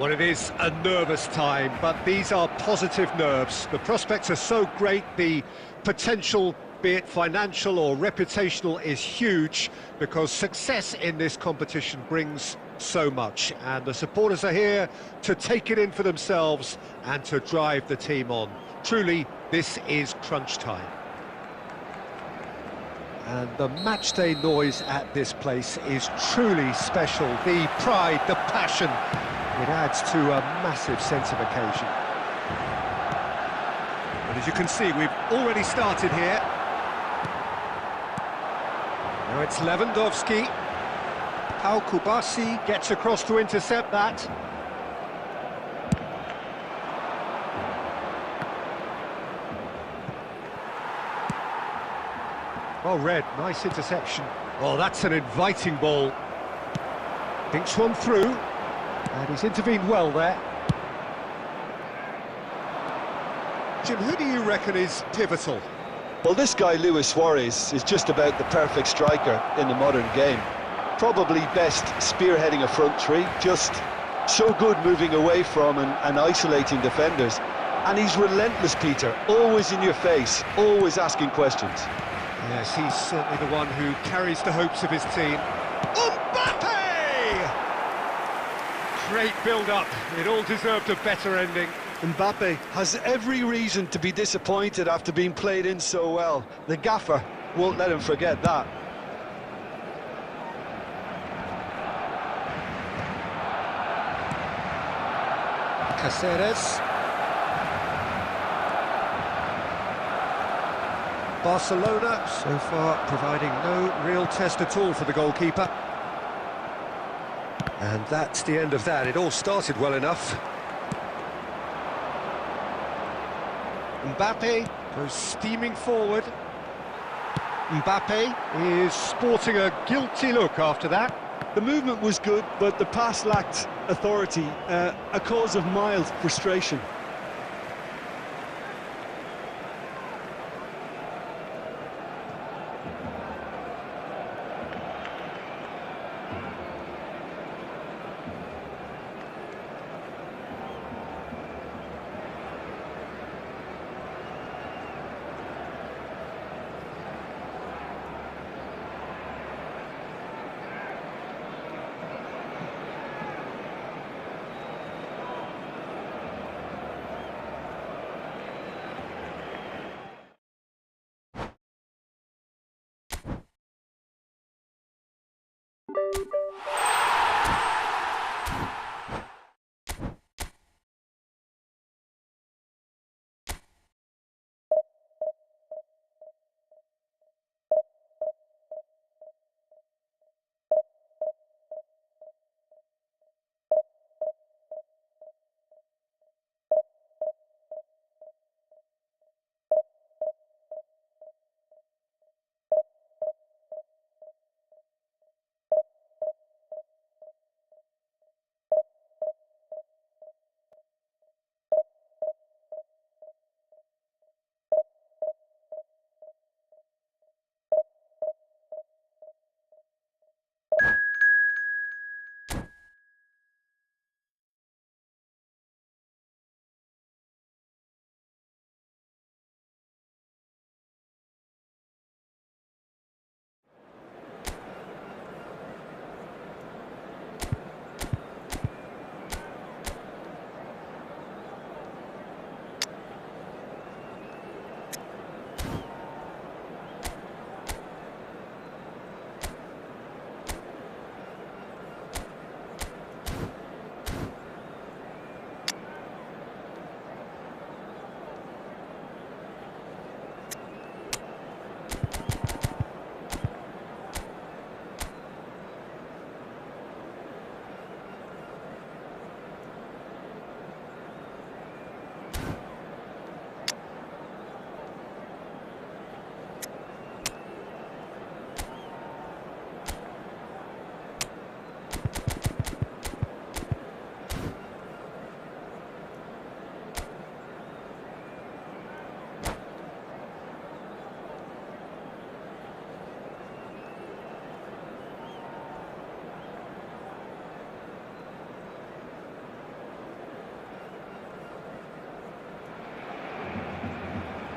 Well, it is a nervous time, but these are positive nerves. The prospects are so great, the potential, be it financial or reputational, is huge, because success in this competition brings so much, and the supporters are here to take it in for themselves and to drive the team on. Truly, this is crunch time. And the matchday noise at this place is truly special. The pride, the passion, it adds to a massive sense of occasion. But as you can see, we've already started here. Now it's Lewandowski. Pau Kubasi gets across to intercept that. Well read, nice interception. Oh, that's an inviting ball. Thinks one through, and he's intervened well there. Jim, who do you reckon is pivotal? Well, this guy, Luis Suarez, is just about the perfect striker in the modern game. Probably best spearheading a front three, just so good moving away from and isolating defenders. And he's relentless, Peter, always in your face, always asking questions. Yes, he's certainly the one who carries the hopes of his team. Mbappe! Great build-up. It all deserved a better ending. Mbappe has every reason to be disappointed after being played in so well. The gaffer won't let him forget that. Cáceres. Barcelona, so far, providing no real test at all for the goalkeeper. And that's the end of that. It all started well enough. Mbappe goes steaming forward. Mbappe is sporting a guilty look after that. The movement was good, but the pass lacked authority, a cause of mild frustration.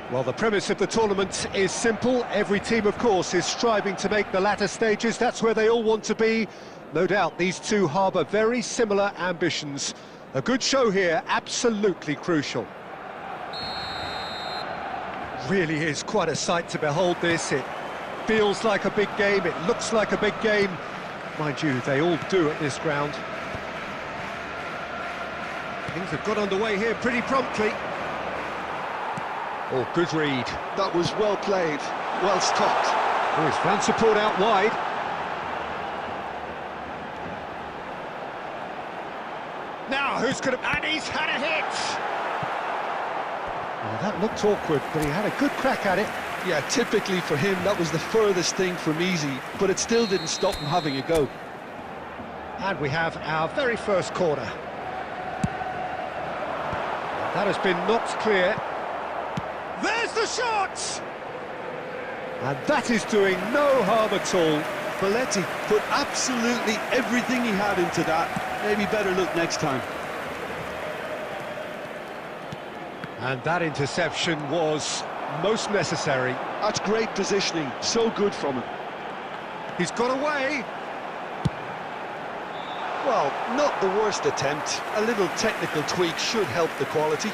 Well, the premise of the tournament is simple. Every team, of course, is striving to make the latter stages. That's where they all want to be. No doubt these two harbour very similar ambitions. A good show here, absolutely crucial. Really is quite a sight to behold this. It feels like a big game, it looks like a big game. Mind you, they all do at this ground. Things have got underway here pretty promptly. Oh, good read. That was well played, well stopped. Oh, he's found support out wide. Now, who's going to... And he's had a hit! Oh, that looked awkward, but he had a good crack at it. Yeah, typically for him, that was the furthest thing from easy, but it still didn't stop him having a go. And we have our very first corner. That has been knocked clear. There's the shot! And that is doing no harm at all. Belletti put absolutely everything he had into that. Maybe better look next time. And that interception was most necessary. That's great positioning, so good from him. He's got away. Well, not the worst attempt. A little technical tweak should help the quality.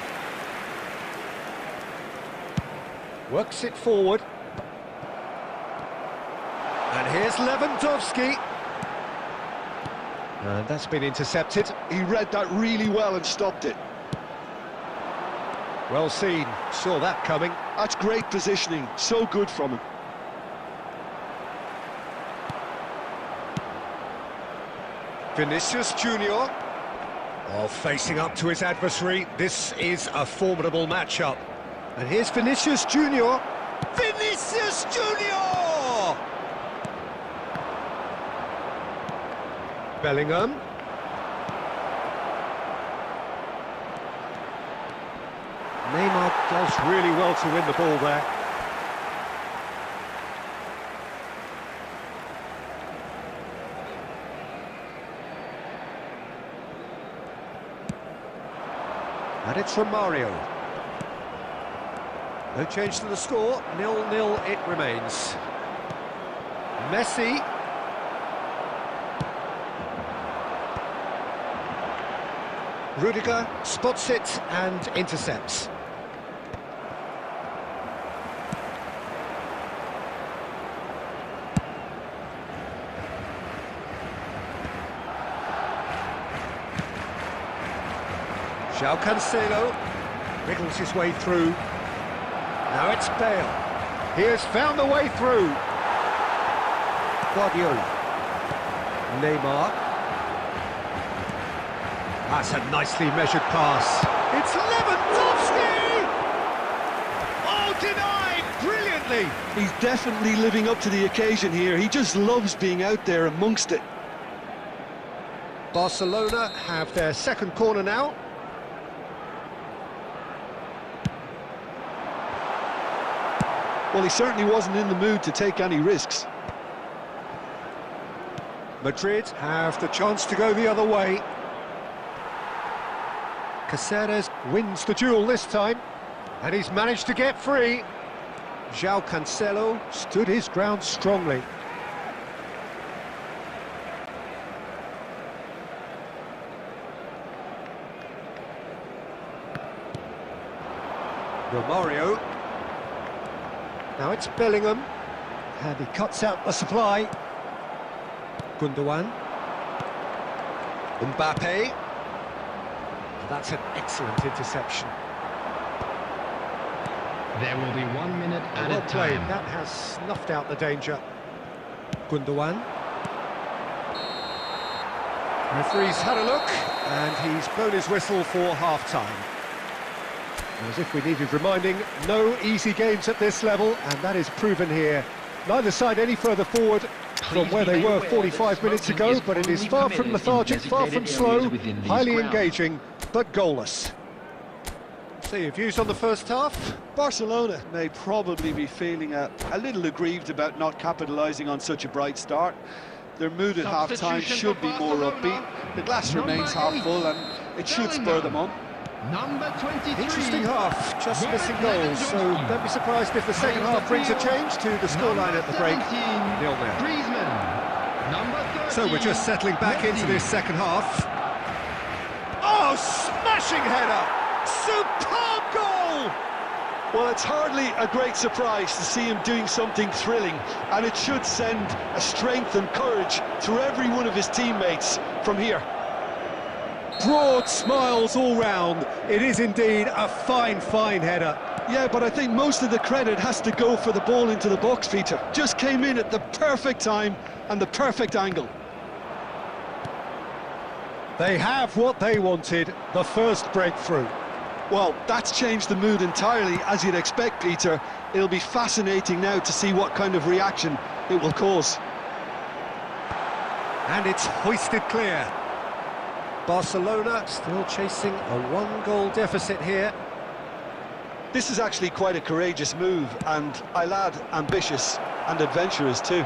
Works it forward. And here's Lewandowski. And that's been intercepted. He read that really well and stopped it. Well seen, saw that coming. That's great positioning, so good from him. Vinicius Junior. Oh, facing up to his adversary. This is a formidable matchup. And here's Vinicius Junior. Vinicius Junior! Bellingham. Neymar does really well to win the ball there. And it's from Mario. No change to the score, 0-0 it remains. Messi. Rudiger spots it and intercepts. João Cancelo wriggles his way through. Now it's Bale. He has found the way through. Guardiola. Neymar. That's a nicely measured pass. It's Lewandowski! Oh, denied brilliantly. He's definitely living up to the occasion here. He just loves being out there amongst it. Barcelona have their second corner now. Well, he certainly wasn't in the mood to take any risks. Madrid have the chance to go the other way. Caceres wins the duel this time, and he's managed to get free. João Cancelo stood his ground strongly. Romario. Now it's Bellingham, and he cuts out the supply. Gundogan. Mbappe. And that's an excellent interception. There will be 1 minute at Well a played, time. that has snuffed out the danger. Gundogan. Referee's had a look, and he's blown his whistle for half-time. As if we needed reminding, no easy games at this level, and that is proven here. Neither side any further forward from where they were 45 minutes ago, but it is far from lethargic, far from slow, highly engaging, but goalless. So your views on the first half? Barcelona may probably be feeling a little aggrieved about not capitalising on such a bright start. Their mood at half-time should be more upbeat. The glass remains half full, and it should spur them on. Number 23. Interesting half, just Robert missing goals, so Lewandowski. don't be surprised if the second Coming on half the brings a field, change to the scoreline at the break. 17, 0-0. Griezmann. Number 30. So we're just settling back into Messi. this second half. Oh, smashing header! Superb goal! Well, it's hardly a great surprise to see him doing something thrilling, and it should send a strength and courage through every one of his teammates from here. Broad smiles all round. It is indeed a fine, fine header. Yeah, but I think most of the credit has to go for the ball into the box, Peter. Just came in at the perfect time and the perfect angle. They have what they wanted, the first breakthrough. Well, that's changed the mood entirely, as you'd expect, Peter. It'll be fascinating now to see what kind of reaction it will cause. And it's hoisted clear. Barcelona still chasing a one-goal deficit here. This is actually quite a courageous move, and I'll add ambitious and adventurous too.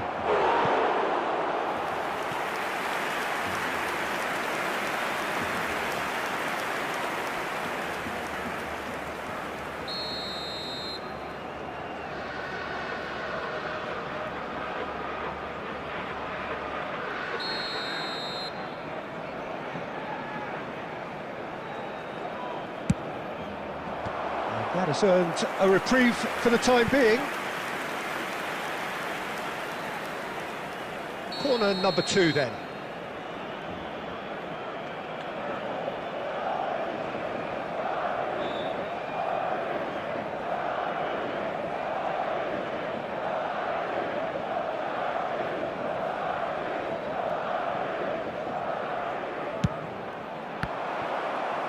That has earned a reprieve for the time being. Corner number 2 then.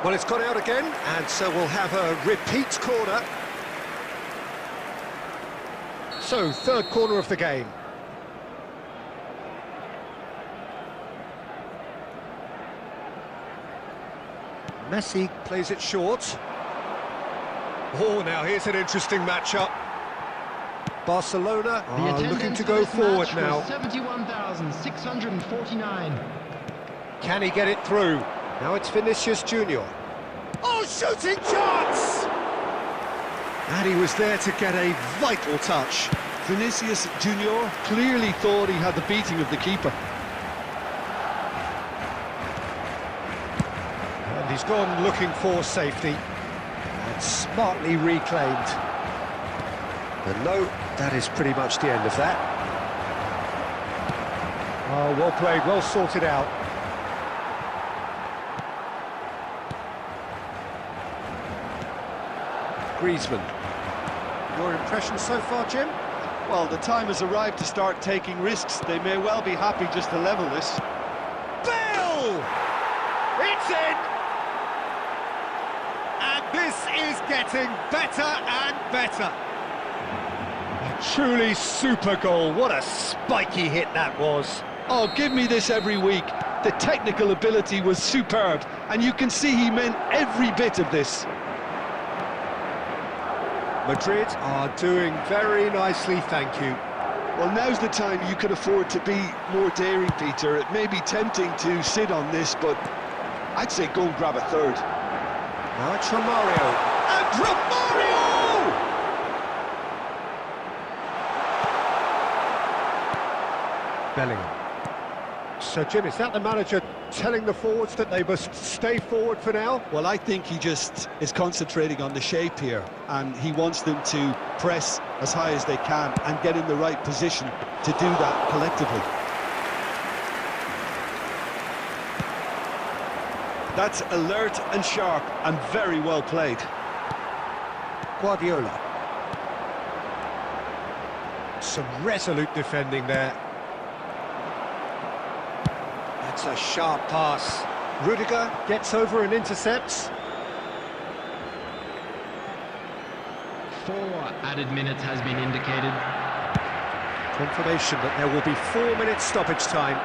Well, it's gone out again, and so we'll have a repeat corner. So, third corner of the game. Messi plays it short. Oh, now here's an interesting matchup. Barcelona are looking to go forward now. 71,649. Can he get it through? Now it's Vinicius Junior. Oh, shooting chance! And he was there to get a vital touch. Vinicius Junior clearly thought he had the beating of the keeper. And he's gone looking for safety. And smartly reclaimed. But no, that is pretty much the end of that. Oh, well played, well sorted out. Griezmann. Your impression so far, Jim? Well, the time has arrived to start taking risks. They may well be happy just to level this. Bill! It's in! And this is getting better and better. A truly super goal. What a spiky hit that was. Oh, give me this every week. The technical ability was superb, and you can see he meant every bit of this. Madrid are doing very nicely, thank you. Well, now's the time you can afford to be more daring, Peter. It may be tempting to sit on this, but I'd say go and grab a third. Now it's Romario. And Romario! Bellingham. So, Jim, is that the manager telling the forwards that they must stay forward for now? Well, I think he just is concentrating on the shape here, and he wants them to press as high as they can and get in the right position to do that collectively. That's alert and sharp and very well played. Guardiola. Some resolute defending there. That's a sharp pass. Rudiger gets over and intercepts. 4 added minutes has been indicated. Confirmation that there will be 4 minutes stoppage time.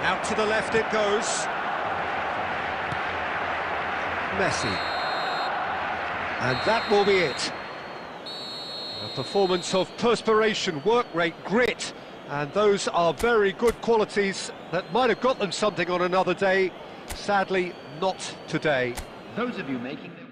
Out to the left it goes. Messi. And that will be it. A performance of perspiration, work rate, grit, And those are very good qualities that might have got them something on another day. Sadly, not today. Those of you making them...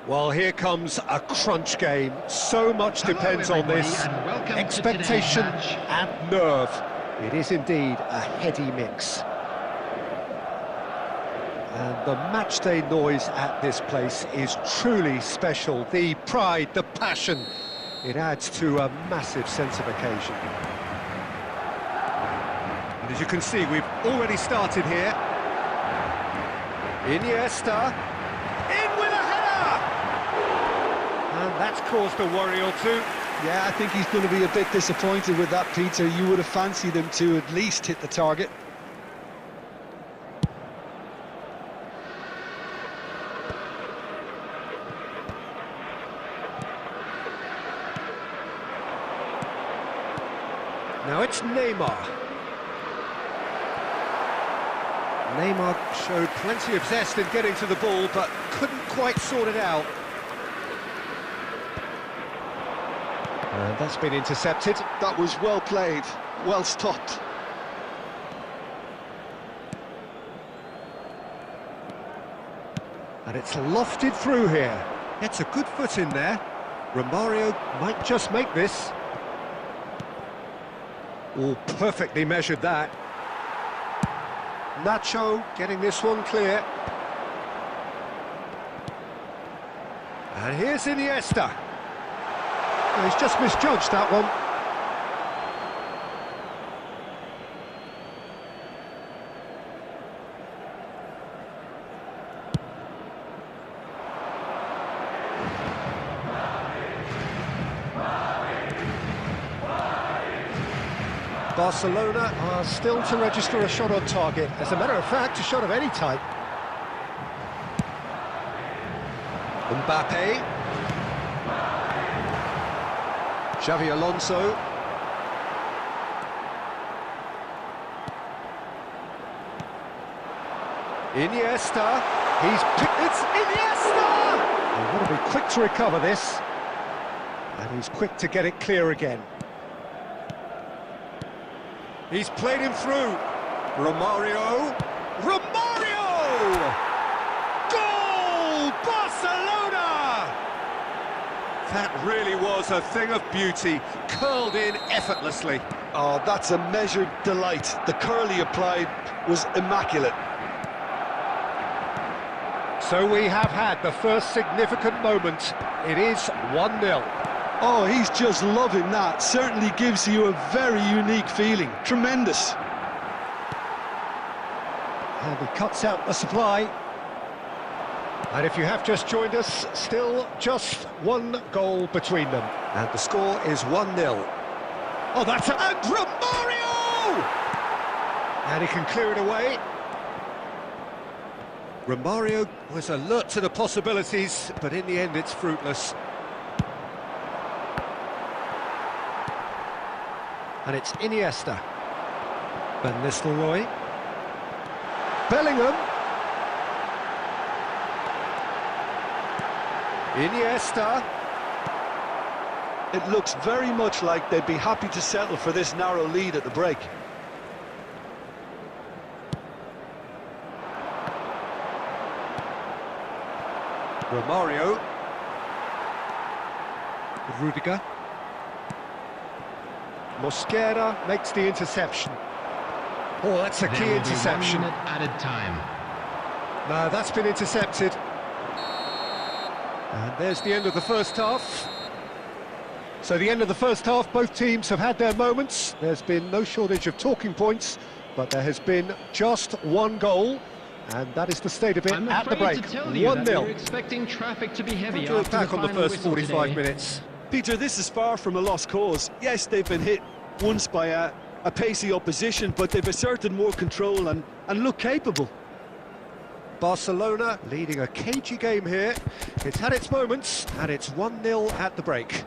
Well, here comes a crunch game. So much depends on this. Expectation and nerve. It is indeed a heady mix. And the matchday noise at this place is truly special. The pride, the passion, it adds to a massive sense of occasion. And as you can see, we've already started here. Iniesta, in with a header! And that's caused a worry or two. Yeah, I think he's going to be a bit disappointed with that, Peter. You would have fancied him to at least hit the target. Now it's Neymar. Neymar showed plenty of zest in getting to the ball, but couldn't quite sort it out. And that's been intercepted. That was well played, well stopped. And it's lofted through here. It's a good foot in there. Romario might just make this. Oh, perfectly measured that. Nacho getting this one clear. And here's Iniesta. Oh, he's just misjudged that one. Barcelona are still to register a shot on target. As a matter of fact, a shot of any type. Mbappe. Xavi Alonso. Iniesta. He's picked. It's Iniesta! They've got to be quick to recover this. And he's quick to get it clear again. He's played him through. Romario. Romario! Goal! Barcelona! That really was a thing of beauty, curled in effortlessly. Oh, that's a measured delight. The curl he applied was immaculate. So we have had the first significant moment. It is 1-0. Oh, he's just loving that. Certainly gives you a very unique feeling. Tremendous. And he cuts out the supply. And if you have just joined us, still just one goal between them. And the score is 1-0. Oh, that's a... And Romario! And he can clear it away. Romario was alert to the possibilities, but in the end it's fruitless. And it's Iniesta. Van Nistelrooy. Bellingham. Iniesta. It looks very much like they'd be happy to settle for this narrow lead at the break. Romario. Rudiger. Mosquera makes the interception. Oh, that's a key interception. 1 minute added time. No, that's been intercepted. And there's the end of the first half. So the end of the first half, both teams have had their moments. There's been no shortage of talking points, but there has been just one goal, and that is the state of it I'm at the break. 1-0. Expecting traffic to be heavy Your after attack the on the final first whistle 45 today. minutes. Peter, this is far from a lost cause. Yes, they've been hit once by a pacey opposition, but they've asserted more control and look capable. Barcelona leading a cagey game here. It's had its moments, and it's 1-0 at the break.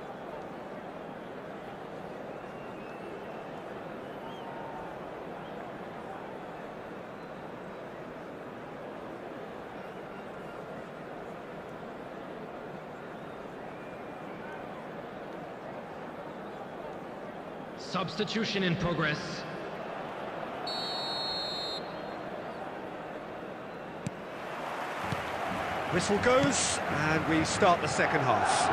Substitution in progress. Whistle goes, and we start the second half.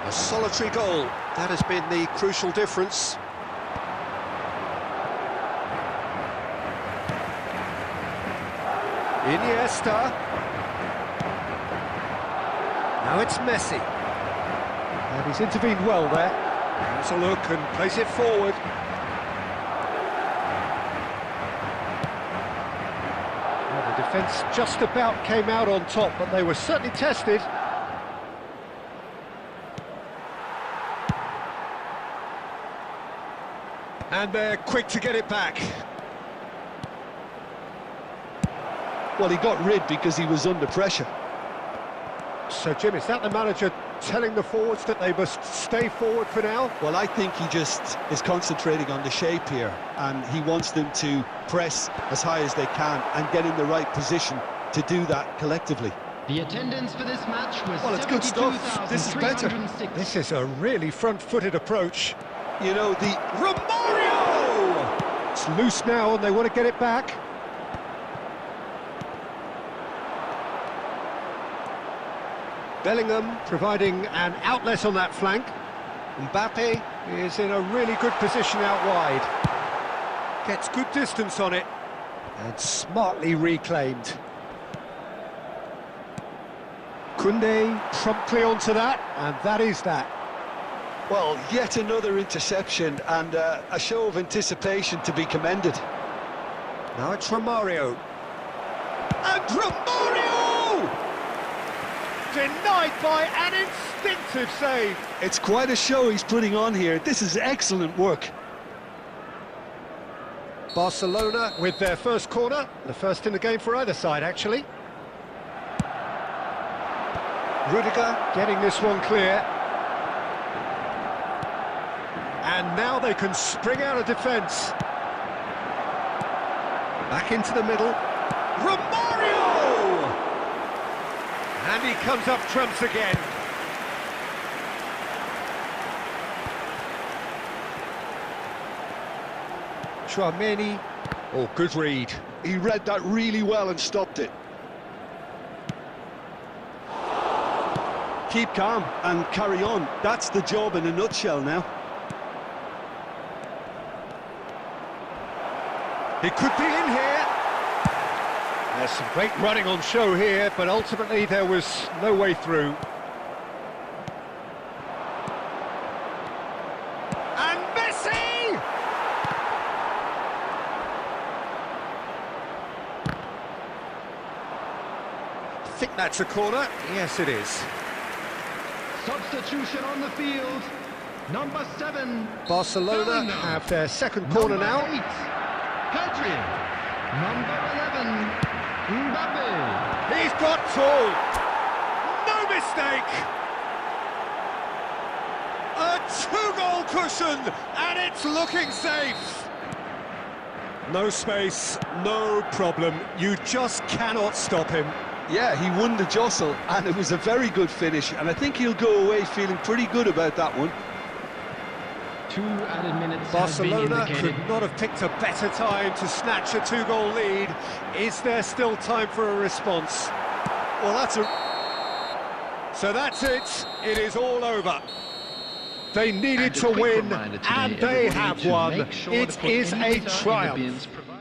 A solitary goal, that has been the crucial difference. Iniesta. Now it's Messi. And he's intervened well there. Has a look and plays it forward. Well, the defence just about came out on top, but they were certainly tested. And they're quick to get it back. Well, he got rid because he was under pressure. So, Jim, is that the manager telling the forwards that they must stay forward for now? Well, I think he just is concentrating on the shape here, and he wants them to press as high as they can and get in the right position to do that collectively. The attendance for this match was Well, it's good stuff. This is better. 72,306. This is a really front-footed approach. You know, the... Romario! It's loose now, and they want to get it back. Bellingham providing an outlet on that flank. Mbappe is in a really good position out wide. Gets good distance on it. And smartly reclaimed. Koundé promptly onto that, and that is that. Well, yet another interception and a show of anticipation to be commended. Now it's Romario. And Romario! Denied by an instinctive save. It's quite a show he's putting on here. This is excellent work. Barcelona with their first corner, the first in the game for either side, actually. Rudiger getting this one clear. And now they can spring out of defence. Back into the middle. Romario! And he comes up trumps again. Chouameni. Oh, good read. He read that really well and stopped it. Keep calm and carry on. That's the job in a nutshell now. He could be in here. There's some great running on show here, but ultimately there was no way through. And Messi! I think that's a corner. Yes, it is. Substitution on the field. Number 7. Barcelona Bellingham. have their second corner Number now. 8. Pedri. Number 11. Mbappe. He's got two. No mistake. A two-goal cushion, and it's looking safe. No space, no problem. You just cannot stop him. Yeah, he won the jostle, and it was a very good finish, and I think he'll go away feeling pretty good about that one. 2 added minutes Barcelona have been could indicated. not have picked a better time to snatch a two-goal lead. Is there still time for a response? Well, that's a... So that's it. It is all over. They needed And a to quick win, reminder today, and they everybody, have to won. make sure It to put is any a litter in the triumph. bins provided.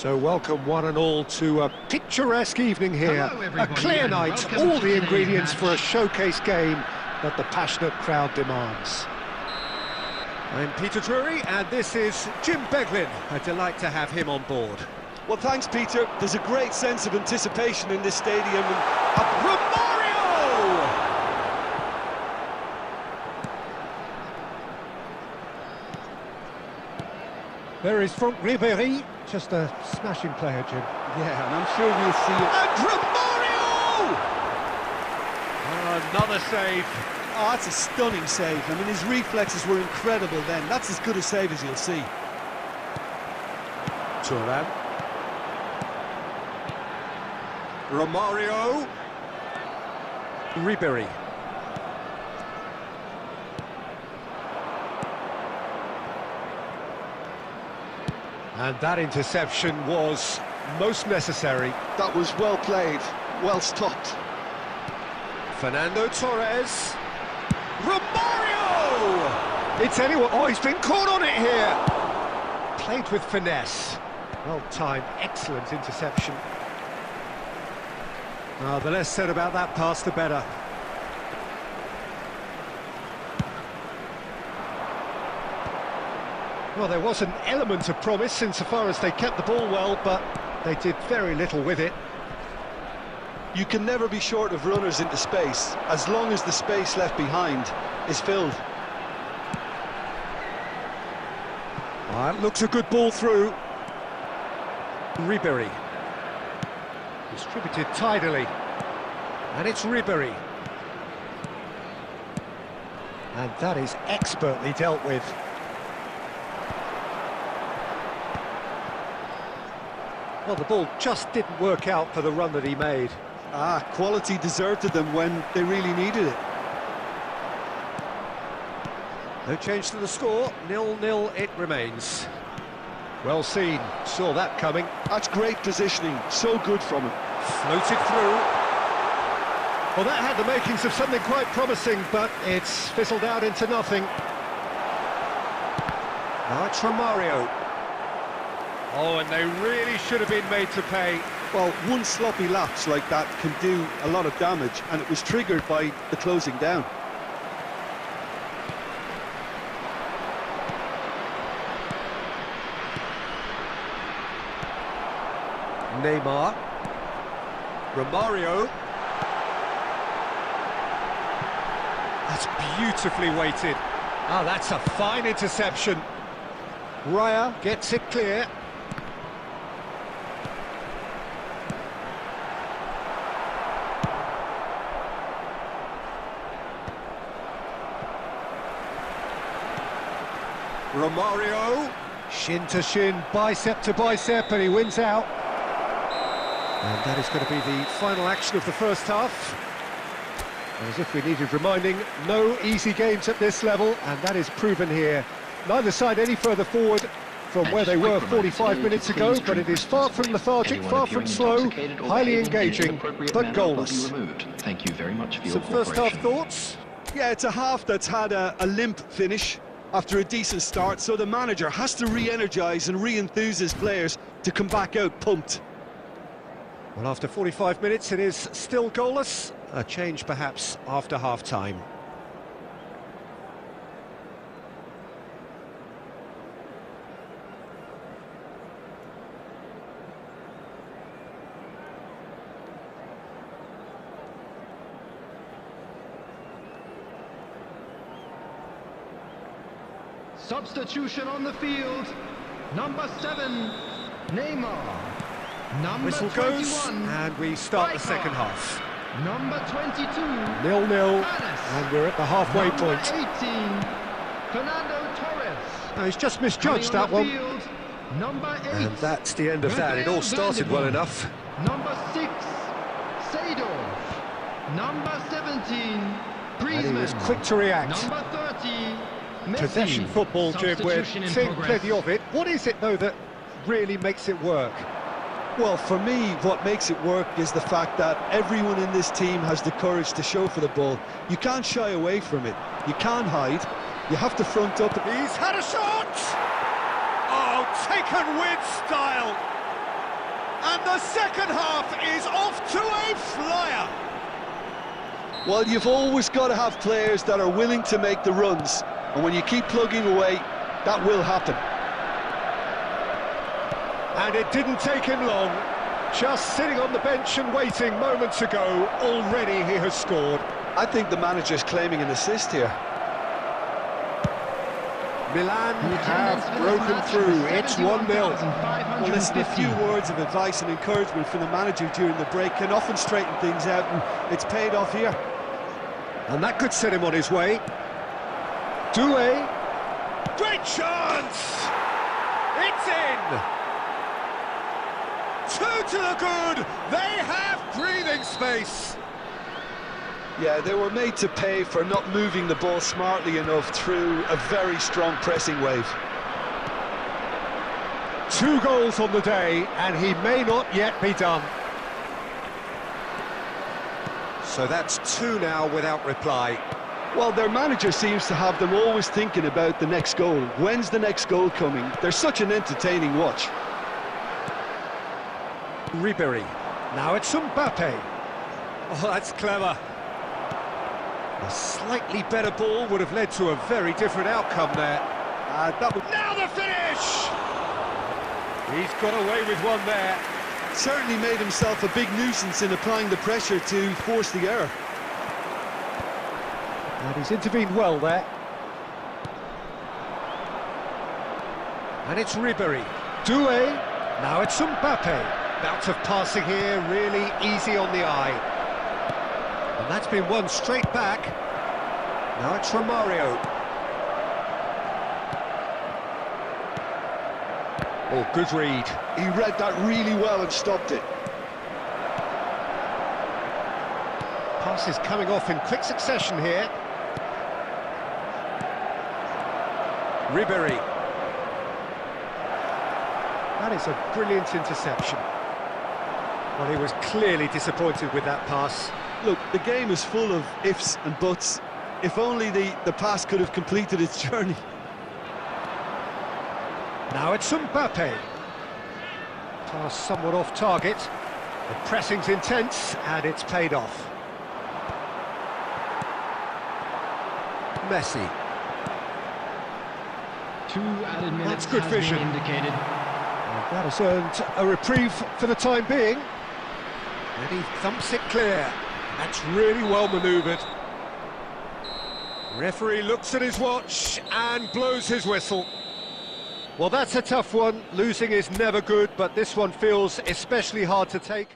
So welcome one and all to a picturesque evening here. A clear night, all the ingredients for a showcase game that the passionate crowd demands. I'm Peter Drury, and this is Jim Beglin. A delight to have him on board. Well, thanks, Peter. There's a great sense of anticipation in this stadium. And Romario! There is Franck Ribéry, just a smashing player, Jim. Yeah, and I'm sure we'll see it. And Romario! Another save. Oh, that's a stunning save. I mean, his reflexes were incredible then. That's as good a save as you'll see. Thuram. Romario. Ribéry. And that interception was most necessary. That was well played, well stopped. Fernando Torres. Romario! It's anyone. Oh, he's been caught on it here. Played with finesse. Well timed, excellent interception. The less said about that pass, the better. Well, there was an element of promise insofar as they kept the ball well, but they did very little with it. You can never be short of runners into space, as long as the space left behind is filled. That looks a good ball through. Ribéry. Distributed tidily. And it's Ribéry. And that is expertly dealt with. Well, the ball just didn't work out for the run that he made. Quality deserted them when they really needed it. No change to the score, 0-0 it remains. Well seen, saw that coming. That's great positioning, so good from him. Floated through. Well, that had the makings of something quite promising, but it's fizzled out into nothing. Now it's Romario. Oh, and they really should have been made to pay. Well, one sloppy lapse like that can do a lot of damage, and it was triggered by the closing down. Neymar. Romario. That's beautifully weighted. That's a fine interception. Raya gets it clear. Romario, shin to shin, bicep to bicep, and he wins out. And that is going to be the final action of the first half. And as if we needed reminding, no easy games at this level, and that is proven here. Neither side any further forward from where they were 45 minutes ago, but it is far from lethargic, far from slow, highly engaging, but goalless. Thank you very much for your Some first half thoughts? Yeah, it's a half that's had a limp finish after a decent start, so the manager has to re-energise and re-enthuse his players to come back out pumped. Well, after 45 minutes, it is still goalless. A change, perhaps, after half-time. Substitution on the field. Number 7, Neymar. Number Whistle 21, goes, and we start the second half. Number 22, 0-0, and we're at the halfway point. 18, Fernando Torres. No, he's just misjudged that one. Field, number 8, And that's the end of that. It all started well enough. Number 6, Seedorf. Number 17, Griezmann. And he was quick to react. Number 30, Messi. Possession football, Jim, we're Substitution in seeing progress. plenty of it. What is it, though, that really makes it work? Well, for me, what makes it work is the fact that everyone in this team has the courage to show for the ball. You can't shy away from it. You can't hide. You have to front up. He's had a shot! Oh, taken with style! And the second half is off to a flyer. Well, you've always got to have players that are willing to make the runs, and when you keep plugging away, that will happen. And it didn't take him long. Just sitting on the bench and waiting moments ago, already he has scored. I think the manager's claiming an assist here. Milan have broken through. It's 1-0. Well, listen, a few words of advice and encouragement from the manager during the break can often straighten things out, and it's paid off here. And that could set him on his way. Doué. Great chance! It's in! Two to the good! They have breathing space! Yeah, they were made to pay for not moving the ball smartly enough through a very strong pressing wave. 2 goals on the day, and he may not yet be done. So that's 2 now without reply. Well, their manager seems to have them always thinking about the next goal. When's the next goal coming? They're such an entertaining watch. Ribéry. Now it's Mbappe. Oh, that's clever. A slightly better ball would have led to a very different outcome there. Now the finish! He's got away with one there. Certainly made himself a big nuisance in applying the pressure to force the error. And he's intervened well there. And it's Ribéry. Doué. Now it's Mbappe. Bout of passing here, really easy on the eye. And that's been won straight back. Now it's Romario. Oh, good read. He read that really well and stopped it. Passes coming off in quick succession here. Ribéry. That is a brilliant interception. Well, he was clearly disappointed with that pass. Look, the game is full of ifs and buts. If only the pass could have completed its journey. Now it's Mbappe. Pass somewhat off target. The pressing's intense, and it's paid off. Messi. 2 added minutes. That's good vision. Indicated. And that has earned a reprieve for the time being. And he thumps it clear. That's really well manoeuvred. Referee looks at his watch and blows his whistle. Well, that's a tough one. Losing is never good, but this one feels especially hard to take.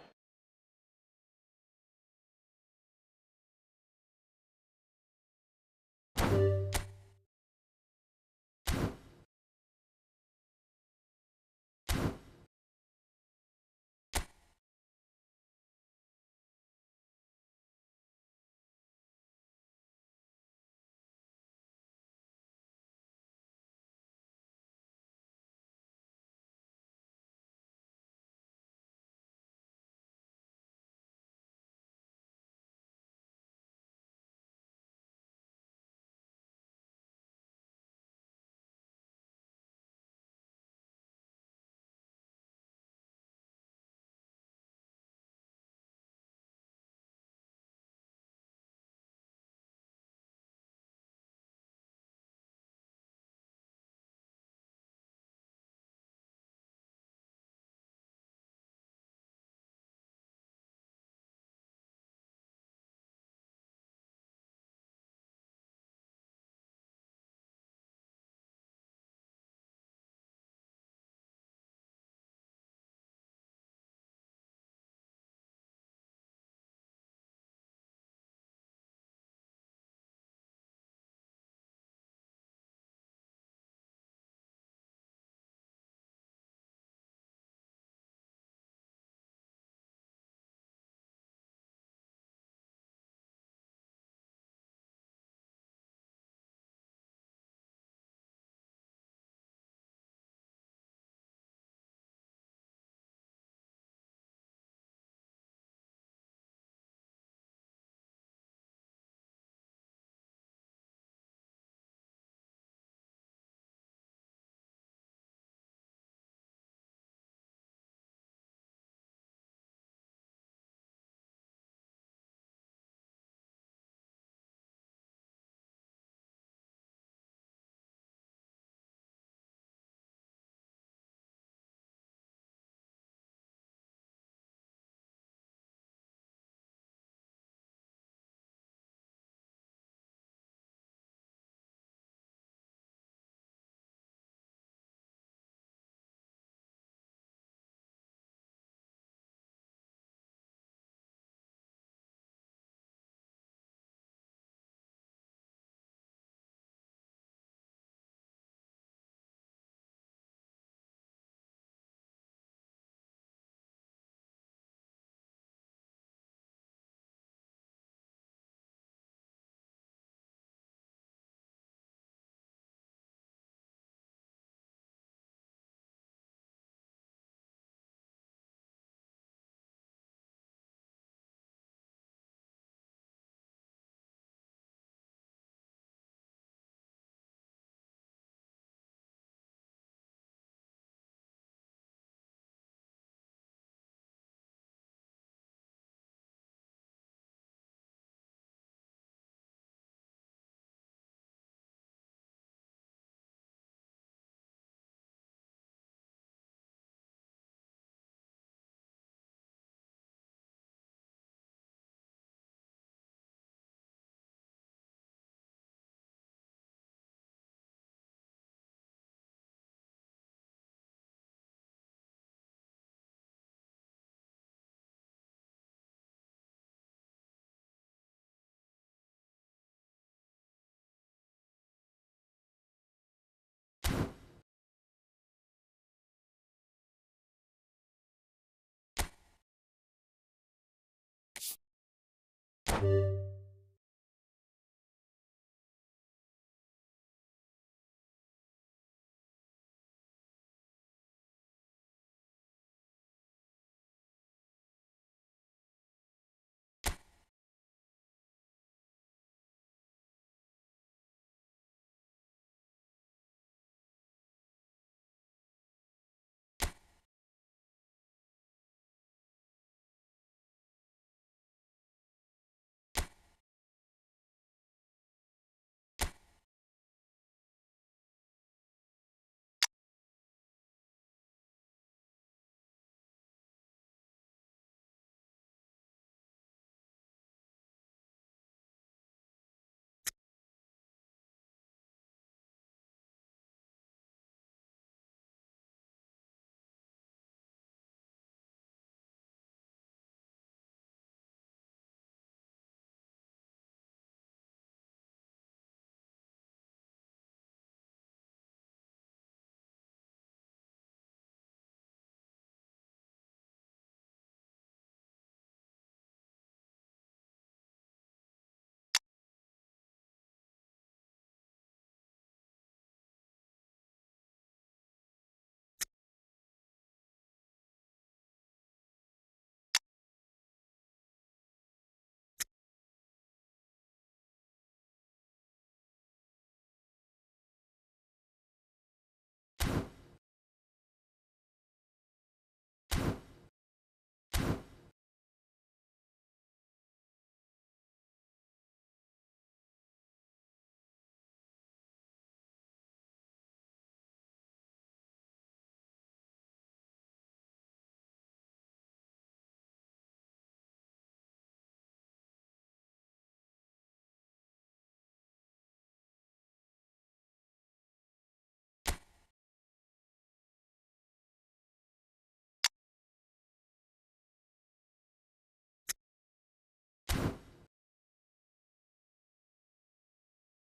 it.